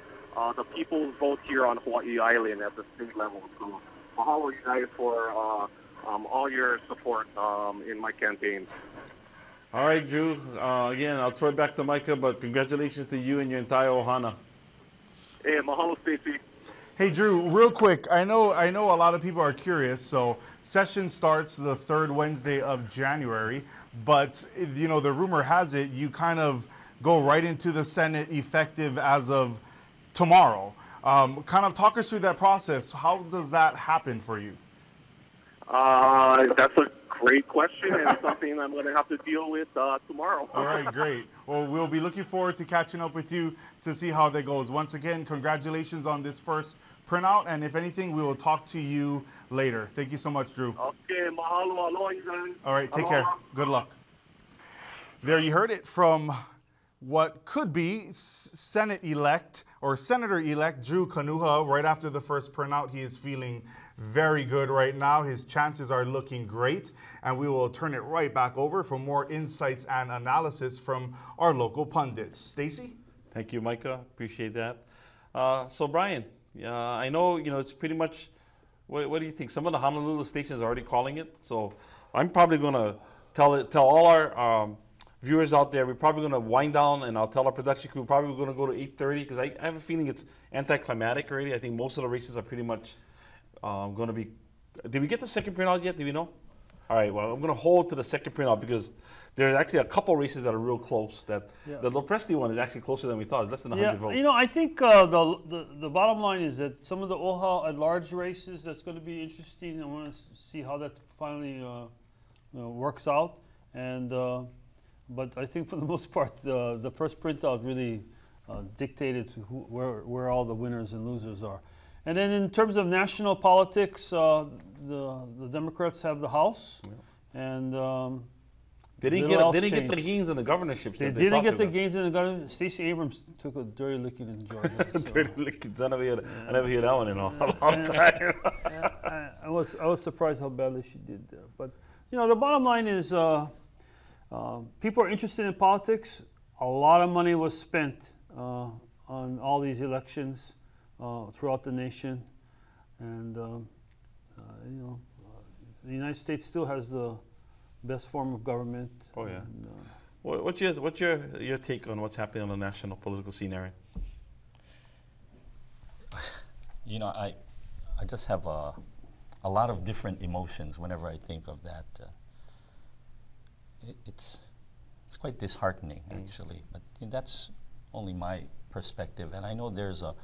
the people's vote here on Hawaiʻi Island at the state level. So mahalo you guys for all your support in my campaign. All right, Drew. Again, I'll throw it back to Micah, but congratulations to you and your entire ohana. Hey, mahalo, Stacey. Hey, Drew, real quick, I know a lot of people are curious, so session starts the third Wednesday of January, but, you know, the rumor has it you kind of go right into the Senate effective as of tomorrow. Kind of talk us through that process. How does that happen for you? That's a great question and something I'm going to have to deal with tomorrow. All right, great. Well, we'll be looking forward to catching up with you to see how that goes. Once again, congratulations on this first printout, and if anything, we will talk to you later. Thank you so much, Drew. Okay, mahalo, aloha, you guys. All right, take Aloha. care. Good luck. There you heard it from what could be Senate-elect or Senator-elect Drew Kanuha. Right after the first printout, he is feeling very good right now. His chances are looking great, and we will turn it right back over for more insights and analysis from our local pundits. Stacey? Thank you, Micah. Appreciate that. So, Brian, I know it's pretty much. What do you think? Some of the Honolulu stations are already calling it. So, I'm probably going to tell all our viewers out there, we're probably going to wind down, and I'll tell our production crew we're probably going to go to 8:30 because I have a feeling it's anticlimactic already. I think most of the races are pretty much going to be. Did we get the second printout yet? Do we know? All right. Well, I'm going to hold to the second printout because there's actually a couple races that are real close. The Lopresti one is actually closer than we thought. It's less than 100 votes. I think the bottom line is that some of the OHA at-large races, that's going to be interesting. I want to see how that finally works out. And but I think for the most part, the first printout really dictated where all the winners and losers are. And then in terms of national politics, the Democrats have the House, and they didn't get the gains in the governorships. They didn't get the gains in the government. Stacey Abrams took a dirty licking in Georgia. Dirty licking. I never hear that one in a long time. I was surprised how badly she did there. But the bottom line is people are interested in politics. A lot of money was spent on all these elections throughout the nation, and the United States still has the best form of government. Oh yeah. And, what's your take on what's happening on the national political scene, Aaron? I just have a lot of different emotions whenever I think of that. It's quite disheartening, actually, but that's only my perspective, and I know there's a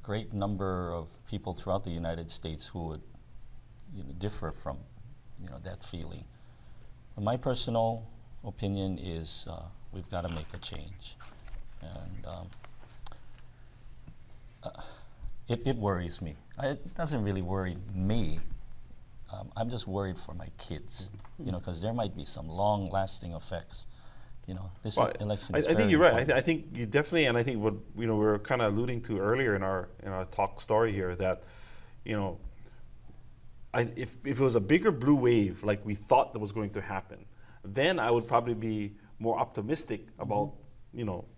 great number of people throughout the United States who would differ from that feeling. But my personal opinion is we've got to make a change, and it worries me. It doesn't really worry me. I'm just worried for my kids, because there might be some long-lasting effects. This election is I think you're important. right. I think you definitely, and I think what we were kind of alluding to earlier in our talk story here that, if it was a bigger blue wave like we thought that was going to happen, then I would probably be more optimistic about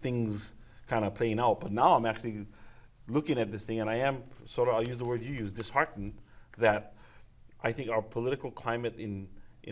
things kind of playing out. But now I'm actually looking at this thing, and I am I'll use the word you use, disheartened that I think our political climate in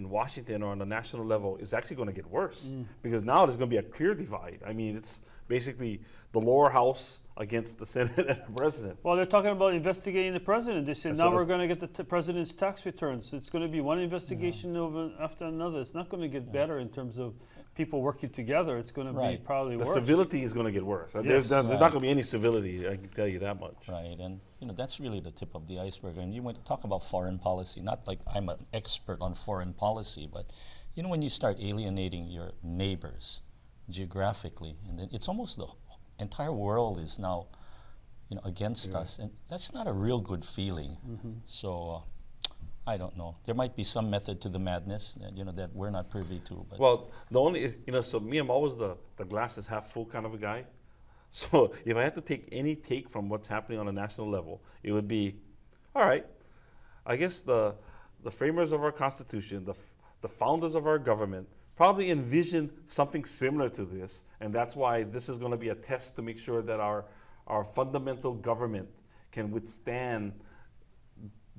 Washington or on the national level is actually going to get worse because now there's going to be a clear divide. I mean, it's basically the lower house against the Senate and the president. Well, they're talking about investigating the president. They said now we're going to get the president's tax returns. It's going to be one investigation after another. It's not going to get better in terms of people working together. It's going to be probably worse. The civility is going to get worse. Yes. There's not going to be any civility, I can tell you that much. Right, and that's really the tip of the iceberg. And you want to talk about foreign policy, not like I'm an expert on foreign policy, but when you start alienating your neighbors geographically, and then it's almost the entire world is now against us, and that's not a real good feeling. So I don't know. There might be some method to the madness, that we're not privy to. But well, the only so me, I'm always the glass is half full kind of a guy. So if I had to take any take from what's happening on a national level, it would be, all right. I guess the framers of our Constitution, the founders of our government, probably envisioned something similar to this, and that's why this is going to be a test to make sure that our fundamental government can withstand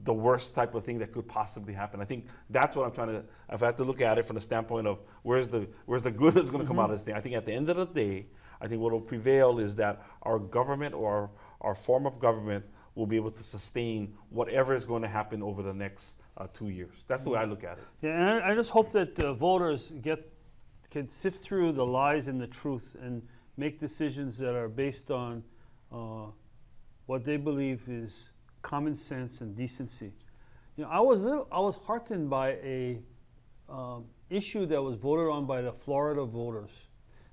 the worst type of thing that could possibly happen. I think that's what I'm trying to, if I have to look at it from the standpoint of where's the good that's going to come out of this thing. I think at the end of the day, I think what will prevail is that our government or our form of government will be able to sustain whatever is going to happen over the next 2 years. That's the way I look at it. Yeah, and I just hope that voters can sift through the lies and the truth and make decisions that are based on what they believe is common sense and decency. I was heartened by a issue that was voted on by the Florida voters.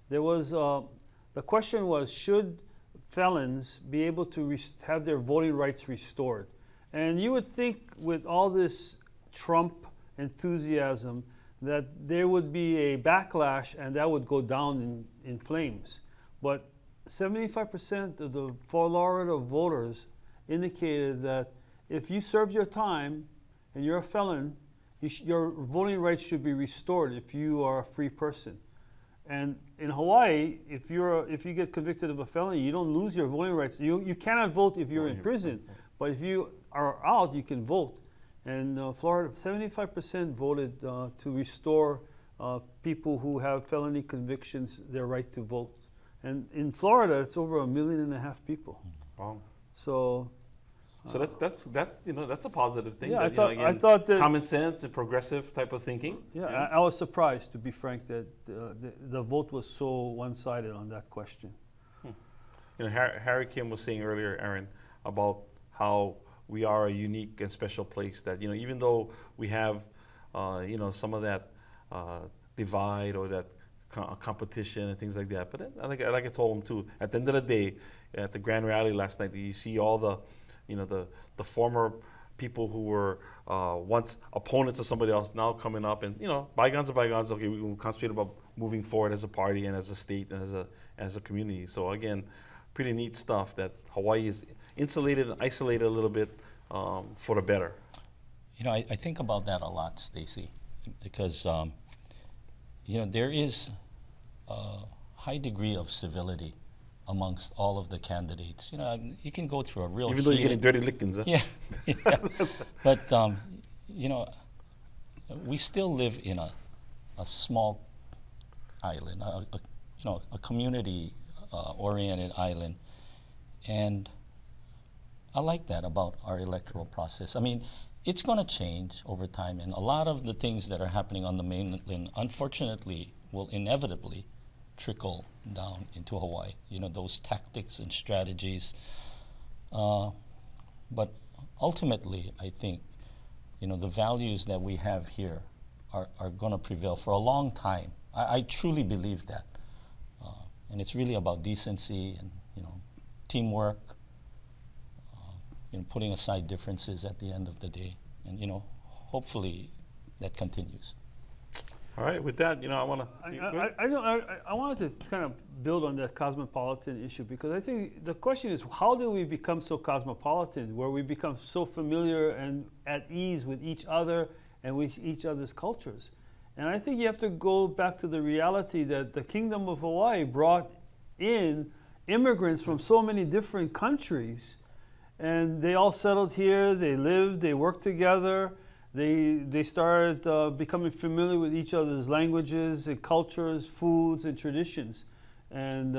There was the question was, should felons be able to have their voting rights restored? And you would think with all this Trump enthusiasm that there would be a backlash and that would go down in flames. But 75% of the Florida voters indicated that if you served your time and you're a felon, your voting rights should be restored if you are a free person. And in Hawaii, if you get convicted of a felony, you don't lose your voting rights. You cannot vote if you're in prison, but if you are out, you can vote. And Florida, 75% voted to restore people who have felony convictions their right to vote. And in Florida, it's over 1.5 million people. Wow. So that's a positive thing. Yeah, that, I thought that common sense and progressive type of thinking. Yeah, I was surprised, to be frank, that the vote was so one-sided on that question. Harry Kim was saying earlier, Aaron, about how we are a unique and special place. That even though we have some of that divide or that competition and things like that, but like I told him too, at the end of the day, at the grand rally last night, you see all the the former people who were once opponents of somebody else now coming up, and bygones are bygones. Okay, we will concentrate about moving forward as a party and as a state and as a community. So again, pretty neat stuff that Hawaii is insulated and isolated a little bit for the better. I think about that a lot, Stacy, because there is a high degree of civility amongst all of the candidates. You can go through a real even though you're getting dirty lickings. Huh? Yeah. But we still live in a small island, a community oriented island, and I like that about our electoral process. I mean, it's going to change over time, and a lot of the things that are happening on the mainland, unfortunately, will inevitably trickle down into Hawaii. Those tactics and strategies. But ultimately, I think, the values that we have here are going to prevail for a long time. I truly believe that. And it's really about decency and, teamwork, putting aside differences at the end of the day. And, hopefully that continues. All right, with that, I want to. I wanted to kind of build on that cosmopolitan issue, because I think the question is, how do we become so cosmopolitan, where we become so familiar and at ease with each other and with each other's cultures? And I think you have to go back to the reality that the Kingdom of Hawaii brought in immigrants from so many different countries, and they all settled here, they lived, they worked together. They started becoming familiar with each other's languages and cultures, foods and traditions, and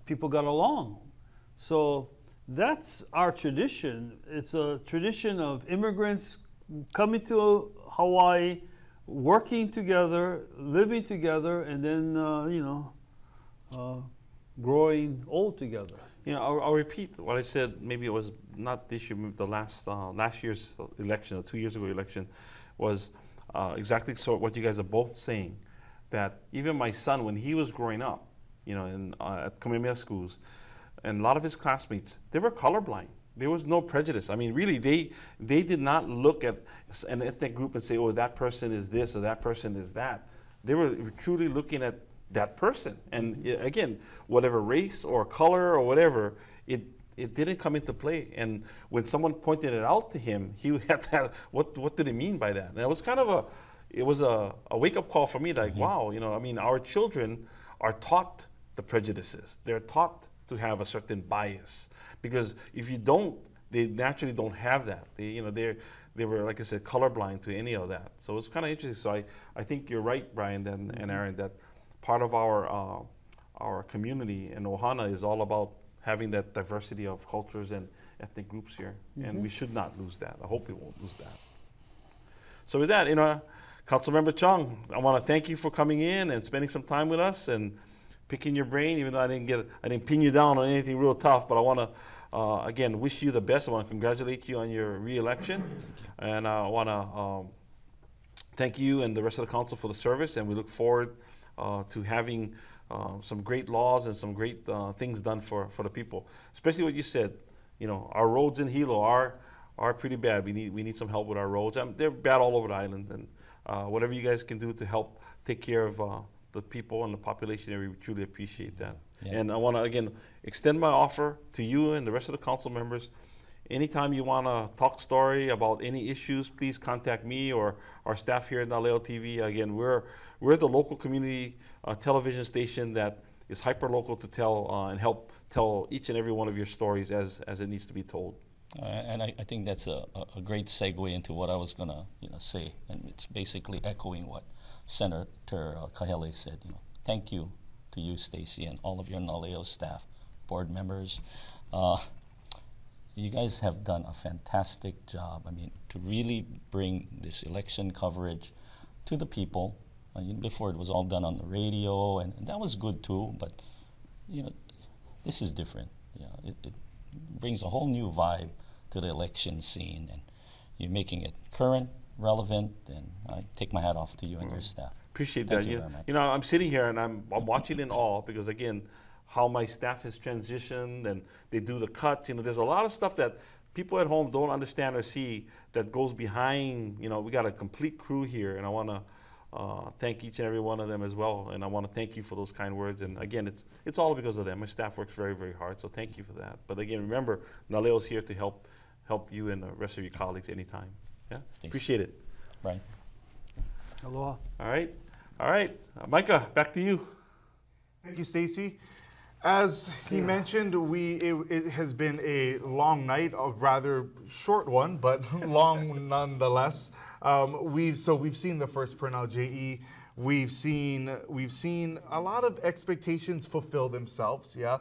people got along. So that's our tradition. It's a tradition of immigrants coming to Hawaii, working together, living together, and then growing old together. I'll repeat what I said. Maybe it was not this year, maybe the last year's election, or 2 years ago election, was exactly what you guys are both saying. That even my son, when he was growing up, at Kamehameha schools, and a lot of his classmates, they were colorblind. There was no prejudice. I mean, really, they did not look at an ethnic group and say, oh, that person is this or that person is that. They were truly looking at that person. And again, whatever race or color or whatever, it didn't come into play. And when someone pointed it out to him, he had to have, what did he mean by that? And it was kind of a wake-up call for me, like, wow, you know, I mean, our children are taught the prejudices. They're taught to have a certain bias. Because if you don't, they naturally don't have that. They were, like I said, colorblind to any of that. So it's kind of interesting. So I think you're right, Brian and Aaron, that part of our community in Ohana is all about having that diversity of cultures and ethnic groups here. And we should not lose that. I hope we won't lose that. So with that, Councilmember Chung, I want to thank you for coming in and spending some time with us and picking your brain, even though I didn't pin you down on anything real tough, but I want to again, wish you the best. I want to congratulate you on your re-election. And I want to thank you and the rest of the council for the service, and we look forward to having some great laws and some great things done for the people. Especially what you said, our roads in Hilo are pretty bad. We need some help with our roads. They're bad all over the island, and whatever you guys can do to help take care of the people and the population area, we truly appreciate that. Yeah. And I want to, again, extend my offer to you and the rest of the council members. Anytime you want to talk story about any issues, please contact me or our staff here at Naleo TV. Again, we're the local community television station that is hyper-local to tell and help tell each and every one of your stories as it needs to be told. And I think that's a great segue into what I was going to say. And it's basically echoing what Senator Kahele said. Thank you to you, Stacy, and all of your Naleo staff, board members. You guys have done a fantastic job. I mean, to really bring this election coverage to the people. Before it was all done on the radio, and that was good too, but this is different. It brings a whole new vibe to the election scene, and you're making it current, relevant, and I take my hat off to you and your staff. Appreciate Thank that. you very much. I'm sitting here and I'm watching in awe because, again, how my staff has transitioned and they do the cuts. There's a lot of stuff that people at home don't understand or see that goes behind. We got a complete crew here, and I want to thank each and every one of them as well. And I want to thank you for those kind words. And again, it's all because of them. My staff works very, very hard, so thank you for that. But again, remember, Naleo's here to help you and the rest of your colleagues anytime. Yeah, appreciate it. Right. Aloha. All right. Micah, back to you. Thank you, Stacy. As he mentioned, it has been a long night, a rather short one, but long nonetheless. We've seen the first printout, JE. We've seen a lot of expectations fulfill themselves. Yeah,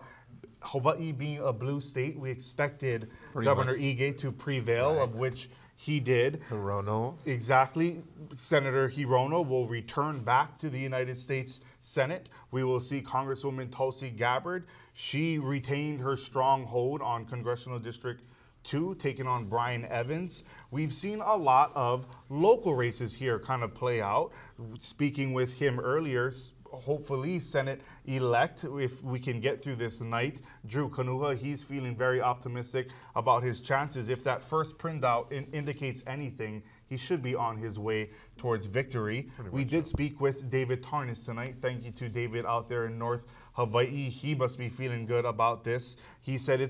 Hawaiʻi being a blue state, we expected Governor Ige to prevail, of which he did. Hirono. Exactly. Senator Hirono will return back to the United States Senate. We will see Congresswoman Tulsi Gabbard. She retained her strong hold on Congressional District 2, taking on Brian Evans. We've seen a lot of local races here kind of play out. Speaking with him earlier, hopefully Senate-elect, if we can get through this night, Drew Kanuha, he's feeling very optimistic about his chances. If that first printout indicates anything, he should be on his way towards victory. We did speak with David Tarnas tonight. Thank you to David out there in North Hawaii. He must be feeling good about this. He said,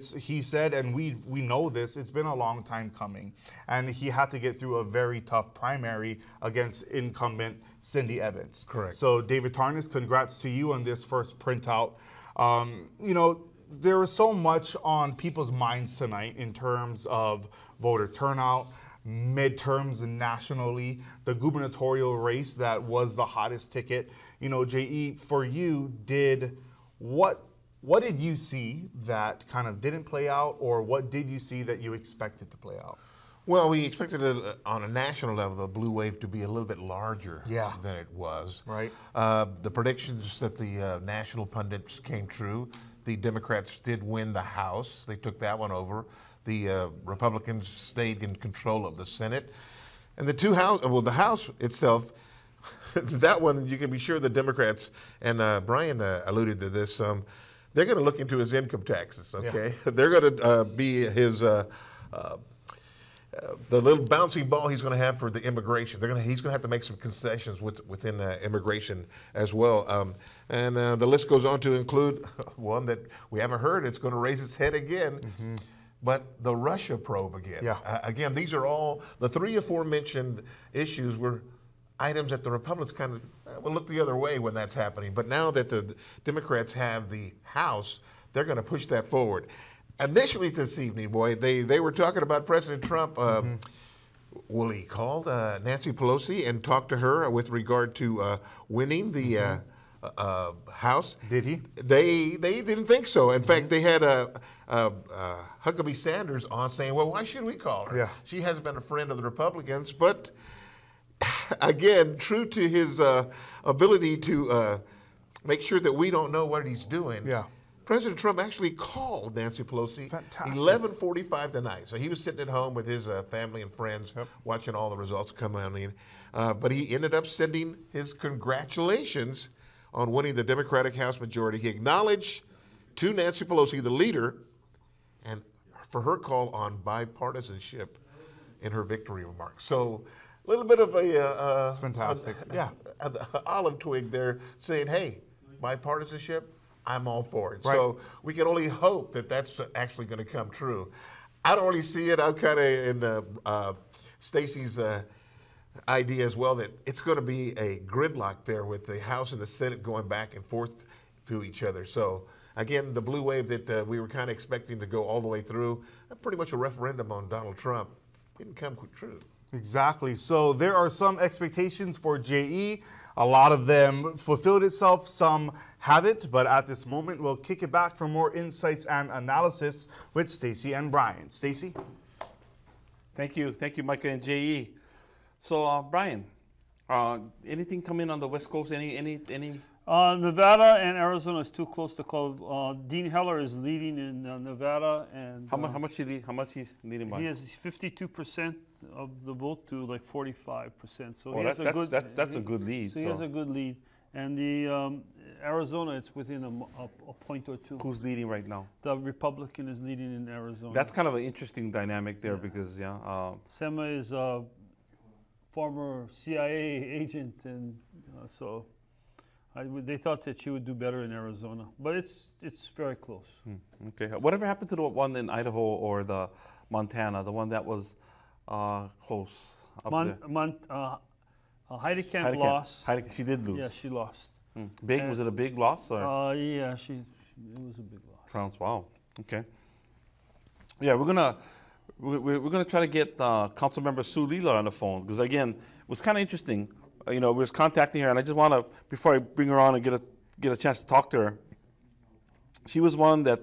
and we know this, it's been a long time coming. And he had to get through a very tough primary against incumbent Cindy Evans. Correct. So David Tarnas, congrats to you on this first printout. There was so much on people's minds tonight in terms of voter turnout, midterms nationally, the gubernatorial race that was the hottest ticket. JE, for you, what did you see that kind of didn't play out, or what did you see that you expected to play out? Well, we expected on a national level the blue wave to be a little bit larger than it was. Right. The predictions that the national pundits came true. The Democrats did win the House. They took that one over. The Republicans stayed in control of the Senate. And the House itself, that one, you can be sure the Democrats, and Brian alluded to this, they're going to look into his income taxes, okay? Yeah. They're going to be his, the little bouncing ball he's going to have for the immigration. He's going to have to make some concessions within immigration as well. And the list goes on to include one that we haven't heard. It's going to raise its head again. Mm-hmm. But the Russia probe again. Yeah. Again, these are all, the three aforementioned issues were items that the Republicans kind of will look the other way when that's happening. But now that the Democrats have the House, they're going to push that forward. Initially this evening, boy, they were talking about President Trump. Well, he called Nancy Pelosi and talked to her with regard to winning the House. Did he? They didn't think so. In fact, they had Huckabee Sanders on saying, well, why should we call her? Yeah. She hasn't been a friend of the Republicans. But again, true to his ability to make sure that we don't know what he's doing, President Trump actually called Nancy Pelosi 11:45 tonight. So he was sitting at home with his family and friends watching all the results come out. But he ended up sending his congratulations on winning the Democratic House majority. He acknowledged to Nancy Pelosi, the leader, and for her call on bipartisanship in her victory remarks. So a little bit of a fantastic, an olive twig there saying, hey, bipartisanship, I'm all for it. Right. So we can only hope that that's actually going to come true. I don't really see it. I'm kind of in Stacey's idea as well that it's going to be a gridlock there with the House and the Senate going back and forth to each other. So again, the blue wave that we were kind of expecting to go all the way through, pretty much a referendum on Donald Trump, didn't come true. Exactly. So there are some expectations for JE. A lot of them fulfilled itself, some haven't, but at this moment we'll kick it back for more insights and analysis with Stacey and Brian. Stacey? Thank you, Micah and JE. So Brian, anything coming on the West Coast? Any? Nevada and Arizona is too close to call. Dean Heller is leading in Nevada, and how much he's leading by? He has 52% of the vote to like 45%. So that's a good lead. So he has a good lead, and the Arizona, it's within a point or two. Who's leading right now? The Republican is leading in Arizona. That's kind of an interesting dynamic there because Sema is a former CIA agent, and so. They thought that she would do better in Arizona, but it's very close. Okay. Whatever happened to the one in Idaho or the Montana, the one that was close up there? Heidi lost. She did lose. Yeah, she lost. Big? Was it a big loss? Or? Yeah, it was a big loss. France. Wow. Okay. Yeah, we're gonna try to get Councilmember Sue Leela on the phone because again, it was kind of interesting. We was contacting her, and I just want to, before I bring her on and get a chance to talk to her, she was one that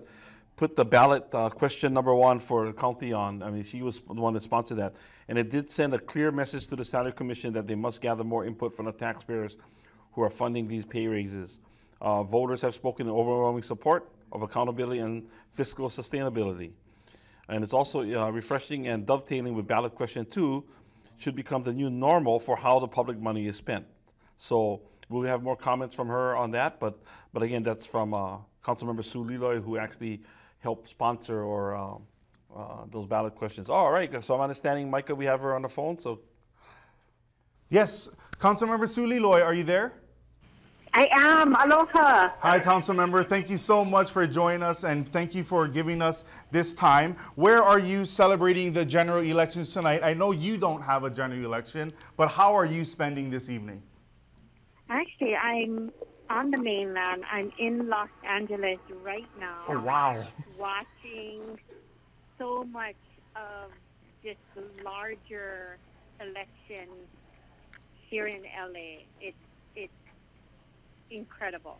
put the ballot question number 1 for the county on. I mean, she was the one that sponsored that. And it did send a clear message to the Salary Commission that they must gather more input from the taxpayers who are funding these pay raises. Voters have spoken in overwhelming support of accountability and fiscal sustainability. And it's also refreshing and dovetailing with ballot question 2, should become the new normal for how the public money is spent. So we'll have more comments from her on that, but again, that's from Councilmember Sue Leloy, who actually helped sponsor or those ballot questions. All right, so I'm understanding, Micah, we have her on the phone. So yes, Councilmember Sue Leloy, are you there? I am. Aloha. Hi, Councilmember. Thank you so much for joining us, and thank you for giving us this time. Where are you celebrating the general elections tonight? I know you don't have a general election, but how are you spending this evening? Actually, I'm on the mainland. I'm in Los Angeles right now. Oh, wow. Watching so much of this larger election here in LA. It's incredible.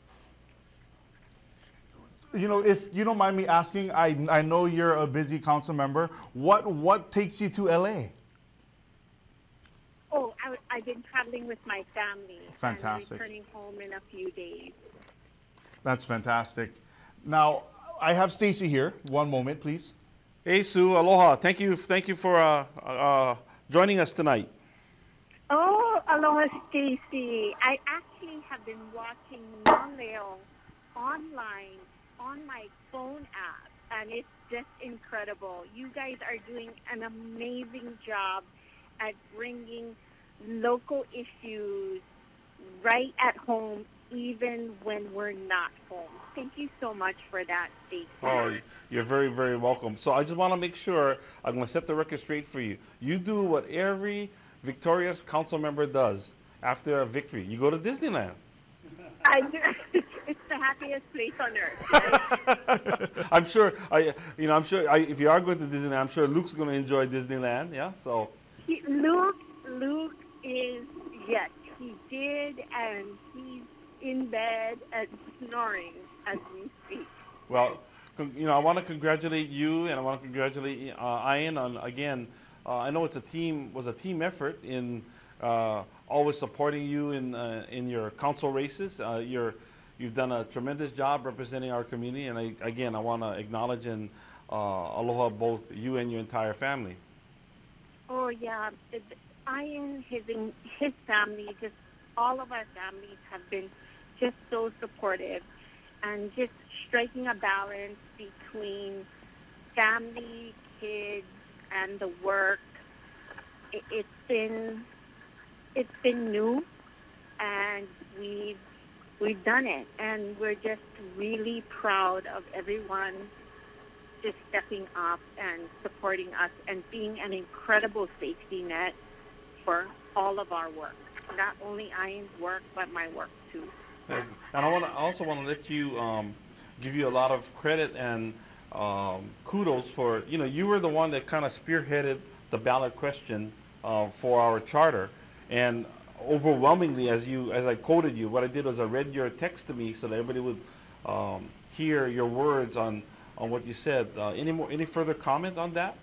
If you don't mind me asking, I know you're a busy council member. What takes you to LA? Oh, I've been traveling with my family. Fantastic. I'm returning home in a few days. That's fantastic. Now, I have Stacey here. One moment, please. Hey, Sue. Aloha. Thank you for joining us tonight. Oh, aloha, Stacey. I actually have been watching Naleo online on my phone app, and it's just incredible. You guys are doing an amazing job at bringing local issues right at home, even when we're not home. Thank you so much for that, Stacey. Oh, you're very, very welcome. So I just want to make sure, I'm going to set the record straight for you. You do what every victorious council member does after a victory. You go to Disneyland. I do. It's the happiest place on earth. Right? I'm sure. If you are going to Disneyland, I'm sure Luke's going to enjoy Disneyland. Yeah. So. Luke is, yes, he did, and he's in bed and snoring as we speak. Well, I want to congratulate you, and I want to congratulate Ian on, again, I know was a team effort in always supporting you in your council races. You've done a tremendous job representing our community, and I want to acknowledge and aloha both you and your entire family. Oh yeah, Ian, his family, just all of our families have been just so supportive, and just striking a balance between family, kids, and the work. It's been new, and we've done it, and we're just really proud of everyone just stepping up and supporting us and being an incredible safety net for all of our work. Not only Ian's work, but my work too. Yes. And I also want to let you give you a lot of credit and kudos for, you were the one that kind of spearheaded the ballot question for our charter. And overwhelmingly, as I quoted you, what I did was I read your text to me so that everybody would hear your words on what you said. Any further comment on that?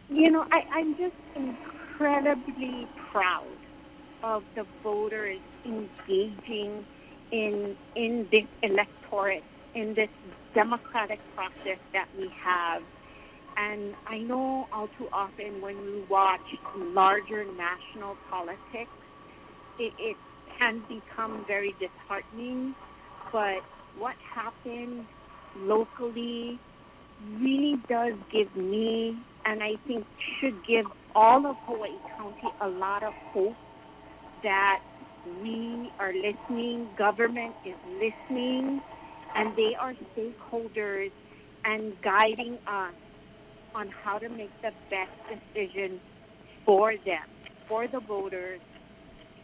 I'm just incredibly proud of the voters engaging in this electorate, in this democratic process that we have. And I know all too often when we watch larger national politics, it can become very disheartening. But what happened locally really does give me, and I think should give all of Hawaii County, a lot of hope that we are listening, government is listening, and they are stakeholders and guiding us on how to make the best decision for them, for the voters,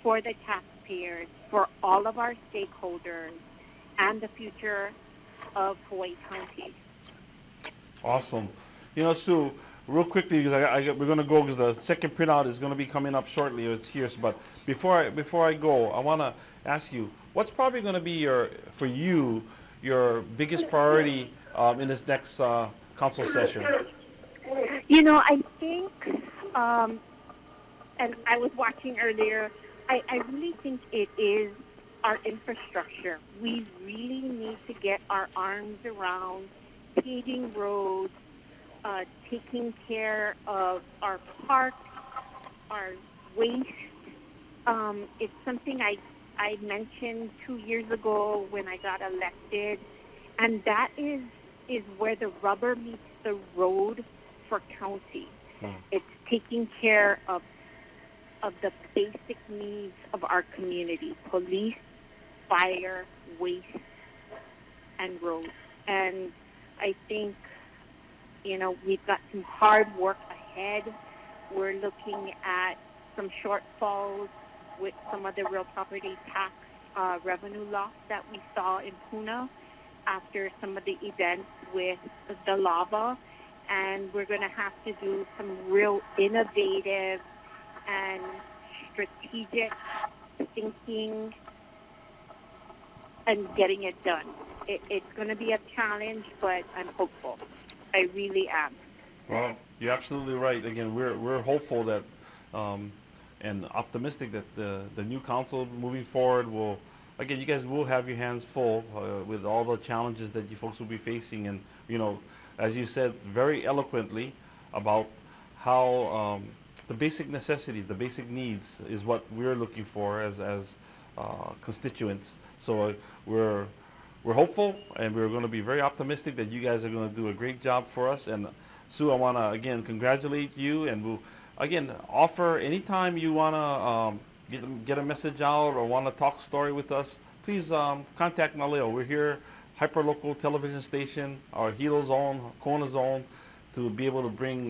for the taxpayers, for all of our stakeholders, and the future of Hawaii County. Awesome. Sue, real quickly, because we're going to go, because the second printout is going to be coming up shortly. It's here. But before I go, I want to ask you, what's probably going to be your biggest priority in this next council session? I think, and I was watching earlier, I really think it is our infrastructure. We really need to get our arms around paving roads, taking care of our parks, our waste. It's something I mentioned 2 years ago when I got elected, and that is where the rubber meets the road for county. It's taking care of the basic needs of our community: police, fire, waste, and roads. And I think, we've got some hard work ahead. We're looking at some shortfalls with some of the real property tax revenue loss that we saw in Puna after some of the events with the lava. And we're going to have to do some real innovative and strategic thinking and getting it done. It's going to be a challenge, but I'm hopeful. I really am. Well, you're absolutely right. Again, we're hopeful that and optimistic that the new council moving forward will, again, you guys will have your hands full with all the challenges that you folks will be facing. And, as you said very eloquently about how the basic necessities, the basic needs is what we're looking for as constituents. So we're we're hopeful, and we're going to be very optimistic that you guys are going to do a great job for us. And Sue, I want to again congratulate you, and we'll again offer anytime you want to get a message out or want to talk story with us, please contact Naleo. We're here, hyper-local television station, our Hilo zone, Kona zone, to be able to bring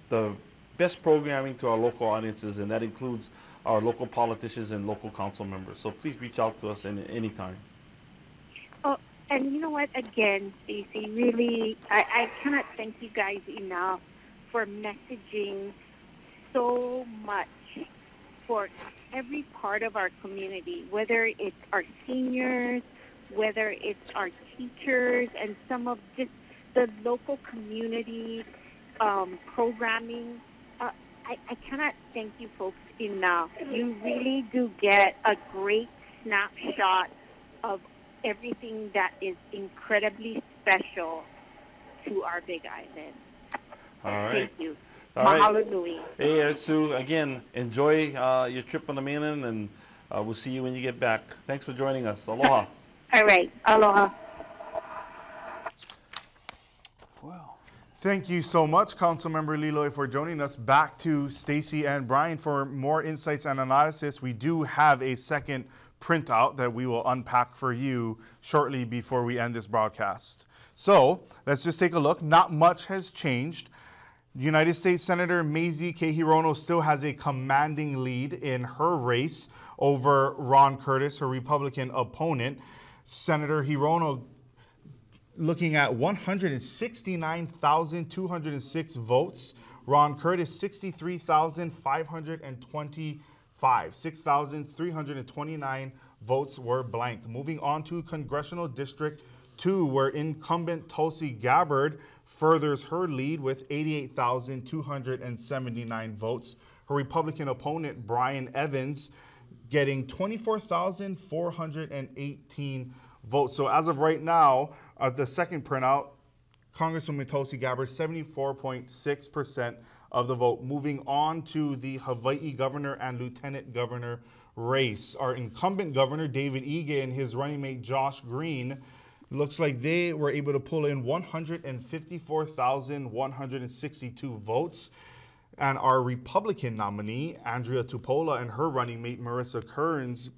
the best programming to our local audiences, and that includes our local politicians and local council members. So please reach out to us anytime. Oh, and you know what? Again, Stacey, really, I cannot thank you guys enough for messaging so much for every part of our community, whether it's our seniors, whether it's our teachers, and some of just the local community programming. I cannot thank you folks enough. You really do get a great snapshot of everything that is incredibly special to our Big Island. All right. Thank you. All right. Mahalo nui. Hey, Sue, again, enjoy your trip on the mainland, and we'll see you when you get back. Thanks for joining us. Aloha. All right. Aloha. Wow. Thank you so much, Councilmember Liloy, for joining us. Back to Stacey and Brian for more insights and analysis. We do have a second printout that we will unpack for you shortly before we end this broadcast. So let's just take a look. Not much has changed. United States Senator Mazie Kehirono still has a commanding lead in her race over Ron Curtis, her Republican opponent. Senator Hirono looking at 169,206 votes. Ron Curtis, 63,525. 6,329 votes were blank. Moving on to Congressional District 2, where incumbent Tulsi Gabbard furthers her lead with 88,279 votes. Her Republican opponent, Brian Evans, getting 24,418 votes. So as of right now, the second printout, Congresswoman Tulsi Gabbard, 74.6% of the vote. Moving on to the Hawaiʻi governor and lieutenant governor race. Our incumbent governor, David Ige, and his running mate, Josh Green, looks like they were able to pull in 154,162 votes. And our Republican nominee, Andrea Tupola, and her running mate, Marissa Kearns,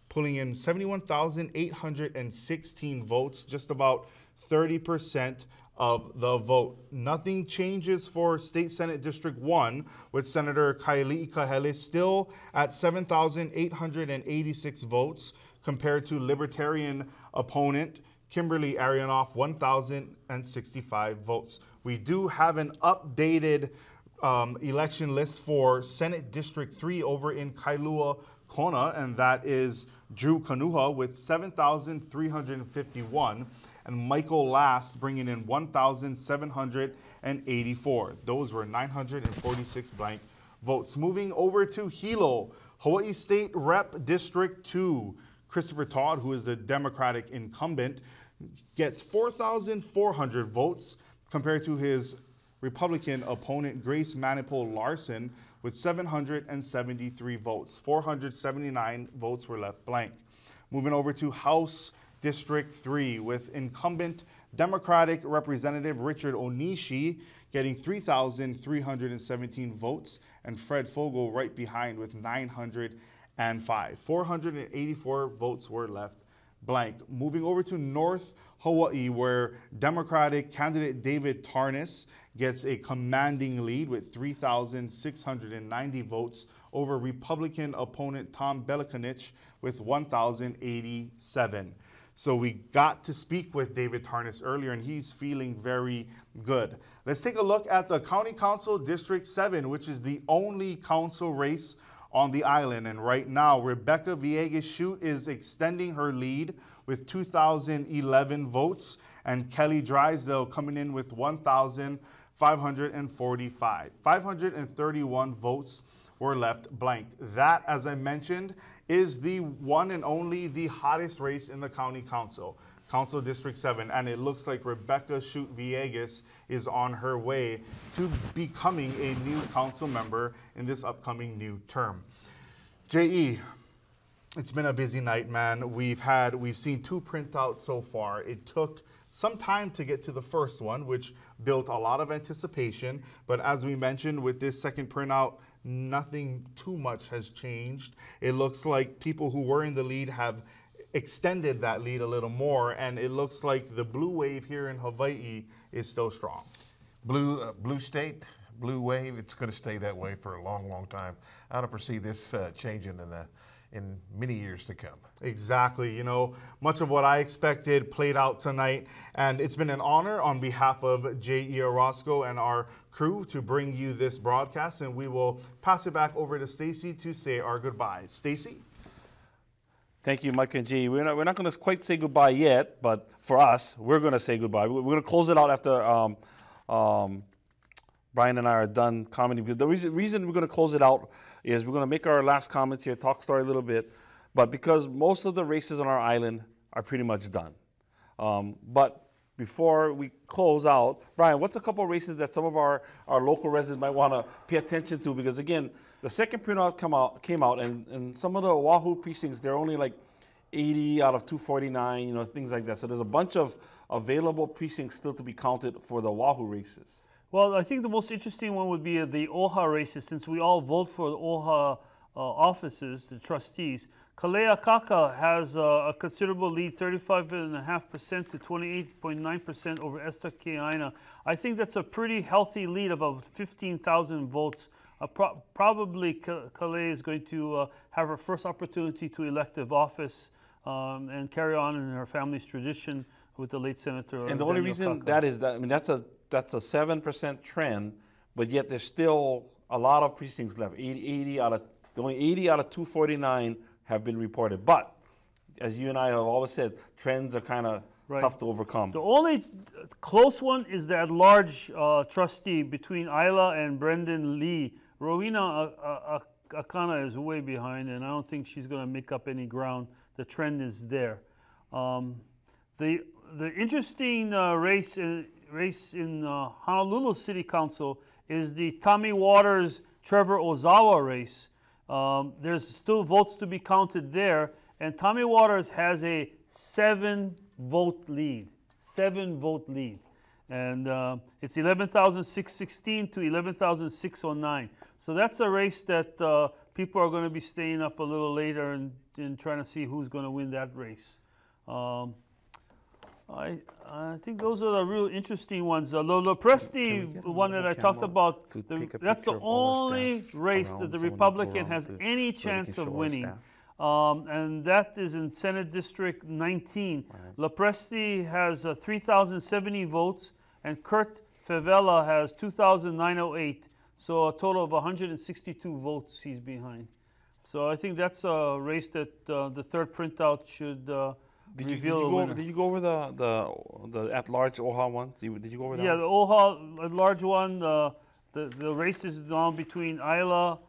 pulling in 71,816 votes, just about 30% of the vote. Nothing changes for State Senate District 1, with Senator Kaili'i Kahele still at 7,886 votes, compared to Libertarian opponent Kimberly Arianoff, 1,065 votes. We do have an updated election list for Senate District 3 over in Kailua, Kona, and that is Drew Kanuha with 7,351, and Michael Last bringing in 1,784. Those were 946 blank votes. Moving over to Hilo, Hawaii State Rep District 2. Christopher Todd, who is the Democratic incumbent, gets 4,400 votes compared to his Republican opponent, Grace Manipul Larson, with 773 votes. 479 votes were left blank. Moving over to House District 3, with incumbent Democratic Representative Richard Onishi getting 3,317 votes, and Fred Fogel right behind with 905. 484 votes were left blank. Moving over to North Hawaii, where Democratic candidate David Tarnas gets a commanding lead with 3,690 votes over Republican opponent Tom Belikanich with 1,087. So we got to speak with David Tarnas earlier, and he's feeling very good. Let's take a look at the County Council District 7, which is the only council race on the island. And right now, Rebecca Villegas-Shute is extending her lead with 2,011 votes, and Kelly Drysdale coming in with 1,545. 531 votes were left blank. That, as I mentioned, is the one and only, the hottest race in the County Council. Council District 7, and it looks like Rebecca Shute Villegas is on her way to becoming a new council member in this upcoming new term. J.E., It's been a busy night, man. We've seen 2 printouts so far. It took some time to get to the first one, which built a lot of anticipation. But as we mentioned, with this second printout, nothing too much has changed. It looks like people who were in the lead have extended that lead a little more, and it looks like the blue wave here in Hawaii is still strong. Blue state, blue wave, it's going to stay that way for a long, long time. I don't foresee this changing in many years to come. Exactly. You know, much of what I expected played out tonight, and it's been an honor on behalf of J.E. Orozco and our crew to bring you this broadcast, and we will pass it back over to Stacy to say our goodbyes. Stacy? Thank you, Mike and G. We're not going to quite say goodbye yet, but for us, we're going to say goodbye. We're going to close it out after Brian and I are done commenting. The reason we're going to close it out is we're going to make our last comments here, talk story a little bit, but because most of the races on our island are pretty much done. But before we close out, Brian, what's a couple of races that some of our local residents might want to pay attention to? Because again, the second printout came out, and some of the Oahu precincts, they're only like 80 out of 249, you know, things like that. So there's a bunch of available precincts still to be counted for the Oahu races. Well, I think the most interesting one would be the OHA races, since we all vote for the OHA offices, the trustees. Kaleakaka has a considerable lead, 35.5% to 28.9% over Esta Keaina. I think that's a pretty healthy lead of about 15,000 votes. Probably Kale is going to have her first opportunity to elective office and carry on in her family's tradition with the late Senator. And the only reason that is that, I mean, that's a 7% trend, but yet there's still a lot of precincts left. Only 80 out of 249 have been reported. But as you and I have always said, trends are kind of tough to overcome. The only close one is that large trustee between Isla and Brendan Lee. Rowena Akana is way behind, and I don't think she's going to make up any ground. The trend is there. The interesting race in Honolulu City Council is the Tommy Waters Trevor Ozawa race. There's still votes to be counted there, and Tommy Waters has a 7-vote lead. 7-vote lead. And it's 11,616 to 11,609. So that's a race that people are going to be staying up a little later and trying to see who's going to win that race. I think those are the real interesting ones. The Lopresti one that I talked about, that's the only race that the Republican has any chance of winning. And that is in Senate District 19. Lopresti has 3,070 votes, and Kurt Favela has 2,908. So a total of 162 votes he's behind. So I think that's a race that the third printout should reveal a winner. Did you go over the at-large OHA one? Did you go over that? Yeah, the OHA at-large one, the race is down between Isla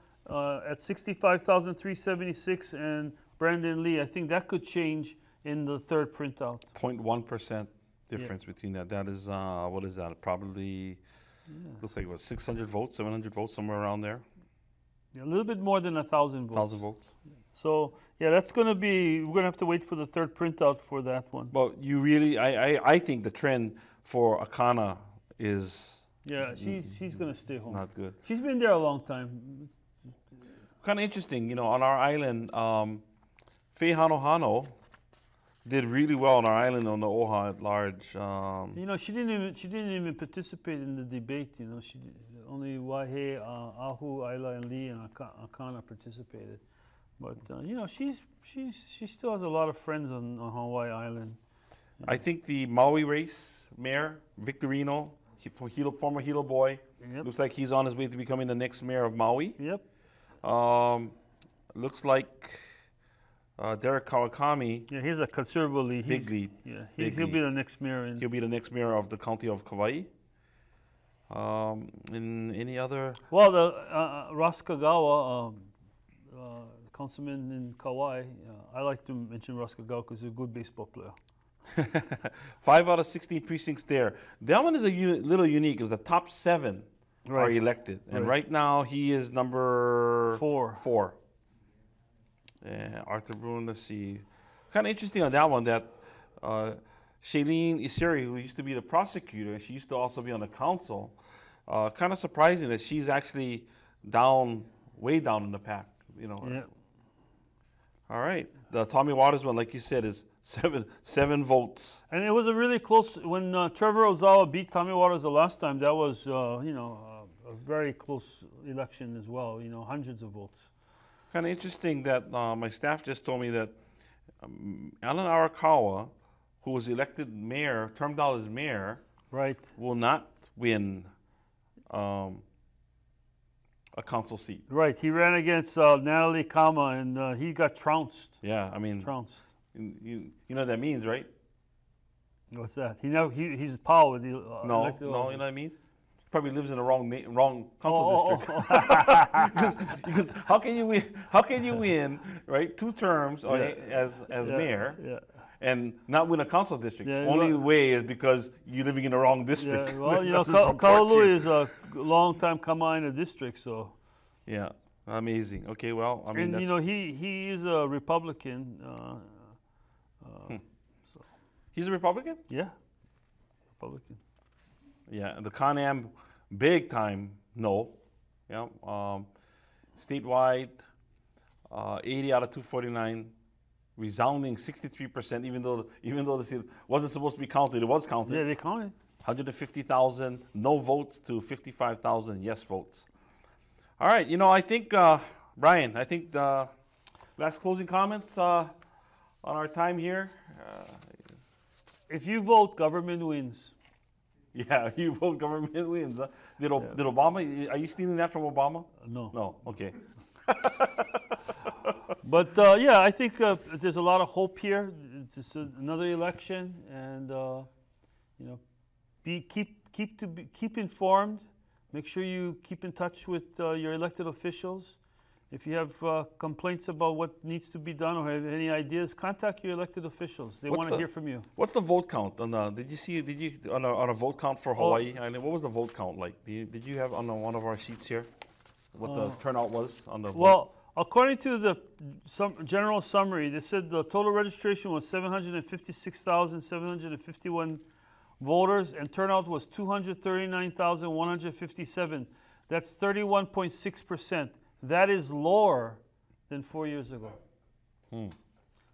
at 65,376 and Brandon Lee. I think that could change in the third printout. 0.1% difference between that. That is, what is that? Probably, looks like what, 600 votes, 700 votes, somewhere around there. Yeah, a little bit more than 1,000 votes. 1,000 votes. So, yeah, that's going to be, we're going to have to wait for the third printout for that one. But you really, I think the trend for Akana is... Yeah, she's going to stay home. Not good. She's been there a long time. Kind of interesting, you know, on our island, Faye Hano did really well on our island on the OHA at large. You know, she didn't even participate in the debate. You know, only Waihe, Ahu, Isla, and Lee, and Akana participated. But you know, she still has a lot of friends on Hawaii Island. I think the Maui race mayor Victorino, former Hilo boy, looks like he's on his way to becoming the next mayor of Maui. Yep. Looks like Derek Kawakami. Yeah, he's a considerable lead. Big lead. Yeah, he'll be the next mayor. He'll be the next mayor of the county of Kauai. In any other? Well, the Raskagawa, councilman in Kauai. I like to mention Raskagawa because he's a good baseball player. 5 out of 16 precincts there. That one is a little unique because the top 7 are elected. And right now he is number 4. Arthur Bruin, let's see. Kind of interesting on that one that Shailene Iseri, who used to be the prosecutor, she used to also be on the council. Kind of surprising that she's actually down, way down in the pack. You know. Yeah. All right. The Tommy Waters one, like you said, is seven votes. And it was a really close, when Trevor Ozawa beat Tommy Waters the last time, that was, a very close election as well, hundreds of votes. Kind of interesting that my staff just told me that Alan Arakawa, who was elected mayor, termed out as mayor, right, will not win a council seat. Right, he ran against Natalie Kama, and he got trounced. Yeah, I mean, trounced. You know what that means, right? What's that? He's Paul with the no, you know what that means? He probably lives in the wrong council district. Because how can you win? How can you win, right? 2 terms as mayor, and not win a council district? Yeah, Only way is because you're living in the wrong district. Yeah, well, Kaulu is a long time Kama in the district, so. Yeah, amazing. Okay, well, I mean, and he is a Republican. So. He's a Republican? Yeah, Republican. Yeah, and the Con-Am, big time, no. Yeah, statewide, 80 out of 249, resounding 63%. Even though this wasn't supposed to be counted, it was counted. Yeah, they counted. 150,000 no votes to 55,000 yes votes. All right, I think Brian, I think the last closing comments on our time here. If you vote, government wins. Yeah, you vote, government wins. Huh? Did Obama? Are you stealing that from Obama? No. No. Okay. But yeah, I think there's a lot of hope here. It's just another election, and keep informed. Make sure you keep in touch with your elected officials. If you have complaints about what needs to be done or have any ideas, contact your elected officials. They want to hear from you. What's the vote count? Did you on a vote count for Hawaii Island? What was the vote count like? Did you have on one of our sheets here what the turnout was on the vote? Well, according to the general summary, they said the total registration was 756,751 voters, and turnout was 239,157. That's 31.6%. That is lower than 4 years ago.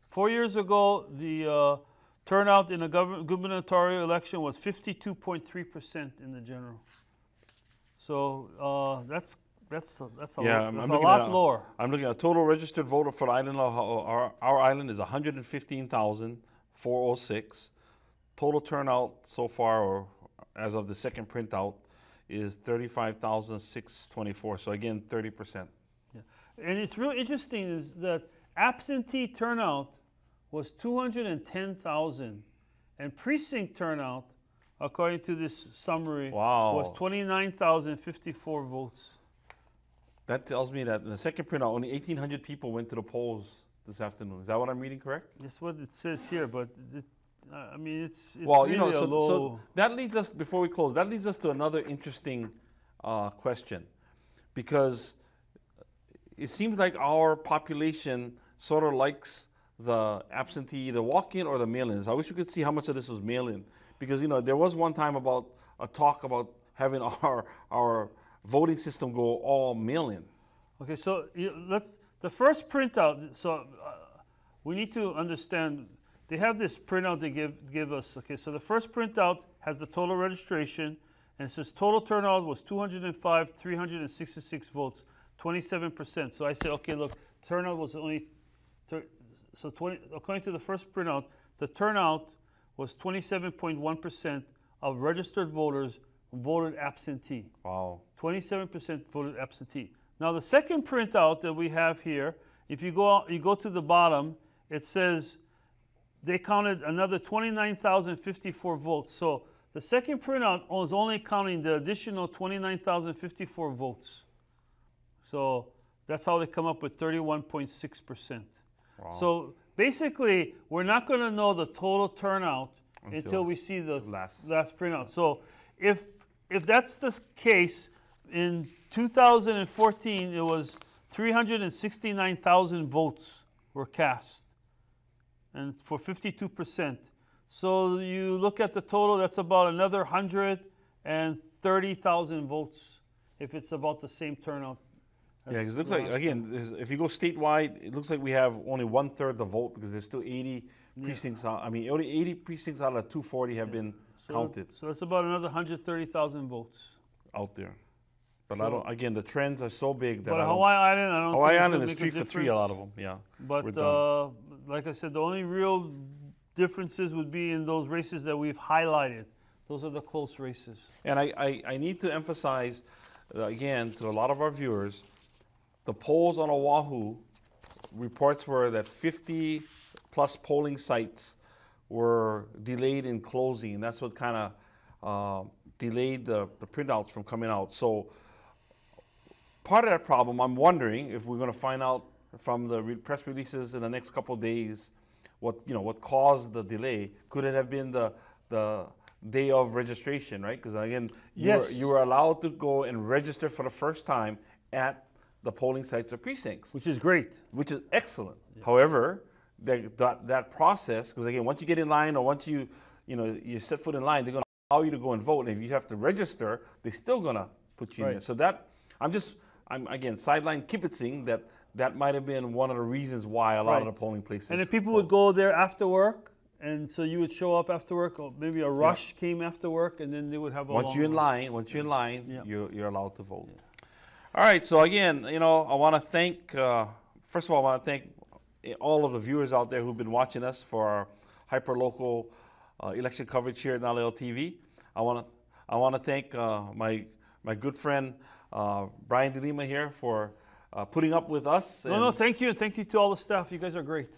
4 years ago, the turnout in a gubernatorial election was 52.3% in the general. So that's a lot lower. I'm looking at total registered voter for the island. Our island is 115,406. Total turnout so far, or as of the second printout, is 35,624. So again, 30%. Yeah. And it's really interesting is that absentee turnout was 210,000, and precinct turnout, according to this summary, was 29,054 votes. That tells me that in the second printout, only 1,800 people went to the polls this afternoon. Is that what I'm reading correct? That's what it says here, but I mean, it's well, really a low. So that leads us, before we close, that leads us to another interesting question, because it seems like our population sort of likes the absentee, the walk-in or the mail-ins. I wish we could see how much of this was mail-in, because there was one time about a talk about having our voting system go all mail-in. Okay, so the first printout. So we need to understand. They have this printout they give us. Okay, so the first printout has the total registration, and it says total turnout was 205,366 votes, 27%. So I said, okay, look, turnout was only, according to the first printout, the turnout was 27.1% of registered voters voted absentee. Wow. 27% voted absentee. Now the second printout that we have here, if you go to the bottom, it says they counted another 29,054 votes. So the second printout was only counting the additional 29,054 votes. So that's how they come up with 31.6%. Wow. So basically, we're not going to know the total turnout until we see the last printout. So if that's the case, in 2014, it was 369,000 votes were cast, and for 52%. So you look at the total, that's about another 130,000 votes if it's about the same turnout. Yeah, because it looks like, again, if you go statewide, it looks like we have only 1/3 the vote because there's still 80 precincts. I mean, only 80 precincts out of 240 have been counted. So it's about another 130,000 votes out there. But I don't. Again, the trends are so big that. But Hawaii Island, I don't. Hawaii think Island it's is gonna 3 make for 3. A lot of them, yeah. But like I said, the only real differences would be in those races that we've highlighted. Those are the close races. And I need to emphasize again to a lot of our viewers, the polls on Oahu, reports were that 50 plus polling sites were delayed in closing, and that's what kind of delayed the printouts from coming out. So part of that problem, I'm wondering if we're going to find out from the press releases in the next couple of days what caused the delay. Could it have been the day of registration, right? Because again, you were allowed to go and register for the first time at the polling sites or precincts, which is great, which is excellent. Yeah. However, that process, because again, once you get in line or once you set foot in line, they're going to allow you to go and vote. And if you have to register, they're still going to put you in there. So I'm again sideline kibitzing that might have been one of the reasons why a lot of the polling places. And if people would go there after work, and so you would show up after work, or maybe a rush came after work, and then they would have a once you're in line, you're allowed to vote. Yeah. All right, so again, I want to thank, first of all, I want to thank all of the viewers out there who've been watching us for our hyper-local election coverage here at Naleo TV. I want to thank my good friend Brian DeLima here for putting up with us. No, thank you. Thank you to all the staff. You guys are great.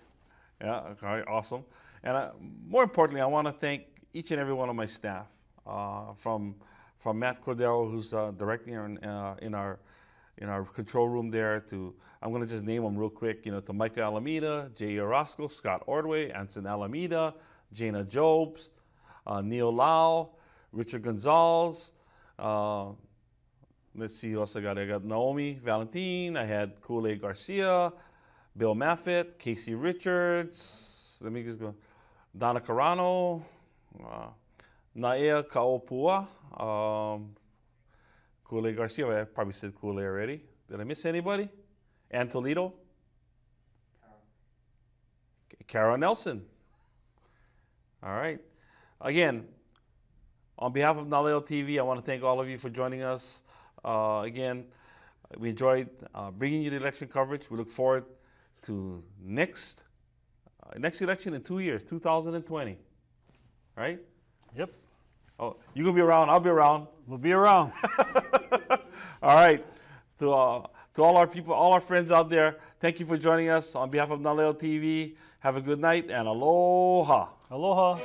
Yeah, okay, awesome. And more importantly, I want to thank each and every one of my staff, from Matt Cordero, who's directing in our control room there, to, I'm going to just name them real quick, to Micah Alameda, Jay Orozco, Scott Ordway, Anson Alameda, Jana Jobs, Neil Lau, Richard Gonzalez, let's see who else I got. I got Naomi Valentin, I had Kool-Aid Garcia, Bill Maffitt, Casey Richards, let me just go, Donna Carano, Naea Kaopua, Kool-Aid Garcia, I probably said Kool-Aid already. Did I miss anybody? Ann Toledo? Carol Nelson. All right. Again, on behalf of Naleo TV, I want to thank all of you for joining us. Again, we enjoyed bringing you the election coverage. We look forward to next election in 2 years, 2020. Right? Yep. Oh, you're going to be around. I'll be around. We'll be around. All right. To all our people, all our friends out there, thank you for joining us. On behalf of Naleo TV, have a good night and aloha. Aloha.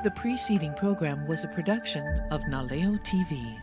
The preceding program was a production of Naleo TV.